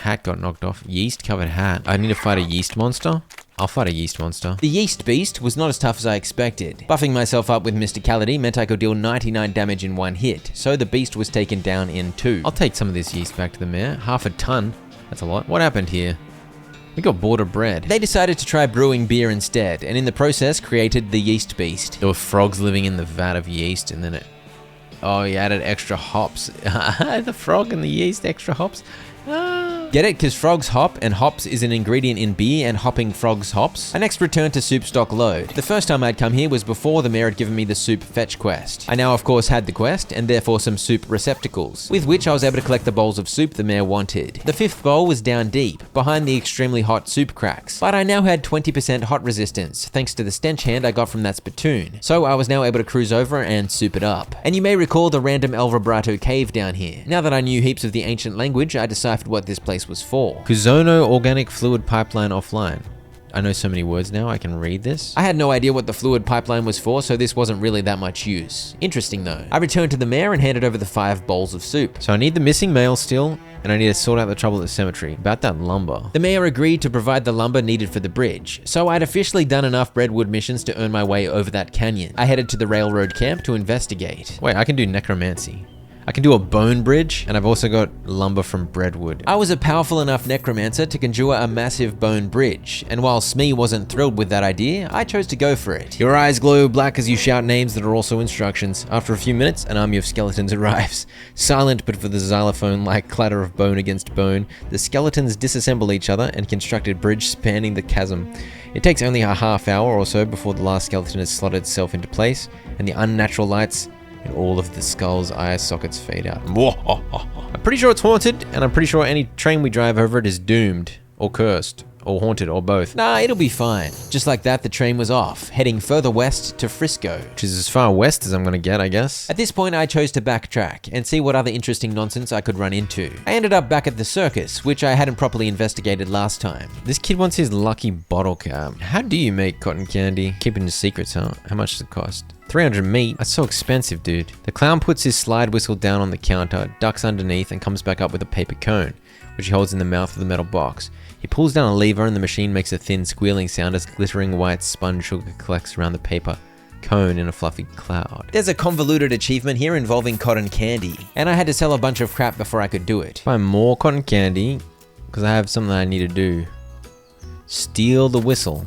Hat got knocked off. Yeast covered hat. I need to fight a yeast monster? I'll fight a yeast monster. The yeast beast was not as tough as I expected. Buffing myself up with mysticality meant I could deal 99 damage in 1 hit, so the beast was taken down in 2. I'll take some of this yeast back to the mayor. Half a ton. That's a lot. What happened here? We got bored of bread. They decided to try brewing beer instead, and in the process created the yeast beast. There were frogs living in the vat of yeast, and then oh, he added extra hops. The frog and the yeast, extra hops. Get it? Because frogs hop, and hops is an ingredient in beer, and hopping frogs hops. I next returned to Soup Stock Load. The first time I'd come here was before the mayor had given me the soup fetch quest. I now of course had the quest, and therefore some soup receptacles, with which I was able to collect the bowls of soup the mayor wanted. The 5th bowl was down deep, behind the extremely hot soup cracks, but I now had 20% hot resistance, thanks to the stench hand I got from that spittoon, so I was now able to cruise over and soup it up. And you may recall the random El Vibrato cave down here. Now that I knew heaps of the ancient language, I deciphered what this place was for. Kuzono Organic Fluid Pipeline Offline. I know so many words now, I can read this. I had no idea what the fluid pipeline was for, so this wasn't really that much use. Interesting though. I returned to the mayor and handed over the 5 bowls of soup. So I need the missing mail still, and I need to sort out the trouble at the cemetery. About that lumber. The mayor agreed to provide the lumber needed for the bridge, so I'd officially done enough Redwood missions to earn my way over that canyon. I headed to the railroad camp to investigate. Wait, I can do necromancy. I can do a bone bridge, and I've also got lumber from Breadwood. I was a powerful enough necromancer to conjure a massive bone bridge, and while Smee wasn't thrilled with that idea, I chose to go for it. Your eyes glow black as you shout names that are also instructions. After a few minutes, an army of skeletons arrives. Silent but for the xylophone-like clatter of bone against bone, the skeletons disassemble each other and construct a bridge spanning the chasm. It takes only a half hour or so before the last skeleton has slotted itself into place, and the unnatural lights and all of the skull's eye sockets fade out. I'm pretty sure it's haunted, and I'm pretty sure any train we drive over it is doomed, or cursed, or haunted, or both. Nah, it'll be fine. Just like that, the train was off, heading further west to Frisco. Which is as far west as I'm gonna get, I guess. At this point, I chose to backtrack and see what other interesting nonsense I could run into. I ended up back at the circus, which I hadn't properly investigated last time. This kid wants his lucky bottle cap. How do you make cotton candy? Keeping your secrets, huh? How much does it cost? 300 meat? That's so expensive, dude. The clown puts his slide whistle down on the counter, ducks underneath, and comes back up with a paper cone, which he holds in the mouth of the metal box. He pulls down a lever and the machine makes a thin squealing sound as glittering white sponge sugar collects around the paper cone in a fluffy cloud. There's a convoluted achievement here involving cotton candy, and I had to sell a bunch of crap before I could do it. Buy more cotton candy, because I have something I need to do. Steal the whistle.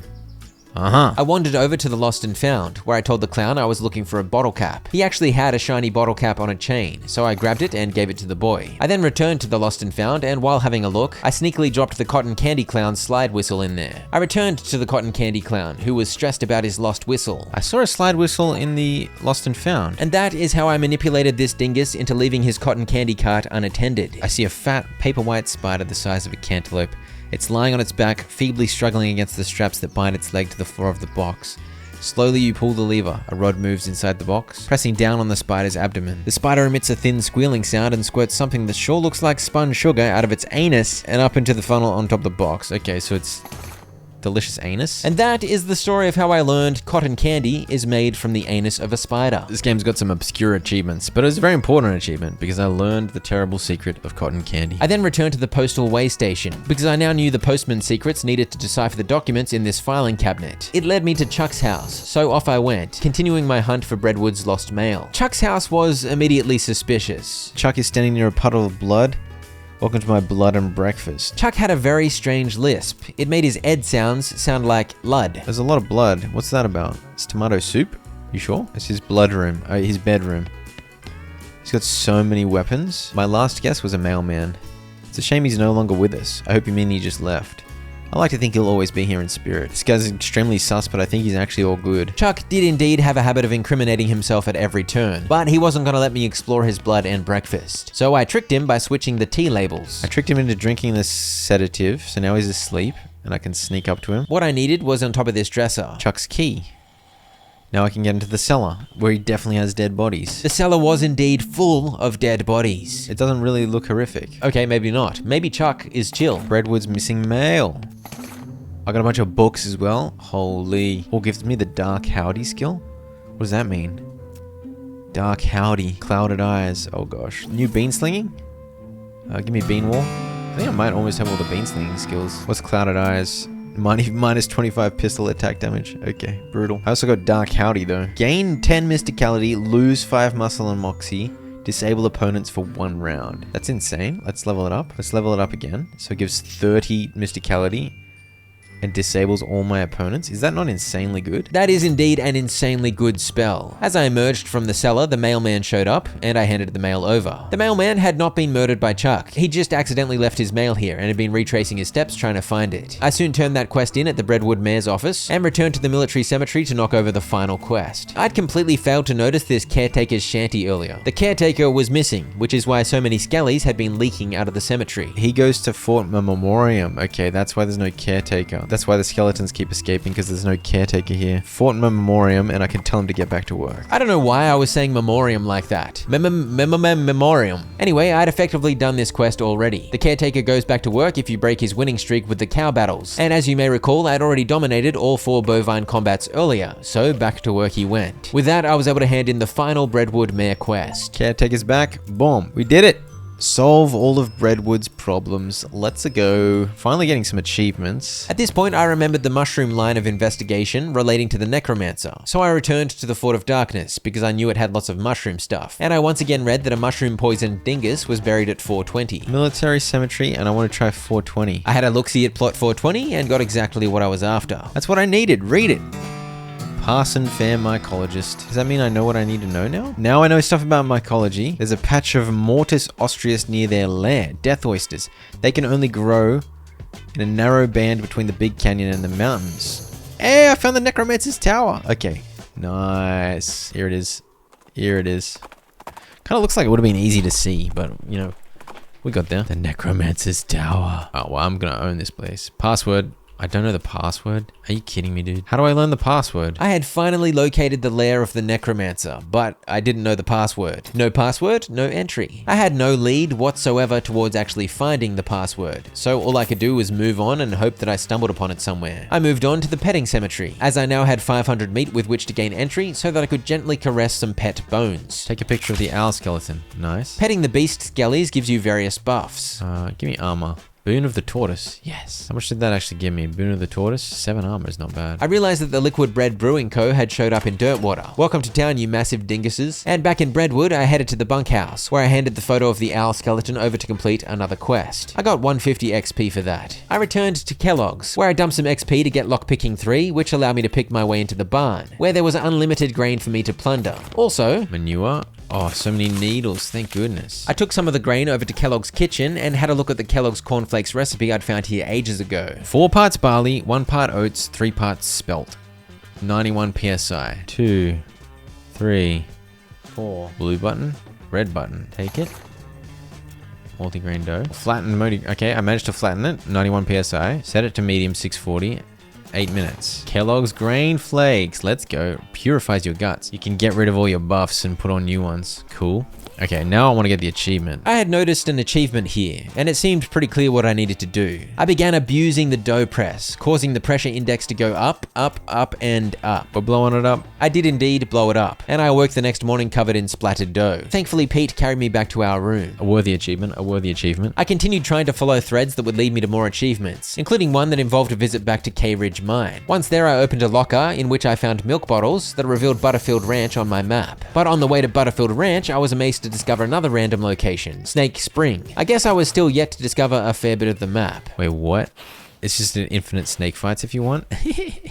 I wandered over to the Lost and Found, where I told the clown I was looking for a bottle cap. He actually had a shiny bottle cap on a chain, so I grabbed it and gave it to the boy. I then returned to the Lost and Found, and while having a look, I sneakily dropped the cotton candy clown's slide whistle in there. I returned to the cotton candy clown, who was stressed about his lost whistle. I saw a slide whistle in the Lost and Found. And that is how I manipulated this dingus into leaving his cotton candy cart unattended. I see a fat, paper white spider the size of a cantaloupe. It's lying on its back, feebly struggling against the straps that bind its leg to the floor of the box. Slowly you pull the lever, a rod moves inside the box, pressing down on the spider's abdomen. The spider emits a thin squealing sound and squirts something that sure looks like spun sugar out of its anus and up into the funnel on top of the box. Okay, so it's delicious anus. And that is the story of how I learned cotton candy is made from the anus of a spider. This game's got some obscure achievements, but it was a very important achievement because I learned the terrible secret of cotton candy. I then returned to the postal way station because I now knew the postman's secrets needed to decipher the documents in this filing cabinet. It led me to Chuck's house, so off I went, continuing my hunt for Breadwood's lost mail. Chuck's house was immediately suspicious. Chuck is standing near a puddle of blood. Welcome to my blood and breakfast. Chuck had a very strange lisp. It made his ed sounds sound like lud. There's a lot of blood. What's that about? It's tomato soup? You sure? It's his blood room. His bedroom. He's got so many weapons. My last guess was a mailman. It's a shame he's no longer with us. I hope you mean he just left. I like to think he'll always be here in spirit. This guy's extremely sus, but I think he's actually all good. Chuck did indeed have a habit of incriminating himself at every turn, but he wasn't gonna let me explore his blood and breakfast. So I tricked him by switching the tea labels. I tricked him into drinking this sedative, so now he's asleep, and I can sneak up to him. What I needed was on top of this dresser. Chuck's key. Now I can get into the cellar, where he definitely has dead bodies. The cellar was indeed full of dead bodies. It doesn't really look horrific. Okay, maybe not. Maybe Chuck is chill. Breadwood's missing mail. I got a bunch of books as well. Holy. Or gives me the Dark Howdy skill? What does that mean? Dark Howdy. Clouded eyes. Oh gosh. New bean slinging? Give me bean wall. I think I might almost have all the bean slinging skills. What's clouded eyes? Minus 25 pistol attack damage. Okay, brutal. I also got Dark Howdy though. Gain 10 mysticality, lose 5 muscle and moxie. Disable opponents for 1 round. That's insane. Let's level it up. Let's level it up again. So it gives 30 mysticality and disables all my opponents. Is that not insanely good? That is indeed an insanely good spell. As I emerged from the cellar, the mailman showed up, and I handed the mail over. The mailman had not been murdered by Chuck. He just accidentally left his mail here and had been retracing his steps trying to find it. I soon turned that quest in at the Breadwood Mayor's office and returned to the military cemetery to knock over the final quest. I'd completely failed to notice this caretaker's shanty earlier. The caretaker was missing, which is why so many skellies had been leaking out of the cemetery. He goes to Fort Memoriam. Okay, that's why there's no caretaker. That's why the skeletons keep escaping, because there's no caretaker here. Fort Memoriam, and I can tell him to get back to work. I don't know why I was saying memoriam like that. Memoriam. Anyway, I'd effectively done this quest already. The caretaker goes back to work if you break his winning streak with the cow battles. And as you may recall, I'd already dominated all 4 bovine combats earlier, so back to work he went. With that, I was able to hand in the final Breadwood Mayor quest. Caretaker's back. Boom. We did it. Solve all of Breadwood's problems. Let's go. Finally getting some achievements. At this point, I remembered the mushroom line of investigation relating to the necromancer. So I returned to the Fort of Darkness because I knew it had lots of mushroom stuff. And I once again read that a mushroom poisoned dingus was buried at 420. Military cemetery, and I want to try 420. I had a look-see at plot 420 and got exactly what I was after. That's what I needed. Read it. Parson Fair Mycologist. Does that mean I know what I need to know now? Now I know stuff about mycology. There's a patch of Mortis Austrius near their lair. Death oysters. They can only grow in a narrow band between the big canyon and the mountains. Hey, I found the Necromancer's Tower. Okay. Nice. Here it is. Here it is. Kind of looks like it would have been easy to see, but, you know, we got there. The Necromancer's Tower. Oh, well, I'm going to own this place. Password. I don't know the password. Are you kidding me, dude? How do I learn the password? I had finally located the lair of the necromancer, but I didn't know the password. No password, no entry. I had no lead whatsoever towards actually finding the password, so all I could do was move on and hope that I stumbled upon it somewhere. I moved on to the petting cemetery, as I now had 500 meat with which to gain entry so that I could gently caress some pet bones. Take a picture of the owl skeleton. Nice. Petting the beast skellies gives you various buffs. Give me armor. Boon of the Tortoise. Yes. How much did that actually give me? Boon of the Tortoise? 7 armor is not bad. I realized that the Liquid Bread Brewing Co. had showed up in Dirtwater. Welcome to town, you massive dinguses. And back in Breadwood, I headed to the bunkhouse, where I handed the photo of the owl skeleton over to complete another quest. I got 150 XP for that. I returned to Kellogg's, where I dumped some XP to get Lockpicking 3, which allowed me to pick my way into the barn, where there was unlimited grain for me to plunder. Also, manure. Oh, so many needles, thank goodness. I took some of the grain over to Kellogg's kitchen and had a look at the Kellogg's cornflakes recipe I'd found here ages ago. 4 parts barley, 1 part oats, 3 parts spelt. 91 psi. 2, 3, 4. Blue button, red button. Take it. Multigrain dough. Flatten mode. Okay, I managed to flatten it. 91 psi. Set it to medium 640. 8 minutes. Kellogg's Grain Flakes. Let's go. Purifies your guts. You can get rid of all your buffs and put on new ones. Cool. Okay, now I want to get the achievement. I had noticed an achievement here, and it seemed pretty clear what I needed to do. I began abusing the dough press, causing the pressure index to go up, up, up, and up. We're blowing it up. I did indeed blow it up, and I awoke the next morning covered in splattered dough. Thankfully, Pete carried me back to our room. A worthy achievement, a worthy achievement. I continued trying to follow threads that would lead me to more achievements, including one that involved a visit back to K Ridge Mine. Once there, I opened a locker in which I found milk bottles that revealed Butterfield Ranch on my map. But on the way to Butterfield Ranch, I was amazed to discover another random location, Snake Spring. I guess I was still yet to discover a fair bit of the map. Wait, what? It's just an infinite snake fights if you want?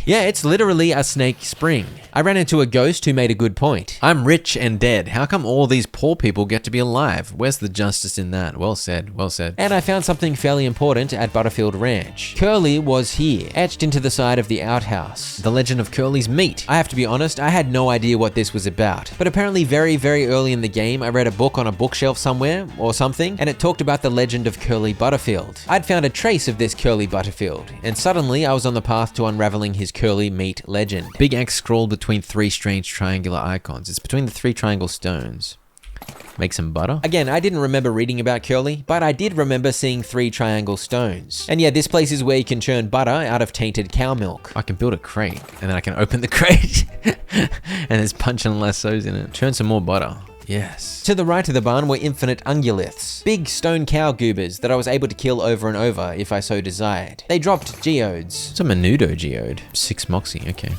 Yeah, it's literally a snake spring. I ran into a ghost who made a good point. I'm rich and dead. How come all these poor people get to be alive? Where's the justice in that? Well said, well said. And I found something fairly important at Butterfield Ranch. Curly was here, etched into the side of the outhouse. The legend of Curly's meat. I have to be honest, I had no idea what this was about. But apparently very, very early in the game, I read a book on a bookshelf somewhere, or something, and it talked about the legend of Curly Butterfield. I'd found a trace of this Curly Butterfield, and suddenly I was on the path to unraveling his curly meat legend. Big X scrawled between 3 strange triangular icons. It's between the 3 triangle stones. Make some butter? Again, I didn't remember reading about Curly, but I did remember seeing 3 triangle stones. And yeah, this place is where you can churn butter out of tainted cow milk. I can build a crate, and then I can open the crate, and there's punch and lassos in it. Churn some more butter. Yes. To the right of the barn were infinite unguliths, big stone cow goobers that I was able to kill over and over if I so desired. They dropped geodes. It's a menudo geode. 6 moxie, okay.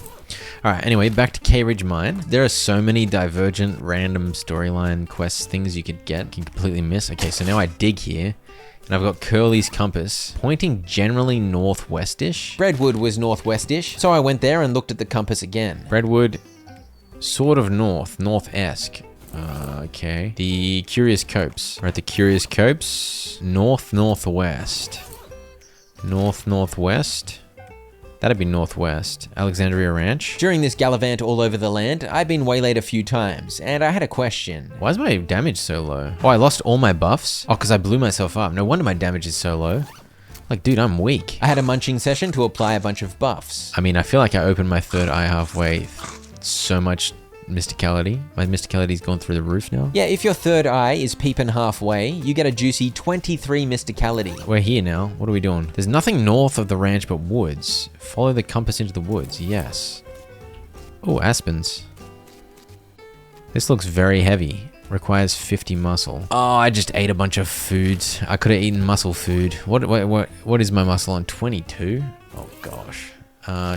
Alright, anyway, back to K Ridge Mine. There are so many divergent, random storyline quests, things you could get, you can completely miss. Okay, so now I dig here, and I've got Curly's compass, pointing generally northwestish. Breadwood was northwestish, so I went there and looked at the compass again. Breadwood, sort of north-esque. Okay. The Curious Copse. We're at the Curious Copse. Northwest. Northwest. That'd be northwest. Alexandria Ranch. During this gallivant all over the land, I've been waylaid a few times, and I had a question. Why is my damage so low? Oh, I lost all my buffs? Oh, because I blew myself up. No wonder my damage is so low. Like, dude, I'm weak. I had a munching session to apply a bunch of buffs. I mean, I feel like I opened my third eye halfway. So much mysticality. My mysticality's gone through the roof now. Yeah, if your third eye is peeping halfway, you get a juicy 23 mysticality. We're here now. What are we doing? There's nothing north of the ranch but woods. Follow the compass into the woods. Yes. Oh, aspens. This looks very heavy. Requires 50 muscle. Oh, I just ate a bunch of foods. I could have eaten muscle food. What is my muscle on? 22? Oh gosh.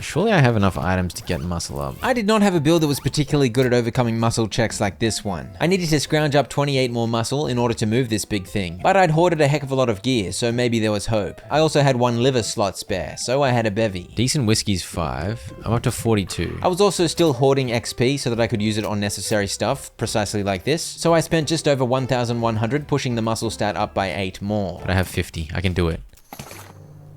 Surely I have enough items to get muscle up. I did not have a build that was particularly good at overcoming muscle checks like this one. I needed to scrounge up 28 more muscle in order to move this big thing, but I'd hoarded a heck of a lot of gear, so maybe there was hope. I also had 1 liver slot spare, so I had a bevy. Decent whiskey's 5. I'm up to 42. I was also still hoarding XP so that I could use it on necessary stuff, precisely like this, so I spent just over 1,100 pushing the muscle stat up by 8 more. But I have 50. I can do it.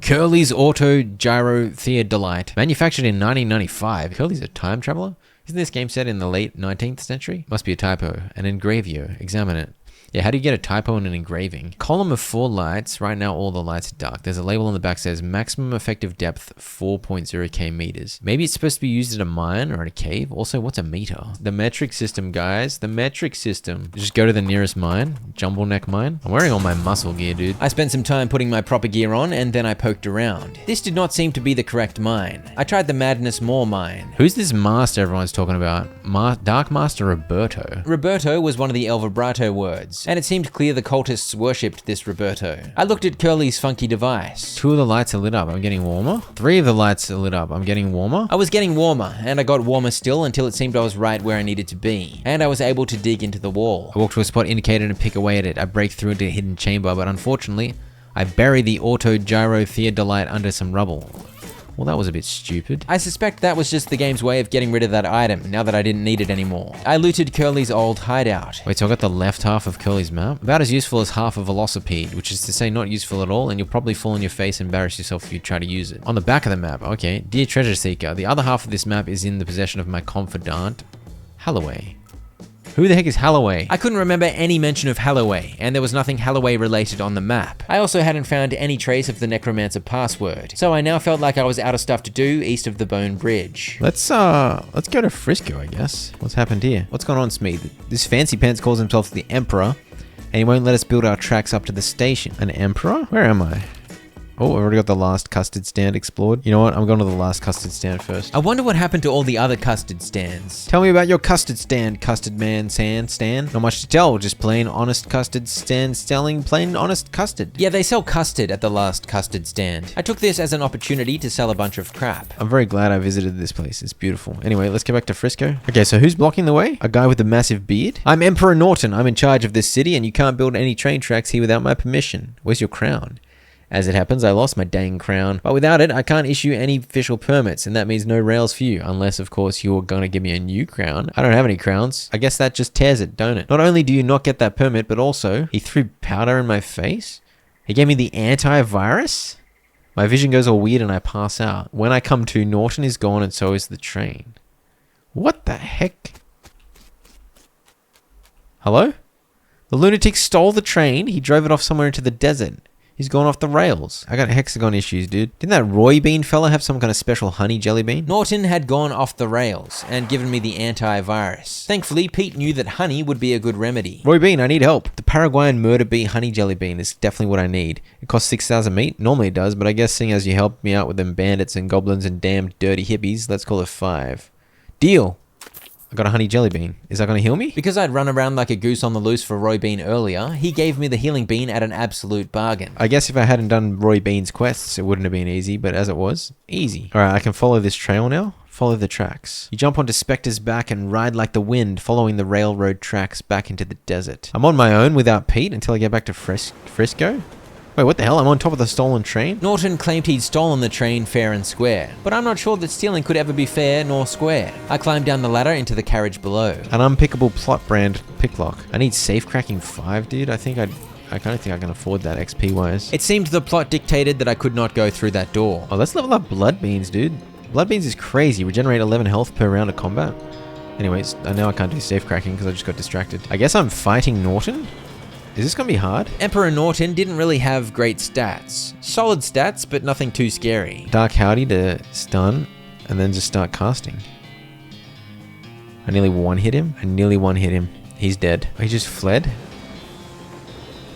Curly's Auto Gyro Theodolite. Manufactured in 1995. Curly's a time traveler? Isn't this game set in the late 19th century? Must be a typo. An engravio. Examine it. Yeah, how do you get a typo in an engraving? Column of 4 lights. Right now, all the lights are dark. There's a label on the back that says maximum effective depth 4.0k meters. Maybe it's supposed to be used at a mine or at a cave. Also, what's a meter? The metric system, guys. The metric system. Just go to the nearest mine. Jumble neck mine. I'm wearing all my muscle gear, dude. I spent some time putting my proper gear on, and then I poked around. This did not seem to be the correct mine. I tried the Madness Moor mine. Who's this master everyone's talking about? Dark Master Roberto. Roberto was one of the El Vibrato words, and it seemed clear the cultists worshipped this Roberto. I looked at Curly's funky device. 2 of the lights are lit up. I'm getting warmer. 3 of the lights are lit up. I'm getting warmer. I was getting warmer, and I got warmer still until it seemed I was right where I needed to be, and I was able to dig into the wall. I walk to a spot indicated and pick away at it. I break through into a hidden chamber, but unfortunately, I bury the Auto Gyro Theodolite under some rubble. Well, that was a bit stupid. I suspect that was just the game's way of getting rid of that item, now that I didn't need it anymore. I looted Curly's old hideout. Wait, so I got the left half of Curly's map? About as useful as half a velocipede, which is to say not useful at all, and you'll probably fall on your face and embarrass yourself if you try to use it. On the back of the map, okay. Dear Treasure Seeker, the other half of this map is in the possession of my confidant, Halloway. Who the heck is Halloway? I couldn't remember any mention of Halloway, and there was nothing Halloway related on the map. I also hadn't found any trace of the Necromancer password, so I now felt like I was out of stuff to do east of the Bone Bridge. Let's go to Frisco, I guess. What's happened here? What's going on, Smeed? This fancy pants calls himself the Emperor, and he won't let us build our tracks up to the station. An Emperor? Where am I? Oh, I've already got the last custard stand explored. You know what? I'm going to the last custard stand first. I wonder what happened to all the other custard stands. Tell me about your custard stand, custard man stand. Not much to tell, just plain honest custard stand selling plain honest custard. Yeah, they sell custard at the last custard stand. I took this as an opportunity to sell a bunch of crap. I'm very glad I visited this place. It's beautiful. Anyway, let's get back to Frisco. Okay, so who's blocking the way? A guy with a massive beard? I'm Emperor Norton. I'm in charge of this city, and you can't build any train tracks here without my permission. Where's your crown? As it happens, I lost my dang crown, but without it, I can't issue any official permits, and that means no rails for you, unless, of course, you're gonna give me a new crown. I don't have any crowns. I guess that just tears it, don't it? Not only do you not get that permit, but also, he threw powder in my face? He gave me the antivirus? My vision goes all weird and I pass out. When I come to, Norton is gone and so is the train. What the heck? Hello? The lunatic stole the train, he drove it off somewhere into the desert. He's gone off the rails. I got hexagon issues, dude. Didn't that Roy Bean fella have some kind of special honey jelly bean? Norton had gone off the rails and given me the antivirus. Thankfully, Pete knew that honey would be a good remedy. Roy Bean, I need help. The Paraguayan murder bee honey jelly bean is definitely what I need. It costs 6,000 meat. Normally it does, but I guess seeing as you helped me out with them bandits and goblins and damned dirty hippies, let's call it 5. Deal. I got a honey jelly bean. Is that going to heal me? Because I'd run around like a goose on the loose for Roy Bean earlier, he gave me the healing bean at an absolute bargain. I guess if I hadn't done Roy Bean's quests, it wouldn't have been easy, but as it was, easy. Alright, I can follow this trail now. Follow the tracks. You jump onto Spectre's back and ride like the wind, following the railroad tracks back into the desert. I'm on my own without Pete until I get back to Frisco. Wait, what the hell? I'm on top of the stolen train? Norton claimed he'd stolen the train fair and square, but I'm not sure that stealing could ever be fair nor square. I climbed down the ladder into the carriage below. An unpickable plot brand picklock. I need safe cracking 5, dude. I kind of think I can afford that XP wise. It seemed the plot dictated that I could not go through that door. Oh, let's level up Blood Beans, dude. Blood Beans is crazy. Regenerate 11 health per round of combat. Anyways, now I can't do safe cracking because I just got distracted. I guess I'm fighting Norton? Is this gonna be hard? Emperor Norton didn't really have great stats. Solid stats, but nothing too scary. Dark Howdy to stun, and then just start casting. I nearly one-hit him. He's dead. He just fled?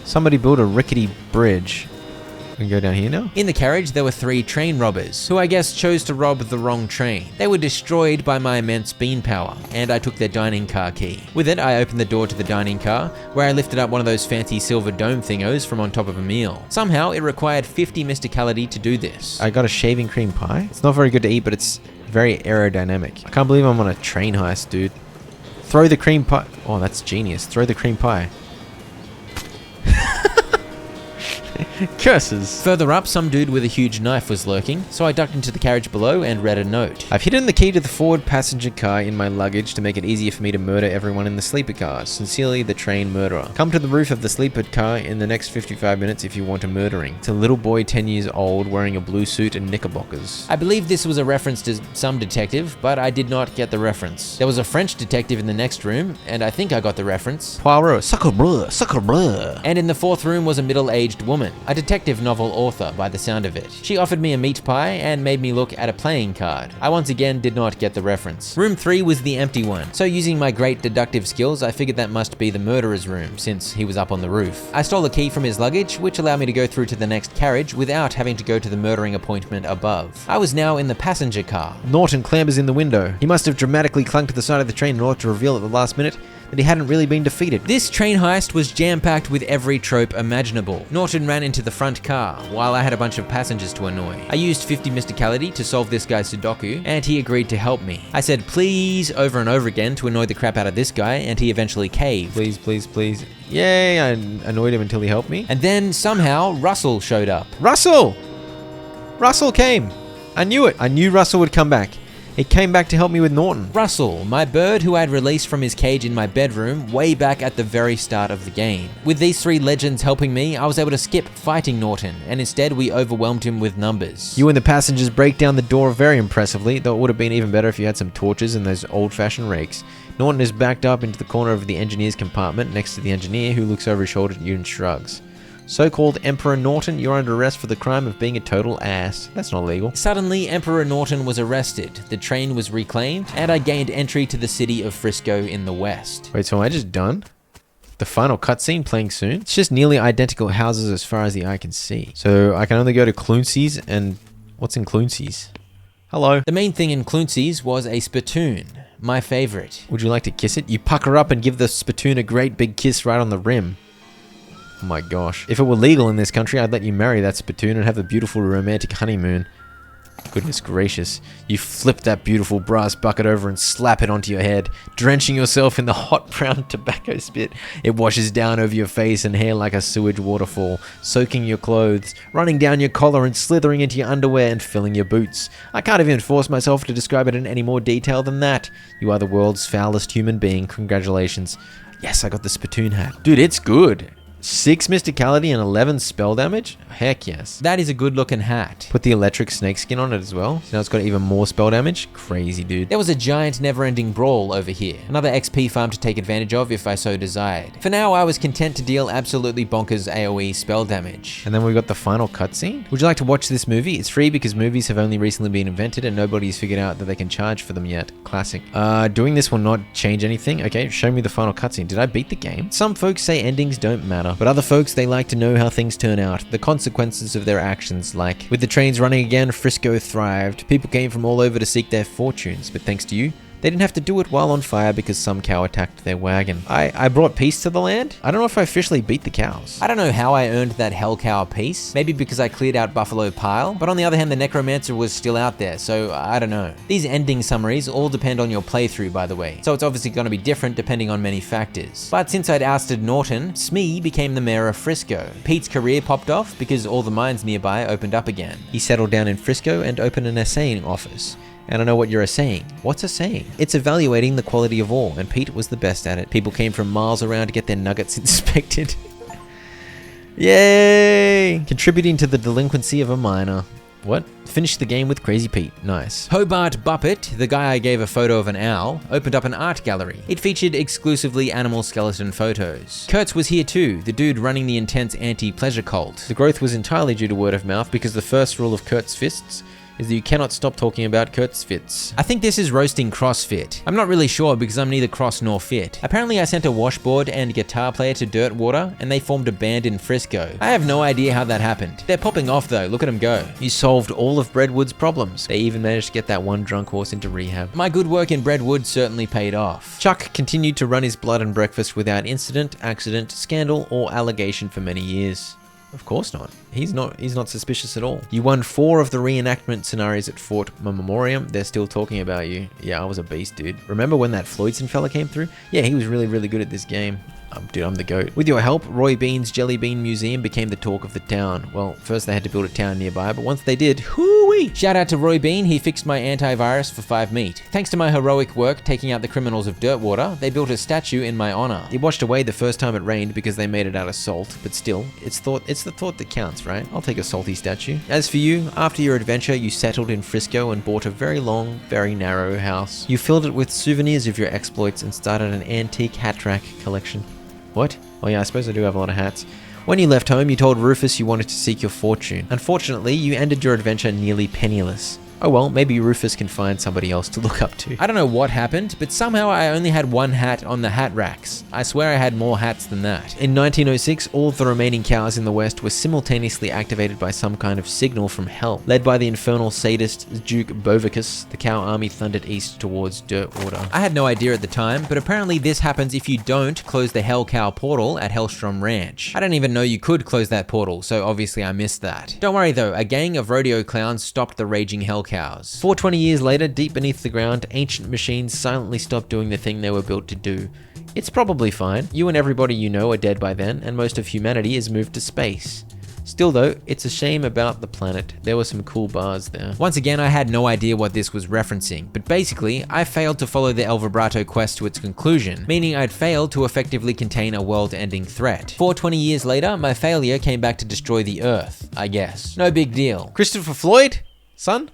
Somebody built a rickety bridge. We can go down here now. In the carriage, there were 3 train robbers, who I guess chose to rob the wrong train. They were destroyed by my immense bean power, and I took their dining car key. With it, I opened the door to the dining car, where I lifted up one of those fancy silver dome thingos from on top of a meal. Somehow, it required 50 mysticality to do this. I got a shaving cream pie. It's not very good to eat, but it's very aerodynamic. I can't believe I'm on a train heist, dude. Throw the cream pie. Oh, that's genius. Throw the cream pie. Curses. Further up, some dude with a huge knife was lurking, so I ducked into the carriage below and read a note. I've hidden the key to the forward passenger car in my luggage to make it easier for me to murder everyone in the sleeper cars. Sincerely, the train murderer. Come to the roof of the sleeper car in the next 55 minutes if you want a murdering. It's a little boy 10 years old wearing a blue suit and knickerbockers. I believe this was a reference to some detective, but I did not get the reference. There was a French detective in the next room, and I think I got the reference. Poirot, sucker bleu, sucker bleu. And in the 4th room was a middle-aged woman, a detective novel author by the sound of it. She offered me a meat pie and made me look at a playing card. I once again did not get the reference. Room 3 was the empty one, so using my great deductive skills, I figured that must be the murderer's room, since he was up on the roof. I stole a key from his luggage, which allowed me to go through to the next carriage without having to go to the murdering appointment above. I was now in the passenger car. Norton clambers in the window. He must have dramatically clung to the side of the train in order to reveal at the last minute that he hadn't really been defeated. This train heist was jam-packed with every trope imaginable. Norton ran into the front car, while I had a bunch of passengers to annoy. I used 50 mysticality to solve this guy's Sudoku, and he agreed to help me. I said please over and over again to annoy the crap out of this guy, and he eventually caved. Please, please, please. Yay, I annoyed him until he helped me. And then, somehow, Russell showed up. Russell! Russell came! I knew it. I knew Russell would come back. He came back to help me with Norton. Russell, my bird who I had released from his cage in my bedroom way back at the very start of the game. With these 3 legends helping me, I was able to skip fighting Norton, and instead we overwhelmed him with numbers. You and the passengers break down the door very impressively, though it would have been even better if you had some torches and those old-fashioned rakes. Norton is backed up into the corner of the engineer's compartment next to the engineer, who looks over his shoulder at you and shrugs. So-called Emperor Norton, you're under arrest for the crime of being a total ass. That's not legal. Suddenly, Emperor Norton was arrested, the train was reclaimed, and I gained entry to the city of Frisco in the west. Wait, so am I just done? The final cutscene playing soon? It's just nearly identical houses as far as the eye can see. So I can only go to Cluncy's, and what's in Cluncy's? Hello. The main thing in Cluncy's was a spittoon, my favorite. Would you like to kiss it? You pucker up and give the spittoon a great big kiss right on the rim. Oh my gosh. If it were legal in this country, I'd let you marry that spittoon and have a beautiful romantic honeymoon. Goodness gracious. You flip that beautiful brass bucket over and slap it onto your head, drenching yourself in the hot brown tobacco spit. It washes down over your face and hair like a sewage waterfall, soaking your clothes, running down your collar and slithering into your underwear and filling your boots. I can't even force myself to describe it in any more detail than that. You are the world's foulest human being. Congratulations. Yes, I got the spittoon hat. Dude, it's good. 6 mysticality and 11 spell damage? Heck yes. That is a good looking hat. Put the electric snake skin on it as well. So now it's got even more spell damage. Crazy, dude. There was a giant never-ending brawl over here. Another XP farm to take advantage of if I so desired. For now, I was content to deal absolutely bonkers AoE spell damage. And then we got the final cutscene. Would you like to watch this movie? It's free because movies have only recently been invented and nobody's figured out that they can charge for them yet. Classic. Doing this will not change anything. Okay, show me the final cutscene. Did I beat the game? Some folks say endings don't matter, but other folks, they like to know how things turn out, the consequences of their actions. Like, with the trains running again, Frisco thrived. People came from all over to seek their fortunes, but thanks to you, they didn't have to do it while on fire because some cow attacked their wagon. I brought peace to the land? I don't know if I officially beat the cows. I don't know how I earned that hell cow piece. Maybe because I cleared out Buffalo Pile, but on the other hand, the Necromancer was still out there, so I don't know. These ending summaries all depend on your playthrough, by the way, so it's obviously going to be different depending on many factors. But since I'd ousted Norton, Smee became the mayor of Frisco. Pete's career popped off because all the mines nearby opened up again. He settled down in Frisco and opened an assaying office. And I know what you're assaying. What's assaying? It's evaluating the quality of ore, and Pete was the best at it. People came from miles around to get their nuggets inspected. Yay! Contributing to the delinquency of a miner. What? Finished the game with Crazy Pete. Nice. Hobart Buppet, the guy I gave a photo of an owl, opened up an art gallery. It featured exclusively animal skeleton photos. Kurtz was here too, the dude running the intense anti-pleasure cult. The growth was entirely due to word of mouth because the first rule of Kurt's Fists is that you cannot stop talking about Kurt's fits. I think this is roasting CrossFit. I'm not really sure because I'm neither cross nor fit. Apparently I sent a washboard and guitar player to Dirtwater and they formed a band in Frisco. I have no idea how that happened. They're popping off though, look at them go. You solved all of Breadwood's problems. They even managed to get that one drunk horse into rehab. My good work in Breadwood certainly paid off. Chuck continued to run his blood and breakfast without incident, accident, scandal, or allegation for many years. Of course not. He's not suspicious at all. You won 4 of the reenactment scenarios at Fort Memoriam. They're still talking about you. Yeah, I was a beast, dude. Remember when that Floydson fella came through? Yeah, he was really, really good at this game. Dude, I'm the GOAT. With your help, Roy Bean's Jelly Bean Museum became the talk of the town. Well, first they had to build a town nearby, but once they did, hoo-wee! Shout out to Roy Bean, he fixed my antivirus for 5 meat. Thanks to my heroic work taking out the criminals of Dirtwater, they built a statue in my honor. It washed away the first time it rained because they made it out of salt, but still, it's the thought that counts, right? I'll take a salty statue. As for you, after your adventure, you settled in Frisco and bought a very long, very narrow house. You filled it with souvenirs of your exploits and started an antique hat rack collection. What? Oh yeah, I suppose I do have a lot of hats. When you left home, you told Rufus you wanted to seek your fortune. Unfortunately, you ended your adventure nearly penniless. Oh well, maybe Rufus can find somebody else to look up to. I don't know what happened, but somehow I only had 1 hat on the hat racks. I swear I had more hats than that. In 1906, all of the remaining cows in the West were simultaneously activated by some kind of signal from hell. Led by the infernal sadist Duke Bovicus, the cow army thundered east towards Dirtwater. I had no idea at the time, but apparently this happens if you don't close the Hell Cow portal at Hellstrom Ranch. I didn't even know you could close that portal, so obviously I missed that. Don't worry though, a gang of rodeo clowns stopped the raging Hell Cows. 420 years later, deep beneath the ground, ancient machines silently stopped doing the thing they were built to do. It's probably fine. You and everybody you know are dead by then, and most of humanity has moved to space. Still though, it's a shame about the planet. There were some cool bars there. Once again, I had no idea what this was referencing, but basically, I failed to follow the El Vibrato quest to its conclusion, meaning I'd failed to effectively contain a world-ending threat. 420 years later, my failure came back to destroy the Earth, I guess. No big deal. Christopher Floyd? Son?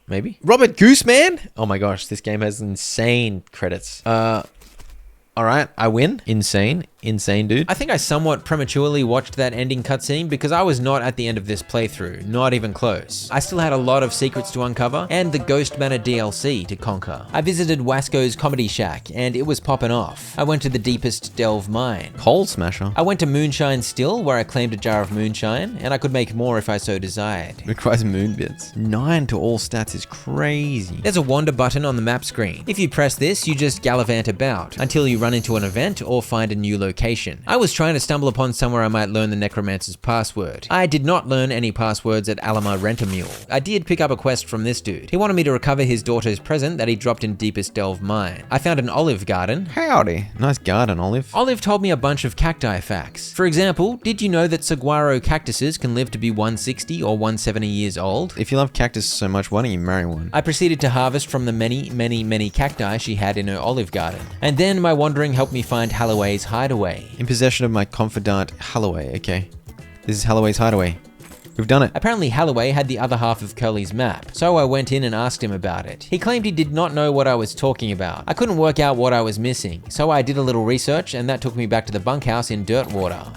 Maybe? Robert Gooseman? Oh my gosh, this game has insane credits. Alright, I win. Insane, dude. I think I somewhat prematurely watched that ending cutscene because I was not at the end of this playthrough, not even close. I still had a lot of secrets to uncover and the Ghost Manor DLC to conquer. I visited Wasco's Comedy Shack and it was popping off. I went to the Deepest Delve Mine. Coal Smasher. I went to Moonshine Still where I claimed a jar of moonshine and I could make more if I so desired. It requires moon bits. 9 to all stats is crazy. There's a wander button on the map screen. If you press this, you just gallivant about until you run into an event or find a new location. I was trying to stumble upon somewhere I might learn the necromancer's password. I did not learn any passwords at Alama Rentamule. I did pick up a quest from this dude. He wanted me to recover his daughter's present that he dropped in Deepest Delve Mine. I found an olive garden. Howdy. Nice garden, Olive. Olive told me a bunch of cacti facts. For example, did you know that saguaro cactuses can live to be 160 or 170 years old? If you love cactus so much, why don't you marry one? I proceeded to harvest from the many cacti she had in her olive garden. And then my wandering helped me find Halloway's hideaway. In possession of my confidant, Halloway. Okay. This is Halloway's hideaway. We've done it. Apparently Halloway had the other half of Curly's map, so I went in and asked him about it. He claimed he did not know what I was talking about. I couldn't work out what I was missing, so I did a little research and that took me back to the bunkhouse in Dirtwater.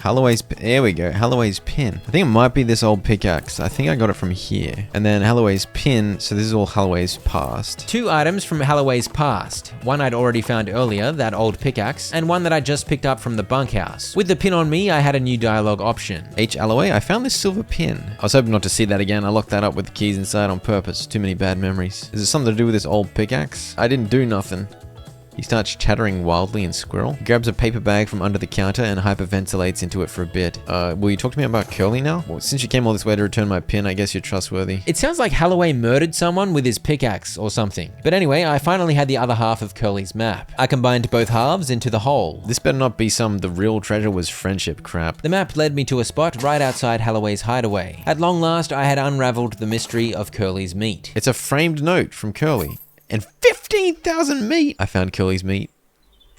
There we go, Halloway's pin. I think it might be this old pickaxe. I think I got it from here. And then Halloway's pin, so this is all Halloway's past. 2 items from Halloway's past. One I'd already found earlier, that old pickaxe, and one that I just picked up from the bunkhouse. With the pin on me, I had a new dialogue option. H. Halloway, I found this silver pin. I was hoping not to see that again. I locked that up with the keys inside on purpose. Too many bad memories. Is it something to do with this old pickaxe? I didn't do nothing. He starts chattering wildly in Squirrel. He grabs a paper bag from under the counter and hyperventilates into it for a bit. Will you talk to me about Curly now? Well, since you came all this way to return my pin, I guess you're trustworthy. It sounds like Halloway murdered someone with his pickaxe or something. But anyway, I finally had the other half of Curly's map. I combined both halves into the whole. This better not be some the real treasure was friendship crap. The map led me to a spot right outside Halloway's hideaway. At long last, I had unraveled the mystery of Curly's meat. It's a framed note from Curly. And 15,000 meat! I found Curly's meat.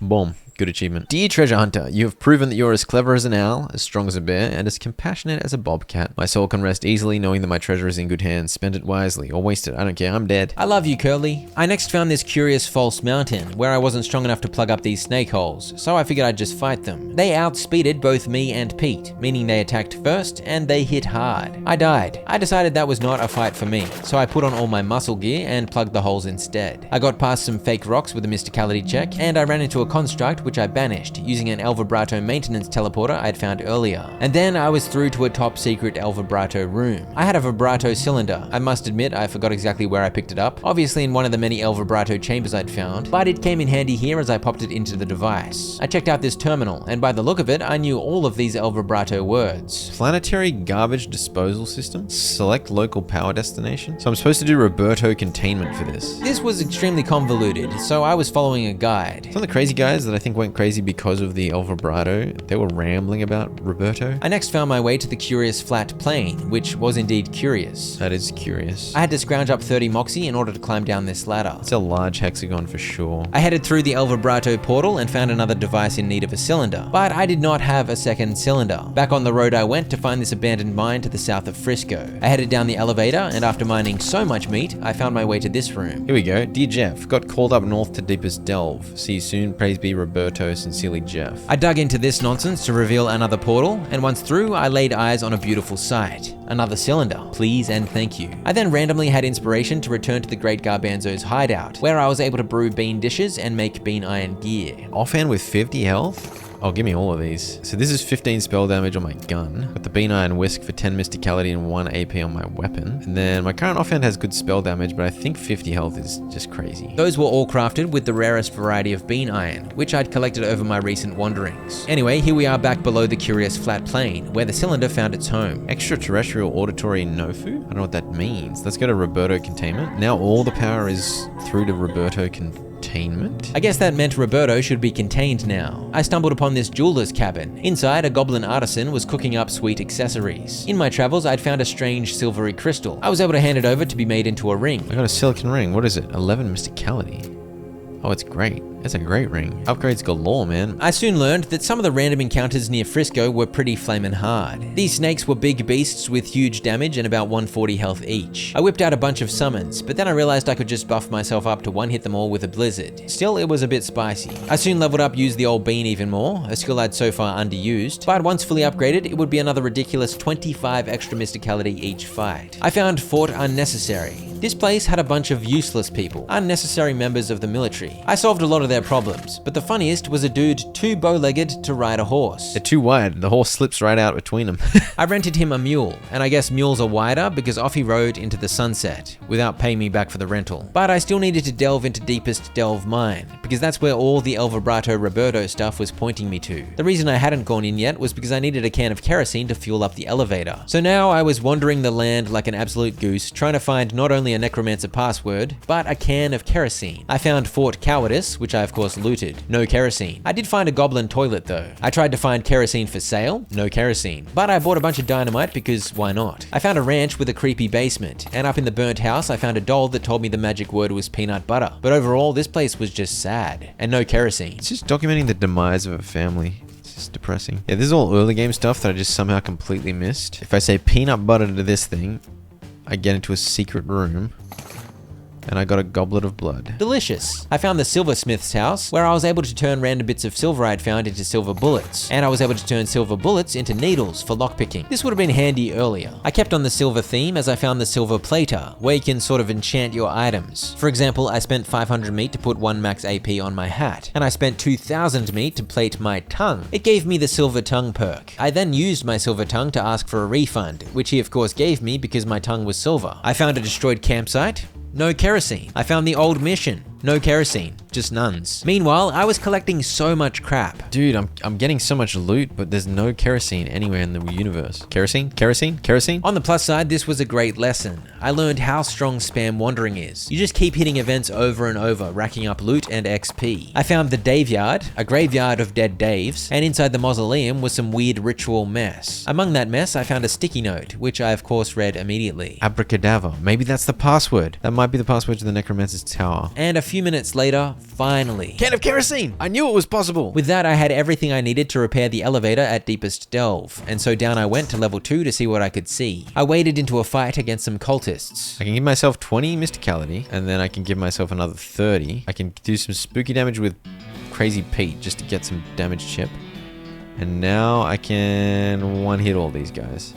Boom. Good achievement. Dear treasure hunter, you have proven that you're as clever as an owl, as strong as a bear, and as compassionate as a bobcat. My soul can rest easily knowing that my treasure is in good hands. Spend it wisely, or waste it. I don't care, I'm dead. I love you, Curly. I next found this curious false mountain, where I wasn't strong enough to plug up these snake holes, so I figured I'd just fight them. They outspeeded both me and Pete, meaning they attacked first, and they hit hard. I died. I decided that was not a fight for me, so I put on all my muscle gear and plugged the holes instead. I got past some fake rocks with a mysticality check, and I ran into a construct which I banished, using an El Vibrato maintenance teleporter I'd found earlier. And then I was through to a top secret El Vibrato room. I had a vibrato cylinder. I must admit I forgot exactly where I picked it up, obviously in one of the many El Vibrato chambers I'd found, but it came in handy here as I popped it into the device. I checked out this terminal, and by the look of it, I knew all of these El Vibrato words. Planetary garbage disposal system? Select local power destination? So I'm supposed to do Roberto containment for this. This was extremely convoluted, so I was following a guide. Some of the crazy guys that I think went crazy because of the El Vibrato, they were rambling about Roberto. I next found my way to the curious flat plane, which was indeed curious. That is curious. I had to scrounge up 30 moxie in order to climb down this ladder. It's a large hexagon for sure. I headed through the El Vibrato portal and found another device in need of a cylinder, but I did not have a second cylinder. Back on the road I went to find this abandoned mine to the south of Frisco. I headed down the elevator, and after mining so much meat, I found my way to this room. Here we go. Dear Jeff, got called up north to deepest delve. See you soon. Praise be Roberto. Sincerely, Jeff. I dug into this nonsense to reveal another portal, and once through, I laid eyes on a beautiful sight. Another cylinder. Please and thank you. I then randomly had inspiration to return to the Great Garbanzo's hideout, where I was able to brew bean dishes and make bean iron gear. Offhand with 50 health? Oh, give me all of these. So this is 15 spell damage on my gun. Got the Bean Iron Whisk for 10 Mysticality and 1 AP on my weapon. And then my current offhand has good spell damage, but I think 50 health is just crazy. Those were all crafted with the rarest variety of bean iron, which I'd collected over my recent wanderings. Anyway, here we are back below the curious flat plane, where the cylinder found its home. Extraterrestrial auditory Nofu? I don't know what that means. Let's go to Roberto containment. Now all the power is through to Roberto containment. I guess that meant Roberto should be contained now. I stumbled upon this jeweler's cabin. Inside, a goblin artisan was cooking up sweet accessories. In my travels, I'd found a strange silvery crystal. I was able to hand it over to be made into a ring. I got a silicon ring. What is it? 11 Mysticality. Oh, it's great. That's a great ring. Upgrades galore, man. I soon learned that some of the random encounters near Frisco were pretty flamin' hard. These snakes were big beasts with huge damage and about 140 health each. I whipped out a bunch of summons, but then I realized I could just buff myself up to one-hit them all with a blizzard. Still, it was a bit spicy. I soon leveled up Use the Old Bean even more, a skill I'd so far underused, but once fully upgraded, it would be another ridiculous 25 extra mysticality each fight. I found Fort Unnecessary. This place had a bunch of useless people, unnecessary members of the military. I solved a lot of their problems, but the funniest was a dude too bow-legged to ride a horse. They're too wide. The horse slips right out between them. I rented him a mule, and I guess mules are wider because off he rode into the sunset, without paying me back for the rental. But I still needed to delve into Deepest Delve Mine, because that's where all the El Vibrato Roberto stuff was pointing me to. The reason I hadn't gone in yet was because I needed a can of kerosene to fuel up the elevator. So now I was wandering the land like an absolute goose, trying to find not only a necromancer password, but a can of kerosene. I found Fort Cowardice, which I of course looted. No kerosene. I did find a goblin toilet though. I tried to find kerosene for sale. No kerosene. But I bought a bunch of dynamite because why not? I found a ranch with a creepy basement, and up in the burnt house I found a doll that told me the magic word was peanut butter. But overall, this place was just sad. And no kerosene. It's just documenting the demise of a family. It's depressing. Yeah, this is all early game stuff that I just somehow completely missed. If I say peanut butter to this thing, I get into a secret room. And I got a goblet of blood. Delicious. I found the silversmith's house, where I was able to turn random bits of silver I'd found into silver bullets, and I was able to turn silver bullets into needles for lockpicking. This would have been handy earlier. I kept on the silver theme as I found the silver plater, where you can sort of enchant your items. For example, I spent 500 meat to put 1 max AP on my hat, and I spent 2000 meat to plate my tongue. It gave me the silver tongue perk. I then used my silver tongue to ask for a refund, which he of course gave me because my tongue was silver. I found a destroyed campsite. No kerosene. I found the old mission. No kerosene, just nuns. Meanwhile, I was collecting so much crap. Dude, I'm getting so much loot, but there's no kerosene anywhere in the universe. Kerosene? Kerosene? Kerosene? On the plus side, this was a great lesson. I learned how strong spam wandering is. You just keep hitting events over and over, racking up loot and XP. I found the Dave Yard, a graveyard of dead Daves, and inside the mausoleum was some weird ritual mess. Among that mess, I found a sticky note, which I of course read immediately. Abracadabra. Maybe that's the password. That might be the password to the Necromancer's Tower. And a few minutes later, finally. Can of kerosene! I knew it was possible! With that, I had everything I needed to repair the elevator at Deepest Delve, and so down I went to level 2 to see what I could see. I waded into a fight against some cultists. I can give myself 20 mysticality, and then I can give myself another 30. I can do some spooky damage with Crazy Pete just to get some damage chip. And now I can one-hit all these guys.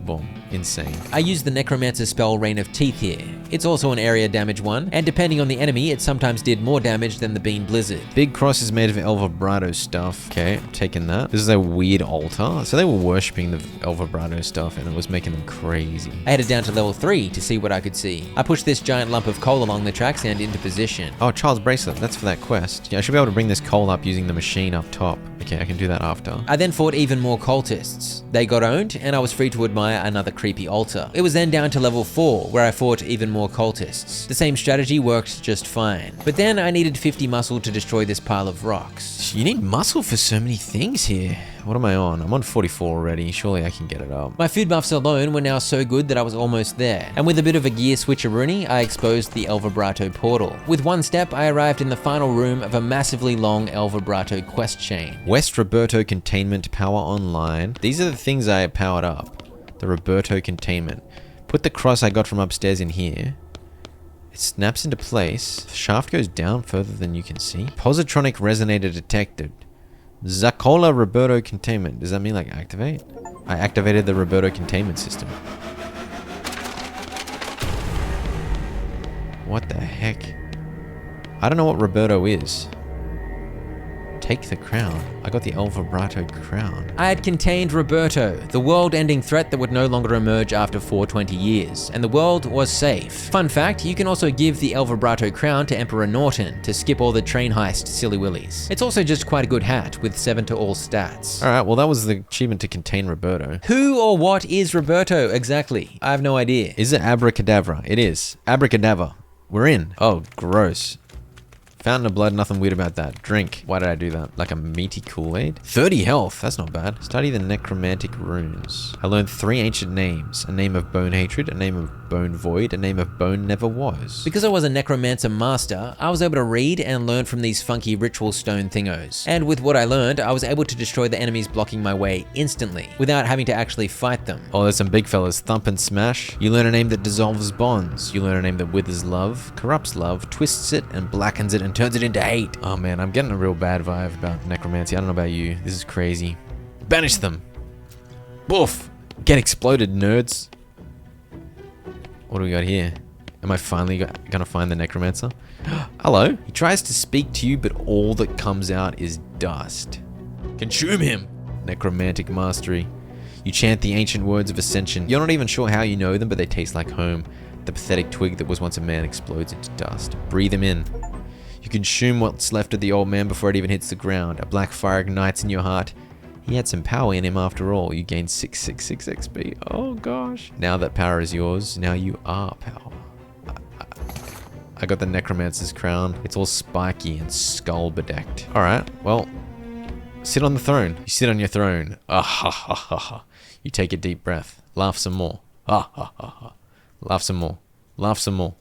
Boom. Insane. I used the Necromancer spell Rain of Teeth here. It's also an area damage one, and depending on the enemy, it sometimes did more damage than the Bean Blizzard. Big cross is made of El Vibrato stuff. Okay, I'm taking that. This is a weird altar. So they were worshipping the El Vibrato stuff and it was making them crazy. I headed down to level 3 to see what I could see. I pushed this giant lump of coal along the tracks and into position. Oh, Child's Bracelet. That's for that quest. Yeah, I should be able to bring this coal up using the machine up top. Okay, I can do that after. I then fought even more cultists. They got owned, and I was free to admire another creepy altar. It was then down to level 4, where I fought even more cultists. The same strategy worked just fine. But then I needed 50 muscle to destroy this pile of rocks. You need muscle for so many things here. What am I on? I'm on 44 already. Surely I can get it up. My food buffs alone were now so good that I was almost there. And with a bit of a gear switcheroonie, I exposed the El Vibrato portal. With one step, I arrived in the final room of a massively long El Vibrato quest chain. West Roberto Containment Power Online. These are the things I powered up. The Roberto Containment. Put the cross I got from upstairs in here. It snaps into place. The shaft goes down further than you can see. Positronic resonator detected. Zacola Roberto Containment. Does that mean like activate? I activated the Roberto Containment system. What the heck? I don't know what Roberto is. Take the crown. I got the El Vibrato crown. I had contained Roberto, the world-ending threat that would no longer emerge after 420 years, and the world was safe. Fun fact, you can also give the El Vibrato crown to Emperor Norton to skip all the train heist silly willies. It's also just quite a good hat with 7 to all stats. Alright, well that was the achievement to contain Roberto. Who or what is Roberto exactly? I have no idea. Is it Abracadabra? It is. Abracadabra. We're in. Oh, gross. Fountain of blood, nothing weird about that. Drink. Why did I do that? Like a meaty Kool-Aid? 30 health, that's not bad. Study the necromantic runes. I learned 3 ancient names. A name of bone hatred, a name of bone void, a name of bone never was. Because I was a necromancer master, I was able to read and learn from these funky ritual stone thingos. And with what I learned, I was able to destroy the enemies blocking my way instantly, without having to actually fight them. Oh, there's some big fellas. Thump and smash. You learn a name that dissolves bonds. You learn a name that withers love, corrupts love, twists it, and blackens it and turns it into hate. Oh man, I'm getting a real bad vibe about necromancy. I don't know about you. This is crazy. Banish them. Woof. Get exploded, nerds. What do we got here? Am I finally gonna find the necromancer? Hello. He tries to speak to you, but all that comes out is dust. Consume him. Necromantic mastery. You chant the ancient words of ascension. You're not even sure how you know them, but they taste like home. The pathetic twig that was once a man explodes into dust. Breathe him in. You consume what's left of the old man before it even hits the ground. A black fire ignites in your heart. He had some power in him after all. You gain 666 XP. Oh gosh. Now that power is yours, now you are power. I got the necromancer's crown. It's all spiky and skull bedecked. Alright, well, sit on the throne. You sit on your throne. Ah ha ha ha ha. You take a deep breath. Laugh some more. Ah ha ha ha. Laugh some more. Laugh some more.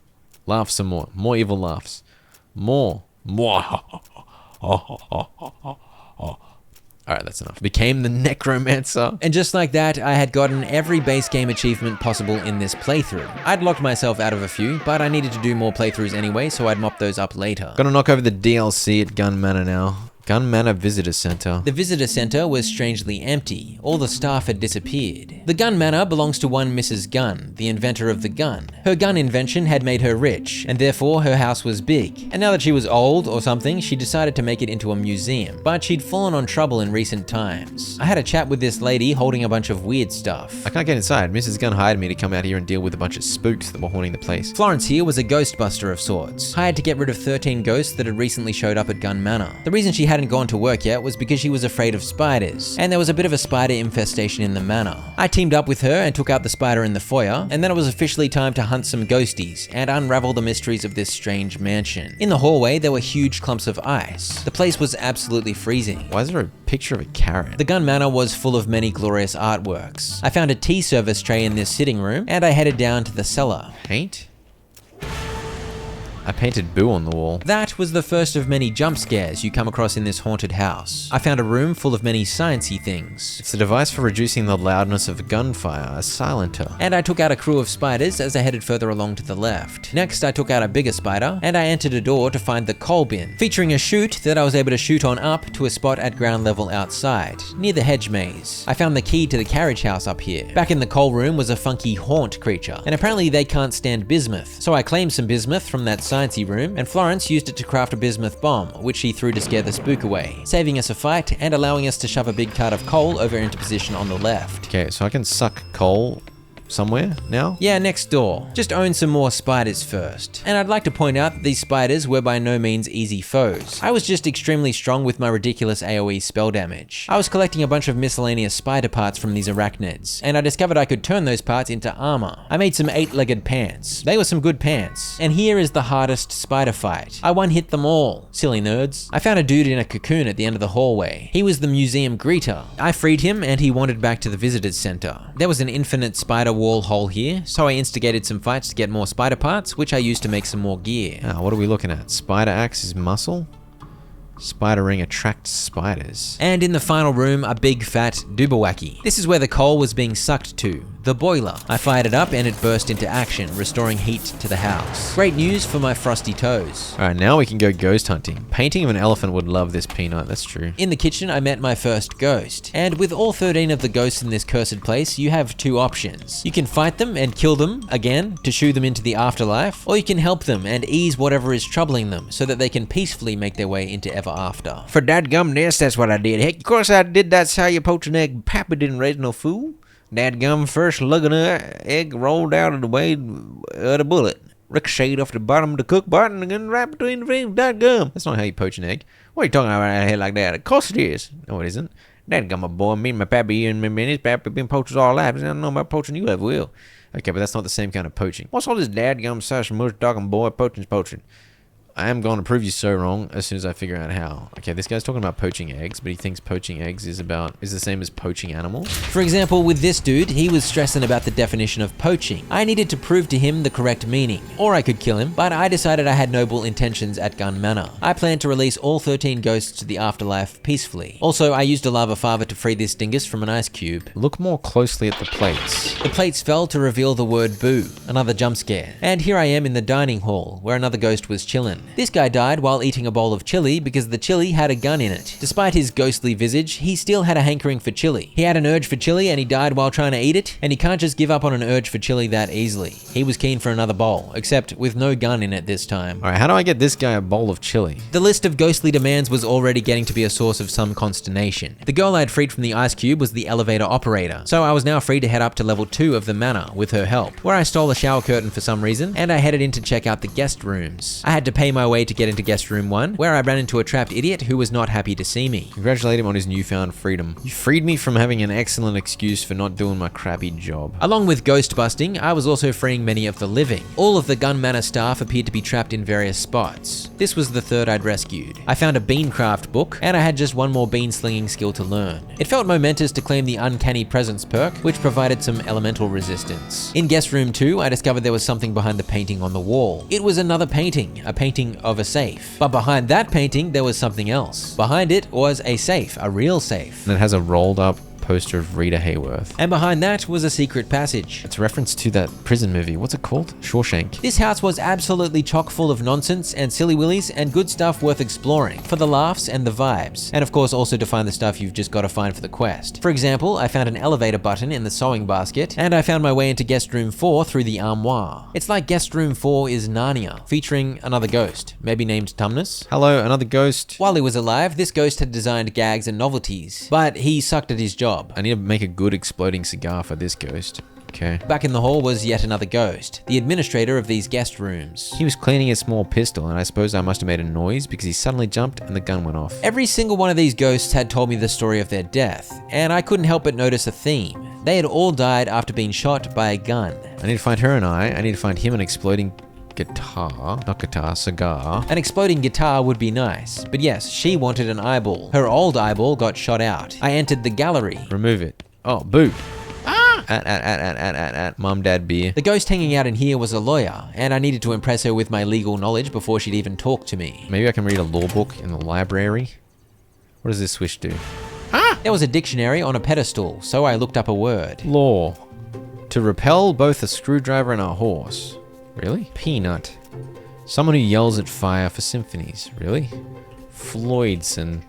Laugh some more. More evil laughs. More. Alright, that's enough. Became the necromancer. And just like that, I had gotten every base game achievement possible in this playthrough. I'd locked myself out of a few, but I needed to do more playthroughs anyway, so I'd mop those up later. Gonna knock over the DLC at Gun Manor now. Gun Manor Visitor Center. The Visitor Center was strangely empty. All the staff had disappeared. The Gun Manor belongs to one Mrs. Gunn, the inventor of the gun. Her gun invention had made her rich, and therefore her house was big. And now that she was old or something, she decided to make it into a museum. But she'd fallen on trouble in recent times. I had a chat with this lady holding a bunch of weird stuff. I can't get inside. Mrs. Gunn hired me to come out here and deal with a bunch of spooks that were haunting the place. Florence here was a ghostbuster of sorts, hired to get rid of 13 ghosts that had recently showed up at Gun Manor. The reason she hadn't gone to work yet was because she was afraid of spiders, and there was a bit of a spider infestation in the manor. I teamed up with her and took out the spider in the foyer, and then it was officially time to hunt some ghosties and unravel the mysteries of this strange mansion. In the hallway, there were huge clumps of ice. The place was absolutely freezing. Why is there a picture of a carrot? The Gun Manor was full of many glorious artworks. I found a tea service tray in this sitting room, and I headed down to the cellar. Paint? I painted Boo on the wall. That was the first of many jump scares you come across in this haunted house. I found a room full of many sciencey things. It's a device for reducing the loudness of gunfire, a silenter. And I took out a crew of spiders as I headed further along to the left. Next, I took out a bigger spider, and I entered a door to find the coal bin, featuring a chute that I was able to shoot on up to a spot at ground level outside, near the hedge maze. I found the key to the carriage house up here. Back in the coal room was a funky haunt creature, and apparently they can't stand bismuth. So I claimed some bismuth from that sciencey room, and Florence used it to craft a bismuth bomb, which she threw to scare the spook away, saving us a fight and allowing us to shove a big cart of coal over into position on the left. Okay, so I can suck coal somewhere now? Yeah, next door. Just own some more spiders first. And I'd like to point out that these spiders were by no means easy foes. I was just extremely strong with my ridiculous AoE spell damage. I was collecting a bunch of miscellaneous spider parts from these arachnids, and I discovered I could turn those parts into armor. I made some 8-legged pants. They were some good pants. And here is the hardest spider fight. I one-hit them all. Silly nerds. I found a dude in a cocoon at the end of the hallway. He was the museum greeter. I freed him and he wandered back to the visitors center. There was an infinite spider wall hole here, so I instigated some fights to get more spider parts, which I used to make some more gear. What are we looking at? Spider axe is muscle? Spider ring attracts spiders. And in the final room, a big fat Dubawaki. This is where the coal was being sucked to, the boiler. I fired it up and it burst into action, restoring heat to the house. Great news for my frosty toes. Alright, now we can go ghost hunting. Painting of an elephant would love this peanut, that's true. In the kitchen, I met my first ghost. And with all 13 of the ghosts in this cursed place, you have two options. You can fight them and kill them, again, to shoo them into the afterlife, or you can help them and ease whatever is troubling them so that they can peacefully make their way into ever after. For dadgum this, that's what I did. Heck, of course I did. That's how you poach an egg. Papa didn't raise no fool. Dadgum first lugging an egg rolled out of the way of the bullet. Ricocheted off the bottom of the cook button and then right between the rings. Dadgum. That's not how you poach an egg. What are you talking about out here like that? Of course it is. No, it isn't. Dadgum, my boy. Me and my pappy and his pappy been poachers all life. I don't know about poaching you ever will. Okay, but that's not the same kind of poaching. What's all this dadgum such mush talking boy? Poaching's poaching. I am going to prove you so wrong as soon as I figure out how. Okay, this guy's talking about poaching eggs, but he thinks poaching eggs is the same as poaching animals. For example, with this dude, he was stressing about the definition of poaching. I needed to prove to him the correct meaning, or I could kill him, but I decided I had noble intentions at Gun Manor. I planned to release all 13 ghosts to the afterlife peacefully. Also, I used a lava father to free this dingus from an ice cube. Look more closely at the plates. The plates fell to reveal the word boo, another jump scare. And here I am in the dining hall, where another ghost was chillin'. This guy died while eating a bowl of chili because the chili had a gun in it. Despite his ghostly visage, he still had a hankering for chili. He had an urge for chili and he died while trying to eat it, and he can't just give up on an urge for chili that easily. He was keen for another bowl, except with no gun in it this time. Alright, how do I get this guy a bowl of chili? The list of ghostly demands was already getting to be a source of some consternation. The girl I'd freed from the ice cube was the elevator operator, so I was now free to head up to level 2 of the manor with her help, where I stole a shower curtain for some reason, and I headed in to check out the guest rooms. I had to pay my way to get into guest room 1, where I ran into a trapped idiot who was not happy to see me. Congratulate him on his newfound freedom. You freed me from having an excellent excuse for not doing my crappy job. Along with ghost busting, I was also freeing many of the living. All of the Gun Manor staff appeared to be trapped in various spots. This was the third I'd rescued. I found a beancraft book, and I had just one more bean slinging skill to learn. It felt momentous to claim the Uncanny Presence perk, which provided some elemental resistance. In guest room 2, I discovered there was something behind the painting on the wall. It was another painting, a painting of a safe. But behind that painting, there was something else. Behind it was a safe, a real safe. And it has a rolled up poster of Rita Hayworth. And behind that was a secret passage. It's a reference to that prison movie. What's it called? Shawshank. This house was absolutely chock full of nonsense and silly willies and good stuff worth exploring for the laughs and the vibes. And of course also to find the stuff you've just got to find for the quest. For example, I found an elevator button in the sewing basket, and I found my way into guest room 4 through the armoire. It's like guest room 4 is Narnia, featuring another ghost, maybe named Tumnus. Hello, another ghost. While he was alive, this ghost had designed gags and novelties, but he sucked at his job. I need to make a good exploding cigar for this ghost. Okay. Back in the hall was yet another ghost, the administrator of these guest rooms. He was cleaning a small pistol, and I suppose I must have made a noise because he suddenly jumped and the gun went off. Every single one of these ghosts had told me the story of their death, and I couldn't help but notice a theme. They had all died after being shot by a gun. I need to find her I need to find him an exploding cigar. An exploding guitar would be nice, but yes, she wanted an eyeball. Her old eyeball got shot out. I entered the gallery. Remove it. Oh, boo. Mum, dad, beer. The ghost hanging out in here was a lawyer, and I needed to impress her with my legal knowledge before she'd even talk to me. Maybe I can read a law book in the library. What does this switch do? There was a dictionary on a pedestal, so I looked up a word. Law. To repel both a screwdriver and a horse. Really? Peanut. Someone who yells at fire for symphonies. Really? Floydson.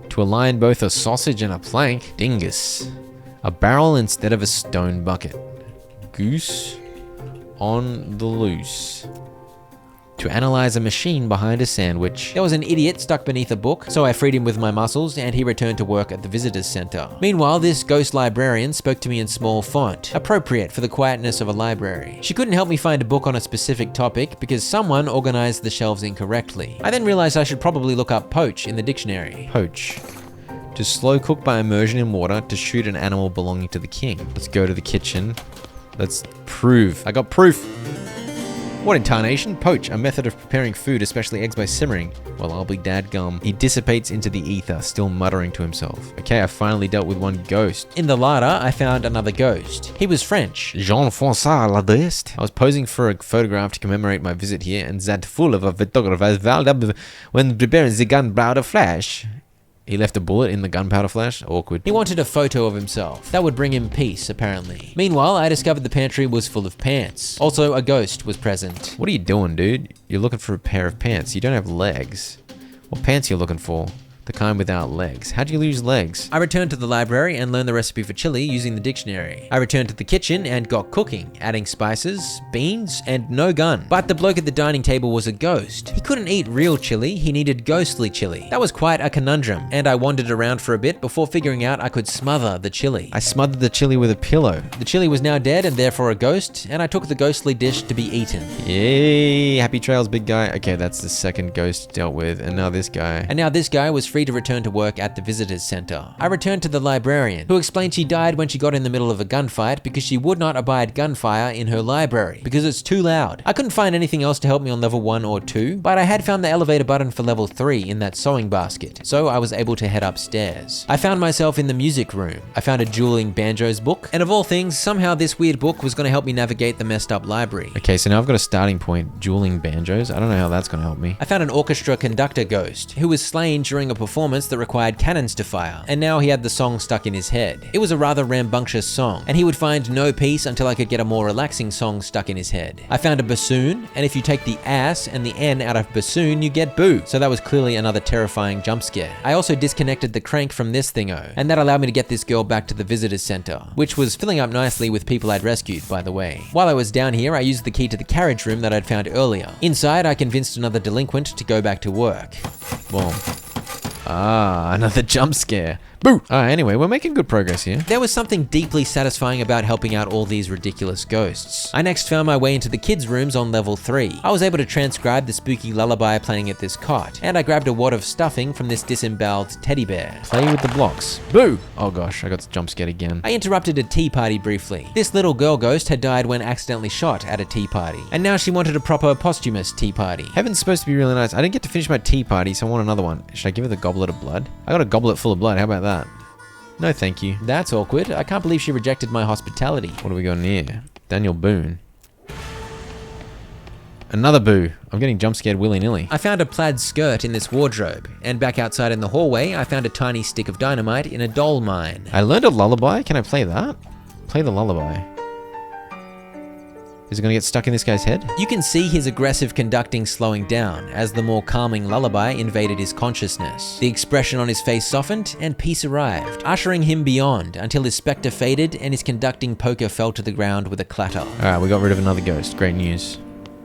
To align both a sausage and a plank. Dingus. A barrel instead of a stone bucket. Goose. On the loose. To analyze a machine behind a sandwich. There was an idiot stuck beneath a book, so I freed him with my muscles and he returned to work at the visitors center. Meanwhile, this ghost librarian spoke to me in small font, appropriate for the quietness of a library. She couldn't help me find a book on a specific topic because someone organized the shelves incorrectly. I then realized I should probably look up poach in the dictionary. Poach. To slow cook by immersion in water to shoot an animal belonging to the king. Let's go to the kitchen. Let's prove. I got proof. What in tarnation? Poach, a method of preparing food, especially eggs, by simmering. Well, I'll be dadgum. He dissipates into the ether, still muttering to himself. Okay, I finally dealt with one ghost. In the larder, I found another ghost. He was French. Jean-François Ladeste. I was posing for a photograph to commemorate my visit here, and that full of a photographer when preparing the gunpowder flash. He left a bullet in the gunpowder flash? Awkward. He wanted a photo of himself. That would bring him peace, apparently. Meanwhile, I discovered the pantry was full of pants. Also, a ghost was present. What are you doing, dude? You're looking for a pair of pants. You don't have legs. What pants are you looking for? The kind without legs. How'd you lose legs? I returned to the library and learned the recipe for chili using the dictionary. I returned to the kitchen and got cooking, adding spices, beans, and no gun. But the bloke at the dining table was a ghost. He couldn't eat real chili, he needed ghostly chili. That was quite a conundrum, and I wandered around for a bit before figuring out I could smother the chili. I smothered the chili with a pillow. The chili was now dead and therefore a ghost, and I took the ghostly dish to be eaten. Yay! Happy trails, big guy. Okay, that's the second ghost dealt with, and now this guy. And now this guy was free to return to work at the visitors center. I returned to the librarian, who explained she died when she got in the middle of a gunfight because she would not abide gunfire in her library because it's too loud. I couldn't find anything else to help me on level 1 or 2, but I had found the elevator button for level 3 in that sewing basket, so I was able to head upstairs. I found myself in the music room. I found a dueling banjos book, and of all things, somehow this weird book was going to help me navigate the messed up library. Okay, so now I've got a starting point, dueling banjos. I don't know how that's going to help me. I found an orchestra conductor ghost who was slain during a performance that required cannons to fire, and now he had the song stuck in his head. It was a rather rambunctious song, and he would find no peace until I could get a more relaxing song stuck in his head. I found a bassoon, and if you take the ass and the N out of bassoon, you get boo. So that was clearly another terrifying jump scare. I also disconnected the crank from this thingo, and that allowed me to get this girl back to the visitors center, which was filling up nicely with people I'd rescued, by the way. While I was down here, I used the key to the carriage room that I'd found earlier. Inside, I convinced another delinquent to go back to work. Boom. Ah, another jump scare. Boo! Anyway, we're making good progress here. There was something deeply satisfying about helping out all these ridiculous ghosts. I next found my way into the kids' rooms on level 3. I was able to transcribe the spooky lullaby playing at this cot, and I grabbed a wad of stuffing from this disemboweled teddy bear. Play with the blocks. Boo! Oh gosh, I got jump scared again. I interrupted a tea party briefly. This little girl ghost had died when accidentally shot at a tea party, and now she wanted a proper posthumous tea party. Heaven's supposed to be really nice. I didn't get to finish my tea party, so I want another one. Should I give her the goblet of blood? I got a goblet full of blood, how about that? No, thank you. That's awkward. I can't believe she rejected my hospitality. What do we got in here? Daniel Boone. Another boo. I'm getting jump scared willy-nilly. I found a plaid skirt in this wardrobe, and back outside in the hallway, I found a tiny stick of dynamite in a doll mine. I learned a lullaby. Can I play that? Play the lullaby. Is it gonna get stuck in this guy's head? You can see his aggressive conducting slowing down as the more calming lullaby invaded his consciousness. The expression on his face softened and peace arrived, ushering him beyond until his spectre faded and his conducting poker fell to the ground with a clatter. Alright, we got rid of another ghost. Great news.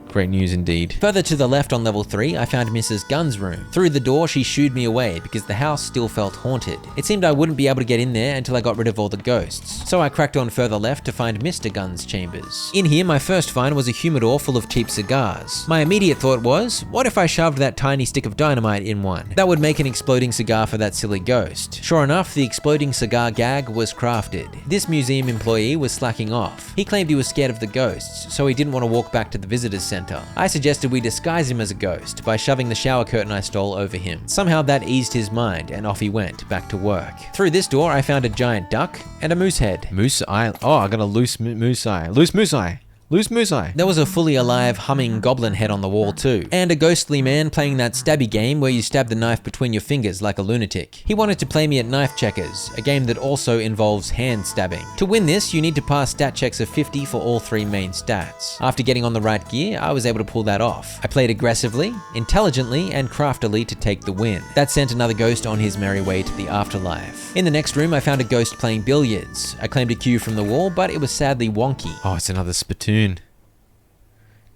Great news indeed. Further to the left on level 3, I found Mrs. Gunn's room. Through the door, she shooed me away because the house still felt haunted. It seemed I wouldn't be able to get in there until I got rid of all the ghosts. So I cracked on further left to find Mr. Gunn's chambers. In here, my first find was a humidor full of cheap cigars. My immediate thought was, what if I shoved that tiny stick of dynamite in one? That would make an exploding cigar for that silly ghost. Sure enough, the exploding cigar gag was crafted. This museum employee was slacking off. He claimed he was scared of the ghosts, so he didn't want to walk back to the visitors center. center. I suggested we disguise him as a ghost by shoving the shower curtain I stole over him. Somehow that eased his mind, and off he went, back to work. Through this door, I found a giant duck and a moose head. Moose eye. Oh, I got a loose moose eye. Loose moose eye. Loose moose eye. There was a fully alive, humming goblin head on the wall too, and a ghostly man playing that stabby game where you stab the knife between your fingers like a lunatic. He wanted to play me at knife checkers, a game that also involves hand stabbing. To win this, you need to pass stat checks of 50 for all 3 main stats. After getting on the right gear, I was able to pull that off. I played aggressively, intelligently, and craftily to take the win. That sent another ghost on his merry way to the afterlife. In the next room, I found a ghost playing billiards. I claimed a cue from the wall, but it was sadly wonky. Oh, it's another spittoon.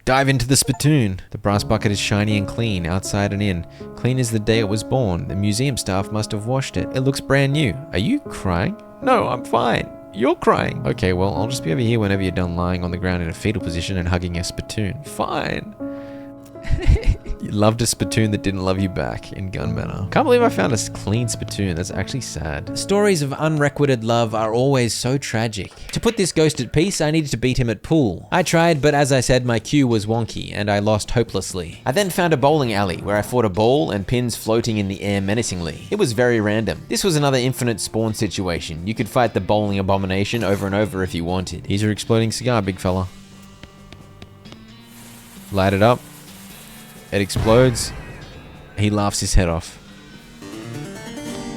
Dive into the spittoon. The brass bucket is shiny and clean, outside and in. Clean as the day it was born. The museum staff must have washed it. It looks brand new. Are you crying? No, I'm fine. You're crying. Okay, well, I'll just be over here whenever you're done lying on the ground in a fetal position and hugging a spittoon. Fine. You loved a spittoon that didn't love you back in gun manner. Can't believe I found a clean spittoon. That's actually sad. Stories of unrequited love are always so tragic. To put this ghost at peace, I needed to beat him at pool. I tried, but as I said, my cue was wonky, and I lost hopelessly. I then found a bowling alley where I fought a ball and pins floating in the air menacingly. It was very random. This was another infinite spawn situation. You could fight the bowling abomination over and over if you wanted. Here's your exploding cigar, big fella. Light it up. It explodes. He laughs his head off.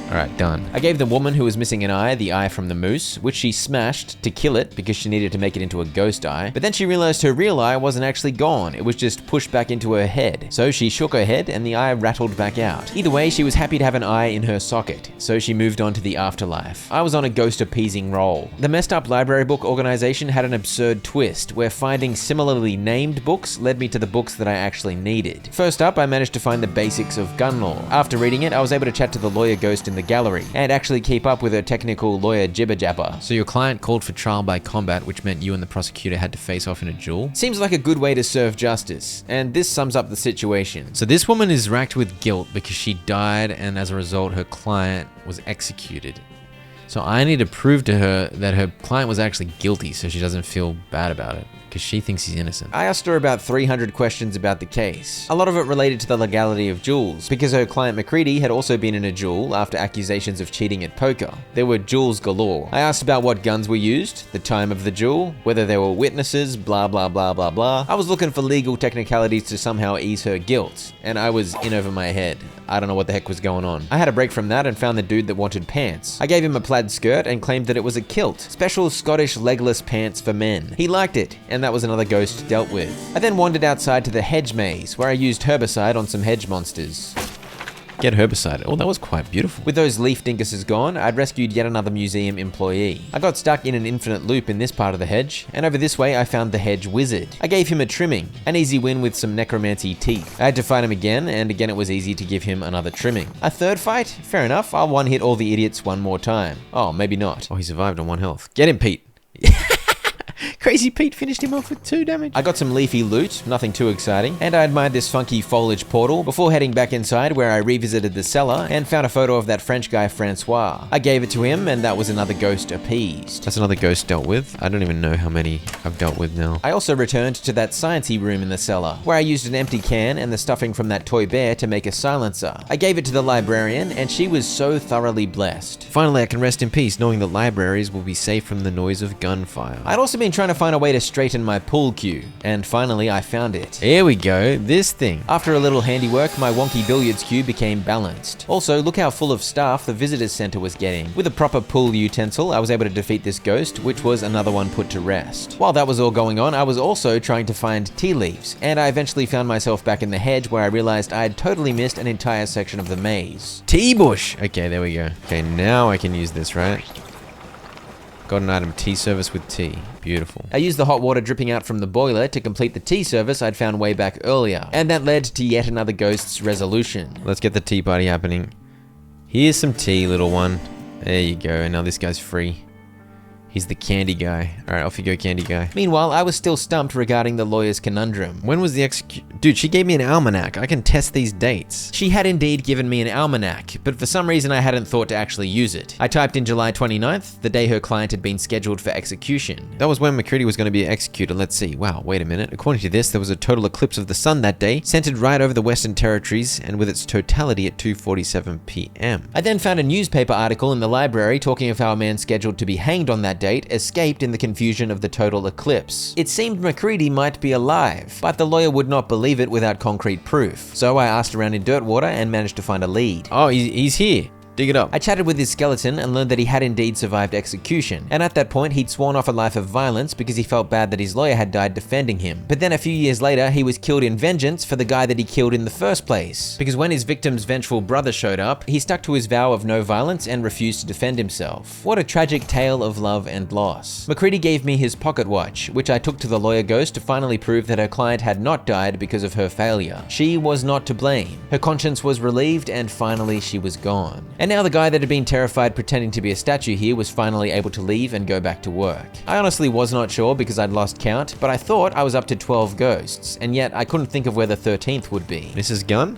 Alright, done. I gave the woman who was missing an eye the eye from the moose, which she smashed to kill it because she needed to make it into a ghost eye. But then she realized her real eye wasn't actually gone. It was just pushed back into her head. So she shook her head and the eye rattled back out. Either way, she was happy to have an eye in her socket. So she moved on to the afterlife. I was on a ghost appeasing roll. The messed up library book organization had an absurd twist where finding similarly named books led me to the books that I actually needed. First up, I managed to find the basics of gun law. After reading it, I was able to chat to the lawyer ghost in the gallery and actually keep up with her technical lawyer jibber jabber. So your client called for trial by combat, which meant you and the prosecutor had to face off in a duel? Seems like a good way to serve justice, and this sums up the situation. So this woman is racked with guilt because she died and as a result her client was executed. So I need to prove to her that her client was actually guilty so she doesn't feel bad about it, because she thinks he's innocent. I asked her about 300 questions about the case. A lot of it related to the legality of duels, because her client McCready had also been in a duel after accusations of cheating at poker. There were duels galore. I asked about what guns were used, the time of the duel, whether there were witnesses, blah blah blah blah blah. I was looking for legal technicalities to somehow ease her guilt, and I was in over my head. I don't know what the heck was going on. I had a break from that and found the dude that wanted pants. I gave him a plaid skirt and claimed that it was a kilt. Special Scottish legless pants for men. He liked it, and that was another ghost dealt with. I then wandered outside to the hedge maze, where I used herbicide on some hedge monsters. Get herbicided. Oh, that was quite beautiful. With those leaf dinkuses gone, I'd rescued yet another museum employee. I got stuck in an infinite loop in this part of the hedge, and over this way I found the hedge wizard. I gave him a trimming, an easy win with some necromancy teeth. I had to fight him again, and again it was easy to give him another trimming. A third fight? Fair enough, I'll one-hit all the idiots one more time. Oh, maybe not. Oh, he survived on 1 health. Get him, Pete. Crazy Pete finished him off with 2 damage. I got some leafy loot, nothing too exciting, and I admired this funky foliage portal before heading back inside where I revisited the cellar and found a photo of that French guy Francois. I gave it to him and that was another ghost appeased. That's another ghost dealt with. I don't even know how many I've dealt with now. I also returned to that sciencey room in the cellar where I used an empty can and the stuffing from that toy bear to make a silencer. I gave it to the librarian and she was so thoroughly blessed. Finally, I can rest in peace knowing that libraries will be safe from the noise of gunfire. I'd also been trying to find a way to straighten my pool cue, and finally I found it. Here we go, this thing. After a little handiwork, my wonky billiards cue became balanced. Also, look how full of staff the visitors center was getting. With a proper pool utensil, I was able to defeat this ghost, which was another one put to rest. While that was all going on, I was also trying to find tea leaves, and I eventually found myself back in the hedge where I realized I had totally missed an entire section of the maze. Tea bush! Okay, there we go. Okay, now I can use this, right? Got an item, tea service with tea. Beautiful. I used the hot water dripping out from the boiler to complete the tea service I'd found way back earlier, and that led to yet another ghost's resolution. Let's get the tea party happening. Here's some tea, little one. There you go, and now this guy's free. He's the candy guy. Alright, off you go, candy guy. Meanwhile, I was still stumped regarding the lawyer's conundrum. When was the Dude, she gave me an almanac. I can test these dates. She had indeed given me an almanac, but for some reason I hadn't thought to actually use it. I typed in July 29th, the day her client had been scheduled for execution. That was when McCready was going to be executed. Let's see. Wow, wait a minute. According to this, there was a total eclipse of the sun that day, centered right over the Western Territories and with its totality at 2:47 p.m. I then found a newspaper article in the library talking of how a man scheduled to be hanged on that date escaped in the confusion of the total eclipse. It seemed McCready might be alive, but the lawyer would not believe it without concrete proof. So I asked around in Dirtwater and managed to find a lead. Oh, he's here. Dig it up. I chatted with his skeleton and learned that he had indeed survived execution, and at that point he'd sworn off a life of violence because he felt bad that his lawyer had died defending him. But then a few years later, he was killed in vengeance for the guy that he killed in the first place. Because when his victim's vengeful brother showed up, he stuck to his vow of no violence and refused to defend himself. What a tragic tale of love and loss. McCready gave me his pocket watch, which I took to the lawyer ghost to finally prove that her client had not died because of her failure. She was not to blame. Her conscience was relieved and finally she was gone. And now the guy that had been terrified pretending to be a statue here was finally able to leave and go back to work. I honestly was not sure because I'd lost count, but I thought I was up to 12 ghosts, and yet I couldn't think of where the 13th would be. Mrs. Gunn?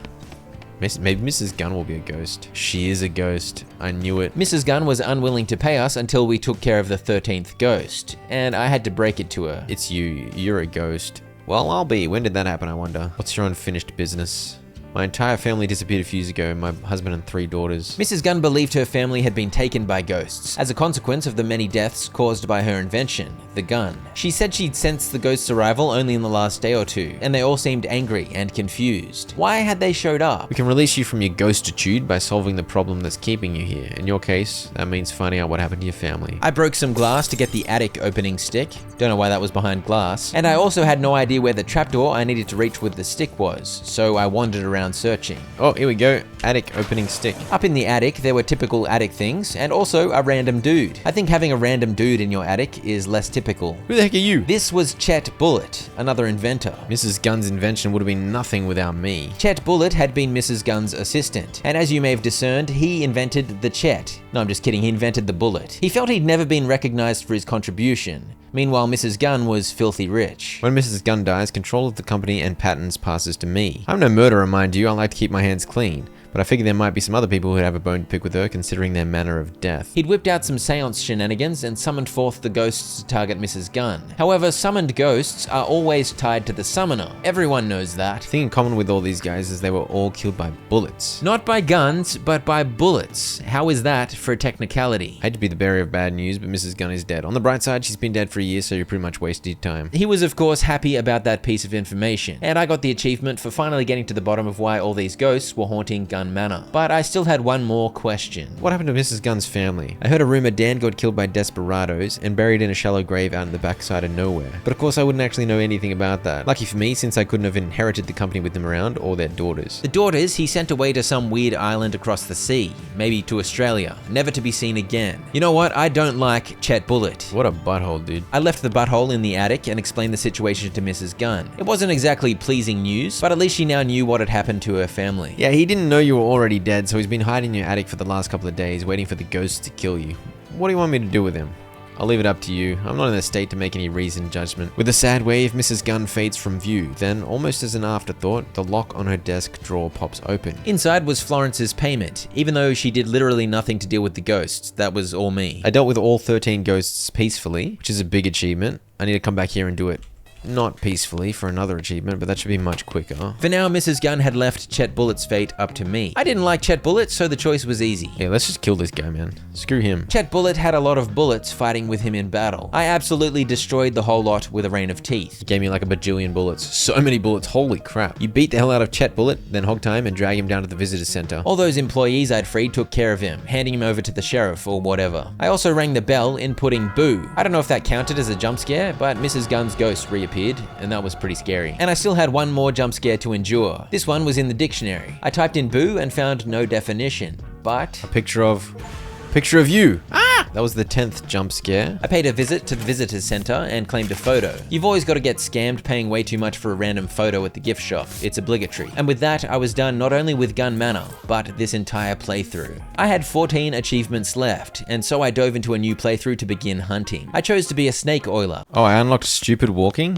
Maybe Mrs. Gunn will be a ghost. She is a ghost. I knew it. Mrs. Gunn was unwilling to pay us until we took care of the 13th ghost, and I had to break it to her. It's you. You're a ghost. Well, I'll be. When did that happen, I wonder? What's your unfinished business? My entire family disappeared a few years ago, my husband and 3 daughters. Mrs. Gunn believed her family had been taken by ghosts, as a consequence of the many deaths caused by her invention, the gun. She said she'd sensed the ghost's arrival only in the last day or two, and they all seemed angry and confused. Why had they showed up? We can release you from your ghostitude by solving the problem that's keeping you here. In your case, that means finding out what happened to your family. I broke some glass to get the attic opening stick. Don't know why that was behind glass. And I also had no idea where the trapdoor I needed to reach with the stick was, so I wandered around searching. Oh, here we go. Attic opening stick. Up in the attic, there were typical attic things, and also a random dude. I think having a random dude in your attic is less typical. Who the heck are you? This was Chet Bullitt, another inventor. Mrs. Gunn's invention would have been nothing without me. Chet Bullitt had been Mrs. Gunn's assistant, and as you may have discerned, he invented the Chet. No, I'm just kidding, he invented the bullet. He felt he'd never been recognized for his contribution. Meanwhile, Mrs. Gunn was filthy rich. When Mrs. Gunn dies, control of the company and patents passes to me. I'm no murderer, mind you. I like to keep my hands clean. But I figure there might be some other people who'd have a bone to pick with her, considering their manner of death. He'd whipped out some seance shenanigans and summoned forth the ghosts to target Mrs. Gunn. However, summoned ghosts are always tied to the summoner. Everyone knows that. The thing in common with all these guys is they were all killed by bullets. Not by guns, but by bullets. How is that for a technicality? I hate to be the bearer of bad news, but Mrs. Gunn is dead. On the bright side, she's been dead for a year, so you pretty much wasted your time. He was of course happy about that piece of information, and I got the achievement for finally getting to the bottom of why all these ghosts were haunting Gunn Manor. But I still had one more question. What happened to Mrs. Gunn's family? I heard a rumor Dan got killed by desperados and buried in a shallow grave out in the backside of nowhere. But of course I wouldn't actually know anything about that. Lucky for me, since I couldn't have inherited the company with them around or their daughters. The daughters he sent away to some weird island across the sea, maybe to Australia, never to be seen again. You know what? I don't like Chet Bullitt. What a butthole, dude. I left the butthole in the attic and explained the situation to Mrs. Gunn. It wasn't exactly pleasing news, but at least she now knew what had happened to her family. Yeah, he didn't know you were already dead, so he's been hiding in your attic for the last couple of days, waiting for the ghosts to kill you. What do you want me to do with him? I'll leave it up to you. I'm not in a state to make any reasoned judgment. With a sad wave, Mrs. Gunn fades from view. Then, almost as an afterthought, the lock on her desk drawer pops open. Inside was Florence's payment. Even though she did literally nothing to deal with the ghosts, that was all me. I dealt with all 13 ghosts peacefully, which is a big achievement. I need to come back here and do it. Not peacefully for another achievement, but that should be much quicker. For now, Mrs. Gunn had left Chet Bullitt's fate up to me. I didn't like Chet Bullitt, so the choice was easy. Yeah, let's just kill this guy, man. Screw him. Chet Bullitt had a lot of bullets fighting with him in battle. I absolutely destroyed the whole lot with a rain of teeth. He gave me like a bajillion bullets. So many bullets, holy crap. You beat the hell out of Chet Bullitt, then hog time and drag him down to the visitor center. All those employees I'd freed took care of him, handing him over to the sheriff or whatever. I also rang the bell, inputting boo. I don't know if that counted as a jump scare, but Mrs. Gunn's ghost reappeared, and that was pretty scary. And I still had one more jump scare to endure. This one was in the dictionary. I typed in boo and found no definition, but... A picture of you. Ah! That was the 10th jump scare. I paid a visit to the visitor's center and claimed a photo. You've always got to get scammed paying way too much for a random photo at the gift shop. It's obligatory. And with that, I was done not only with Gunn Manor, but this entire playthrough. I had 14 achievements left, and so I dove into a new playthrough to begin hunting. I chose to be a snake oiler. Oh, I unlocked stupid walking?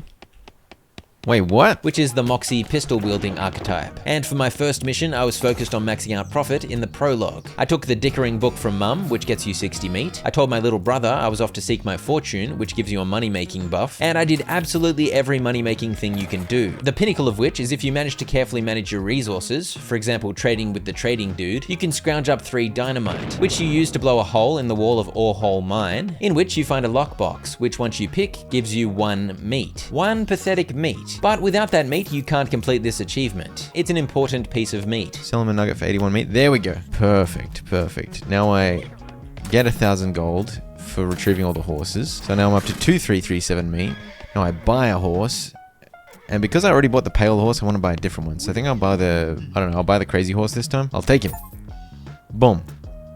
Wait, what? which is the Moxie pistol-wielding archetype. And for my first mission, I was focused on maxing out profit in the prologue. I took the Dickering book from Mum, which gets you 60 meat. I told my little brother I was off to seek my fortune, which gives you a money-making buff. And I did absolutely every money-making thing you can do. The pinnacle of which is if you manage to carefully manage your resources, for example trading with the trading dude, you can scrounge up 3 dynamite, which you use to blow a hole in the wall of Ore Hole Mine, in which you find a lockbox, which once you pick, gives you 1 meat. 1 pathetic meat. But without that meat, you can't complete this achievement. It's an important piece of meat. Sell him a nugget for 81 meat. There we go. Perfect, perfect. Now I get 1,000 gold for retrieving all the horses. So now I'm up to 2,337 meat. Now I buy a horse. And because I already bought the pale horse, I want to buy a different one. So I think I'll buy I'll buy the crazy horse this time. I'll take him. Boom.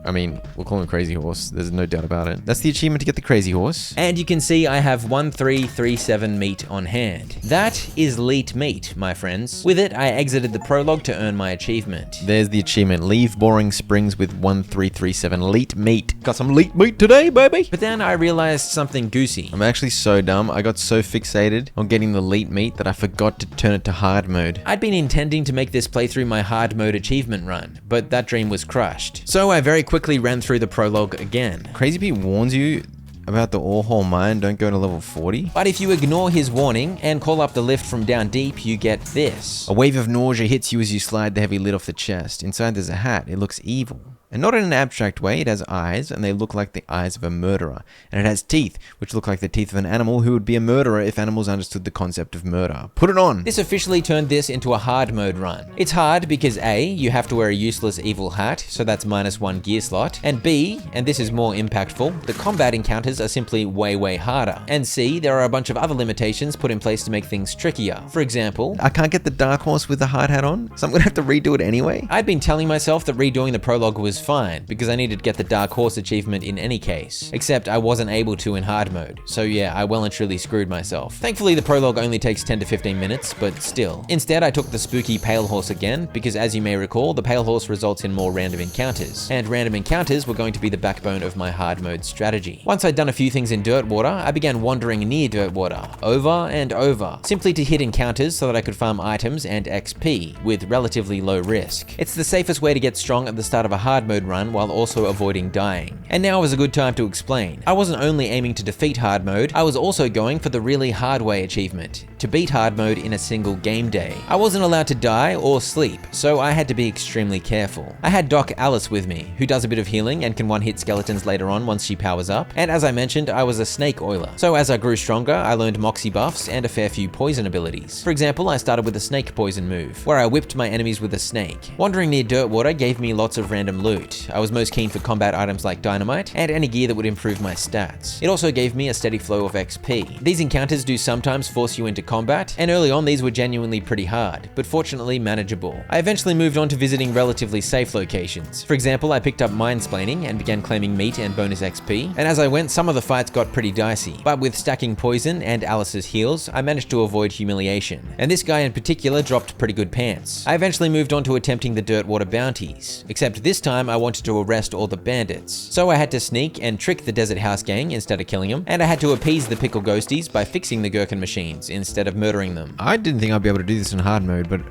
I mean, we'll call him Crazy Horse. There's no doubt about it. That's the achievement to get the Crazy Horse. And you can see I have 1337 meat on hand. That is leet meat, my friends. With it, I exited the prologue to earn my achievement. There's the achievement. Leave Boring Springs with 1337 leet meat. Got some leet meat today, baby. But then I realized something goosey. I'm actually so dumb. I got so fixated on getting the leet meat that I forgot to turn it to hard mode. I'd been intending to make this playthrough my hard mode achievement run, but that dream was crushed. So I very quickly ran through the prologue again. Crazy Pete warns you about the Ore Hole Mine, don't go to level 40. But if you ignore his warning and call up the lift from down deep, you get this. A wave of nausea hits you as you slide the heavy lid off the chest. Inside there's a hat. It looks evil. And not in an abstract way, it has eyes, and they look like the eyes of a murderer. And it has teeth, which look like the teeth of an animal who would be a murderer if animals understood the concept of murder. Put it on! This officially turned this into a hard mode run. It's hard because A, you have to wear a useless evil hat, so that's -1 gear slot, and B, and this is more impactful, the combat encounters are simply way harder. And C, there are a bunch of other limitations put in place to make things trickier. For example, I can't get the Dark Horse with the hard hat on, so I'm gonna have to redo it anyway. I'd been telling myself that redoing the prologue was fine, because I needed to get the Dark Horse achievement in any case. Except I wasn't able to in hard mode, so yeah, I well and truly screwed myself. Thankfully the prologue only takes 10 to 15 minutes, but still. Instead I took the spooky Pale Horse again, because as you may recall, the Pale Horse results in more random encounters, and random encounters were going to be the backbone of my hard mode strategy. Once I'd done a few things in Dirtwater, I began wandering near Dirtwater, over and over, simply to hit encounters so that I could farm items and XP, with relatively low risk. It's the safest way to get strong at the start of a hard mode run while also avoiding dying. And now is a good time to explain. I wasn't only aiming to defeat hard mode, I was also going for the really hard way achievement, to beat hard mode in a single game day. I wasn't allowed to die or sleep, so I had to be extremely careful. I had Doc Alice with me, who does a bit of healing and can one-hit skeletons later on once she powers up, and as I mentioned, I was a snake oiler. So as I grew stronger, I learned Moxie buffs and a fair few poison abilities. For example, I started with a snake poison move, where I whipped my enemies with a snake. Wandering near Dirtwater gave me lots of random loot. I was most keen for combat items like dynamite, and any gear that would improve my stats. It also gave me a steady flow of XP. These encounters do sometimes force you into combat, and early on these were genuinely pretty hard, but fortunately manageable. I eventually moved on to visiting relatively safe locations. For example, I picked up Minesplaining and began claiming meat and bonus XP, and as I went, some of the fights got pretty dicey, but with stacking poison and Alice's heals, I managed to avoid humiliation, and this guy in particular dropped pretty good pants. I eventually moved on to attempting the Dirtwater bounties, except this time I wanted to arrest all the bandits. So I had to sneak and trick the Desert House gang instead of killing them, and I had to appease the pickle ghosties by fixing the Gherkin machines instead of murdering them. I didn't think I'd be able to do this in hard mode, but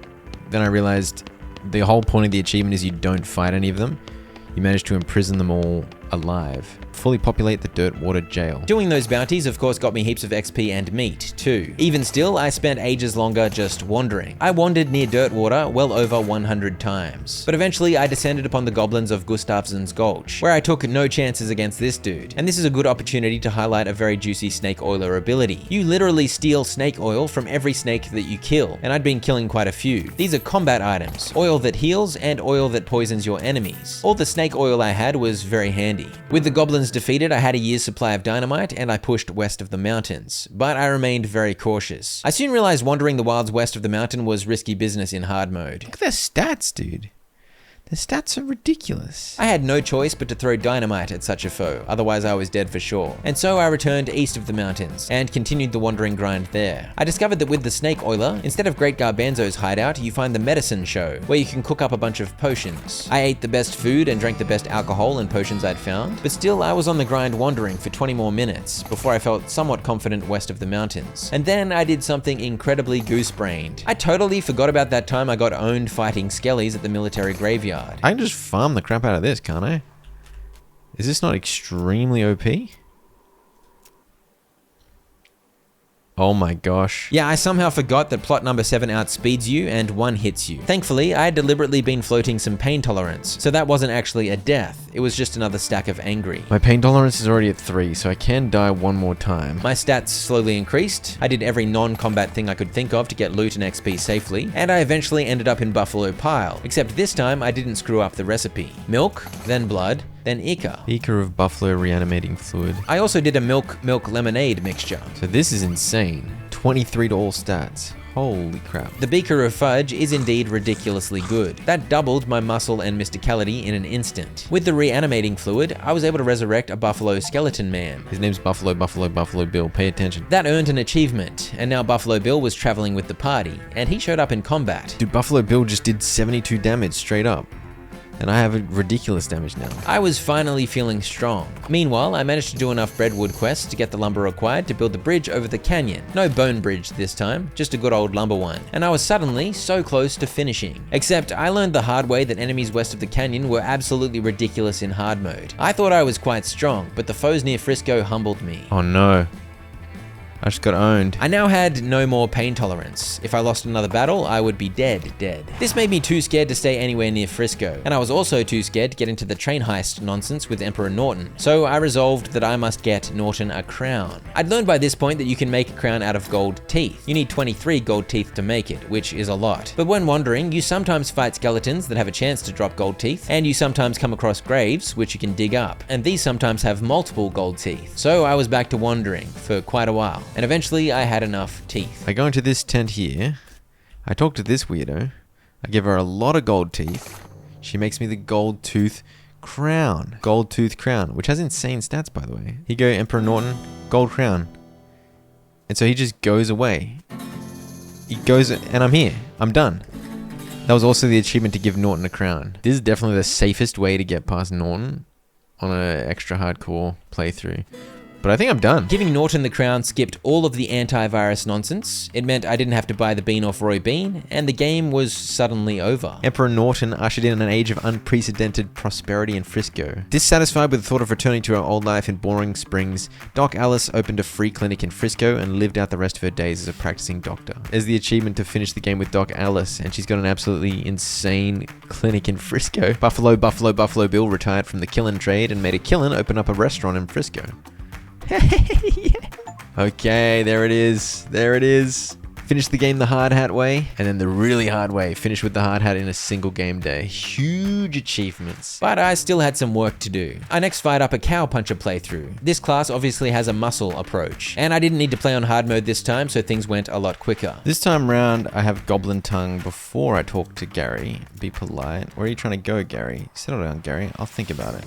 then I realized the whole point of the achievement is you don't fight any of them. You manage to imprison them all alive. Fully populate the Dirtwater jail. Doing those bounties of course got me heaps of XP and meat too. Even still, I spent ages longer just wandering. I wandered near Dirtwater well over 100 times. But eventually I descended upon the goblins of Gustafsson's Gulch, where I took no chances against this dude. And this is a good opportunity to highlight a very juicy snake oiler ability. You literally steal snake oil from every snake that you kill, and I'd been killing quite a few. These are combat items, oil that heals and oil that poisons your enemies. All the snake oil I had was very handy. With the goblins defeated, I had a year's supply of dynamite and I pushed west of the mountains, but I remained very cautious. I soon realized wandering the wilds west of the mountain was risky business in hard mode. Look at their stats, dude. The stats are ridiculous. I had no choice but to throw dynamite at such a foe, otherwise I was dead for sure. And so I returned east of the mountains, and continued the wandering grind there. I discovered that with the Snake Oiler, instead of Great Garbanzo's hideout, you find the Medicine Show, where you can cook up a bunch of potions. I ate the best food and drank the best alcohol and potions I'd found, but still I was on the grind wandering for 20 more minutes, before I felt somewhat confident west of the mountains. And then I did something incredibly goose-brained. I totally forgot about that time I got owned fighting skellies at the military graveyard. I can just farm the crap out of this, can't I? Is this not extremely OP? Oh my gosh. Yeah, I somehow forgot that plot number 7 outspeeds you and 1 hits you. Thankfully, I had deliberately been floating some pain tolerance, so that wasn't actually a death, it was just another stack of angry. My pain tolerance is already at 3, so I can die one more time. My stats slowly increased, I did every non-combat thing I could think of to get loot and XP safely, and I eventually ended up in Buffalo Pile, except this time I didn't screw up the recipe. Milk, then blood, then Ica. Beaker of buffalo reanimating fluid. I also did a milk lemonade mixture. So this is insane. 23 to all stats. Holy crap. The Beaker of Fudge is indeed ridiculously good. That doubled my muscle and mysticality in an instant. With the reanimating fluid, I was able to resurrect a Buffalo Skeleton Man. His name's Buffalo Bill. Pay attention. That earned an achievement, and now Buffalo Bill was traveling with the party, and he showed up in combat. Dude, Buffalo Bill just did 72 damage straight up. And I have a ridiculous damage now. I was finally feeling strong. Meanwhile, I managed to do enough breadwood quests to get the lumber required to build the bridge over the canyon. No bone bridge this time, just a good old lumber one. And I was suddenly so close to finishing. Except I learned the hard way that enemies west of the canyon were absolutely ridiculous in hard mode. I thought I was quite strong, but the foes near Frisco humbled me. Oh no. I just got owned. I now had no more pain tolerance. If I lost another battle, I would be dead. This made me too scared to stay anywhere near Frisco, and I was also too scared to get into the train heist nonsense with Emperor Norton. So I resolved that I must get Norton a crown. I'd learned by this point that you can make a crown out of gold teeth. You need 23 gold teeth to make it, which is a lot. But when wandering, you sometimes fight skeletons that have a chance to drop gold teeth, and you sometimes come across graves, which you can dig up, and these sometimes have multiple gold teeth. So I was back to wandering for quite a while. And eventually I had enough teeth. I go into this tent here. I talk to this weirdo. I give her a lot of gold teeth. She makes me the gold tooth crown. Gold tooth crown, which has insane stats, by the way. Here you go, Emperor Norton, gold crown. And so he just goes away. He goes, and I'm here. I'm done. That was also the achievement to give Norton a crown. This is definitely the safest way to get past Norton on an extra hardcore playthrough. But I think I'm done. Giving Norton the crown skipped all of the antivirus nonsense. It meant I didn't have to buy the bean off Roy Bean, and the game was suddenly over. Emperor Norton ushered in an age of unprecedented prosperity in Frisco. Dissatisfied with the thought of returning to her old life in Boring Springs, Doc Alice opened a free clinic in Frisco and lived out the rest of her days as a practicing doctor. There's the achievement to finish the game with Doc Alice, and she's got an absolutely insane clinic in Frisco. Buffalo Bill retired from the killin' trade and made a killin' open up a restaurant in Frisco. Yeah. Okay, there it is. Finish the game the hard hat way, and then the really hard way. Finish with the hard hat in a single game day. Huge achievements. But I still had some work to do. I next fired up a cow puncher playthrough. This class obviously has a muscle approach, and I didn't need to play on hard mode this time, so things went a lot quicker. This time round, I have goblin tongue before I talk to Gary. Be polite. Where are you trying to go, Gary? Settle down, Gary. I'll think about it.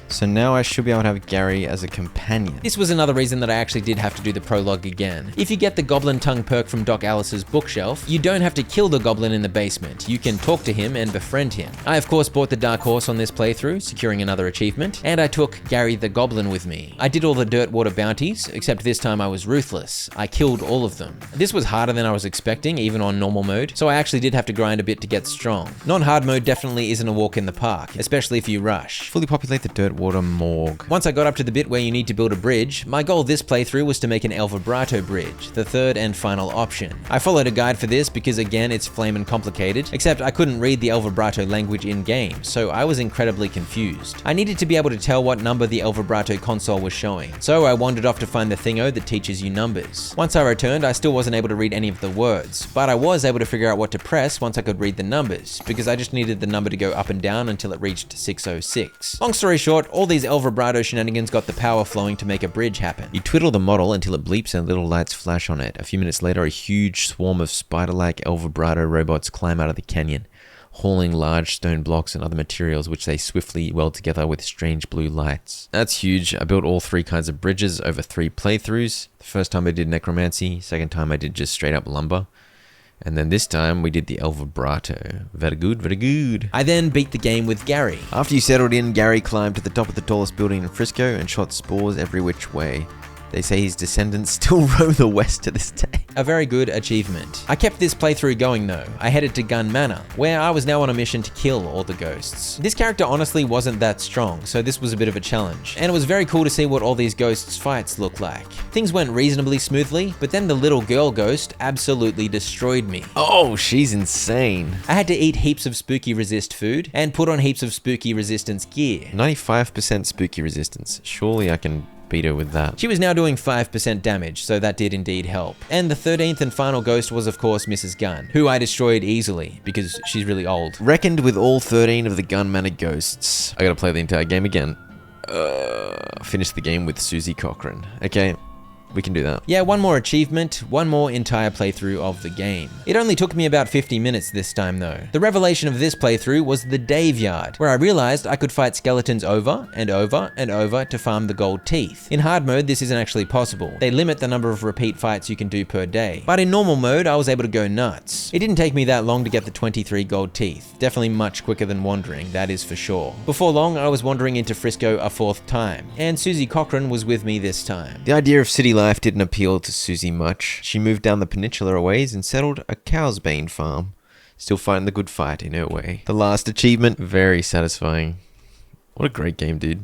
So now I should be able to have Gary as a companion. This was another reason that I actually did have to do the prologue again. If you get the Goblin Tongue perk from Doc Alice's bookshelf, you don't have to kill the goblin in the basement. You can talk to him and befriend him. I of course bought the Dark Horse on this playthrough, securing another achievement, and I took Gary the Goblin with me. I did all the Dirtwater bounties, except this time I was ruthless. I killed all of them. This was harder than I was expecting, even on normal mode, so I actually did have to grind a bit to get strong. Non-hard mode definitely isn't a walk in the park, especially if you rush. Fully populate the Dirtwater morgue. Once I got up to the bit where you need to build a bridge, my goal this playthrough was to make an El Vibrato bridge, the third and final option. I followed a guide for this because again it's flamin' complicated, except I couldn't read the El Vibrato language in-game, so I was incredibly confused. I needed to be able to tell what number the El Vibrato console was showing, so I wandered off to find the thingo that teaches you numbers. Once I returned, I still wasn't able to read any of the words, but I was able to figure out what to press once I could read the numbers, because I just needed the number to go up and down until it reached 606. Long story short, all these El Vibrato shenanigans got the power flowing to make a bridge happen. You twiddle the model until it bleeps and little lights flash on it. A few minutes later, a huge swarm of spider-like El Vibrato robots climb out of the canyon. hauling large stone blocks and other materials which they swiftly weld together with strange blue lights. That's huge. I built all 3 kinds of bridges over 3 playthroughs. The first time I did necromancy, second time I did just straight up lumber. And then this time we did the El Vibrato. Very good, very good. I then beat the game with Gary. After you settled in, Gary climbed to the top of the tallest building in Frisco and shot spores every which way. They say his descendants still roam the West to this day. A very good achievement. I kept this playthrough going though. I headed to Gun Manor, where I was now on a mission to kill all the ghosts. This character honestly wasn't that strong, so this was a bit of a challenge. And it was very cool to see what all these ghosts' fights look like. Things went reasonably smoothly, but then the little girl ghost absolutely destroyed me. Oh, she's insane. I had to eat heaps of spooky resist food, and put on heaps of spooky resistance gear. 95% spooky resistance. Surely I can beat her with that. She was now doing 5% damage, so that did indeed help. And the 13th and final ghost was of course Mrs. Gunn, who I destroyed easily, because she's really old. Reckoned with all 13 of the Gun Manor ghosts. I gotta play the entire game again. Finish the game with Susie Cochran. Okay, we can do that. Yeah, one more achievement, one more entire playthrough of the game. It only took me about 50 minutes this time though. The revelation of this playthrough was the Dave Yard, where I realized I could fight skeletons over and over and over to farm the gold teeth. In hard mode, this isn't actually possible. They limit the number of repeat fights you can do per day. But in normal mode, I was able to go nuts. It didn't take me that long to get the 23 gold teeth. Definitely much quicker than wandering, that is for sure. Before long, I was wandering into Frisco a 4th time, and Susie Cochran was with me this time. The idea of city life didn't appeal to Susie much. She moved down the peninsula a ways and settled a cow's bane farm. Still fighting the good fight in her way. The last achievement, very satisfying. What a great game, dude.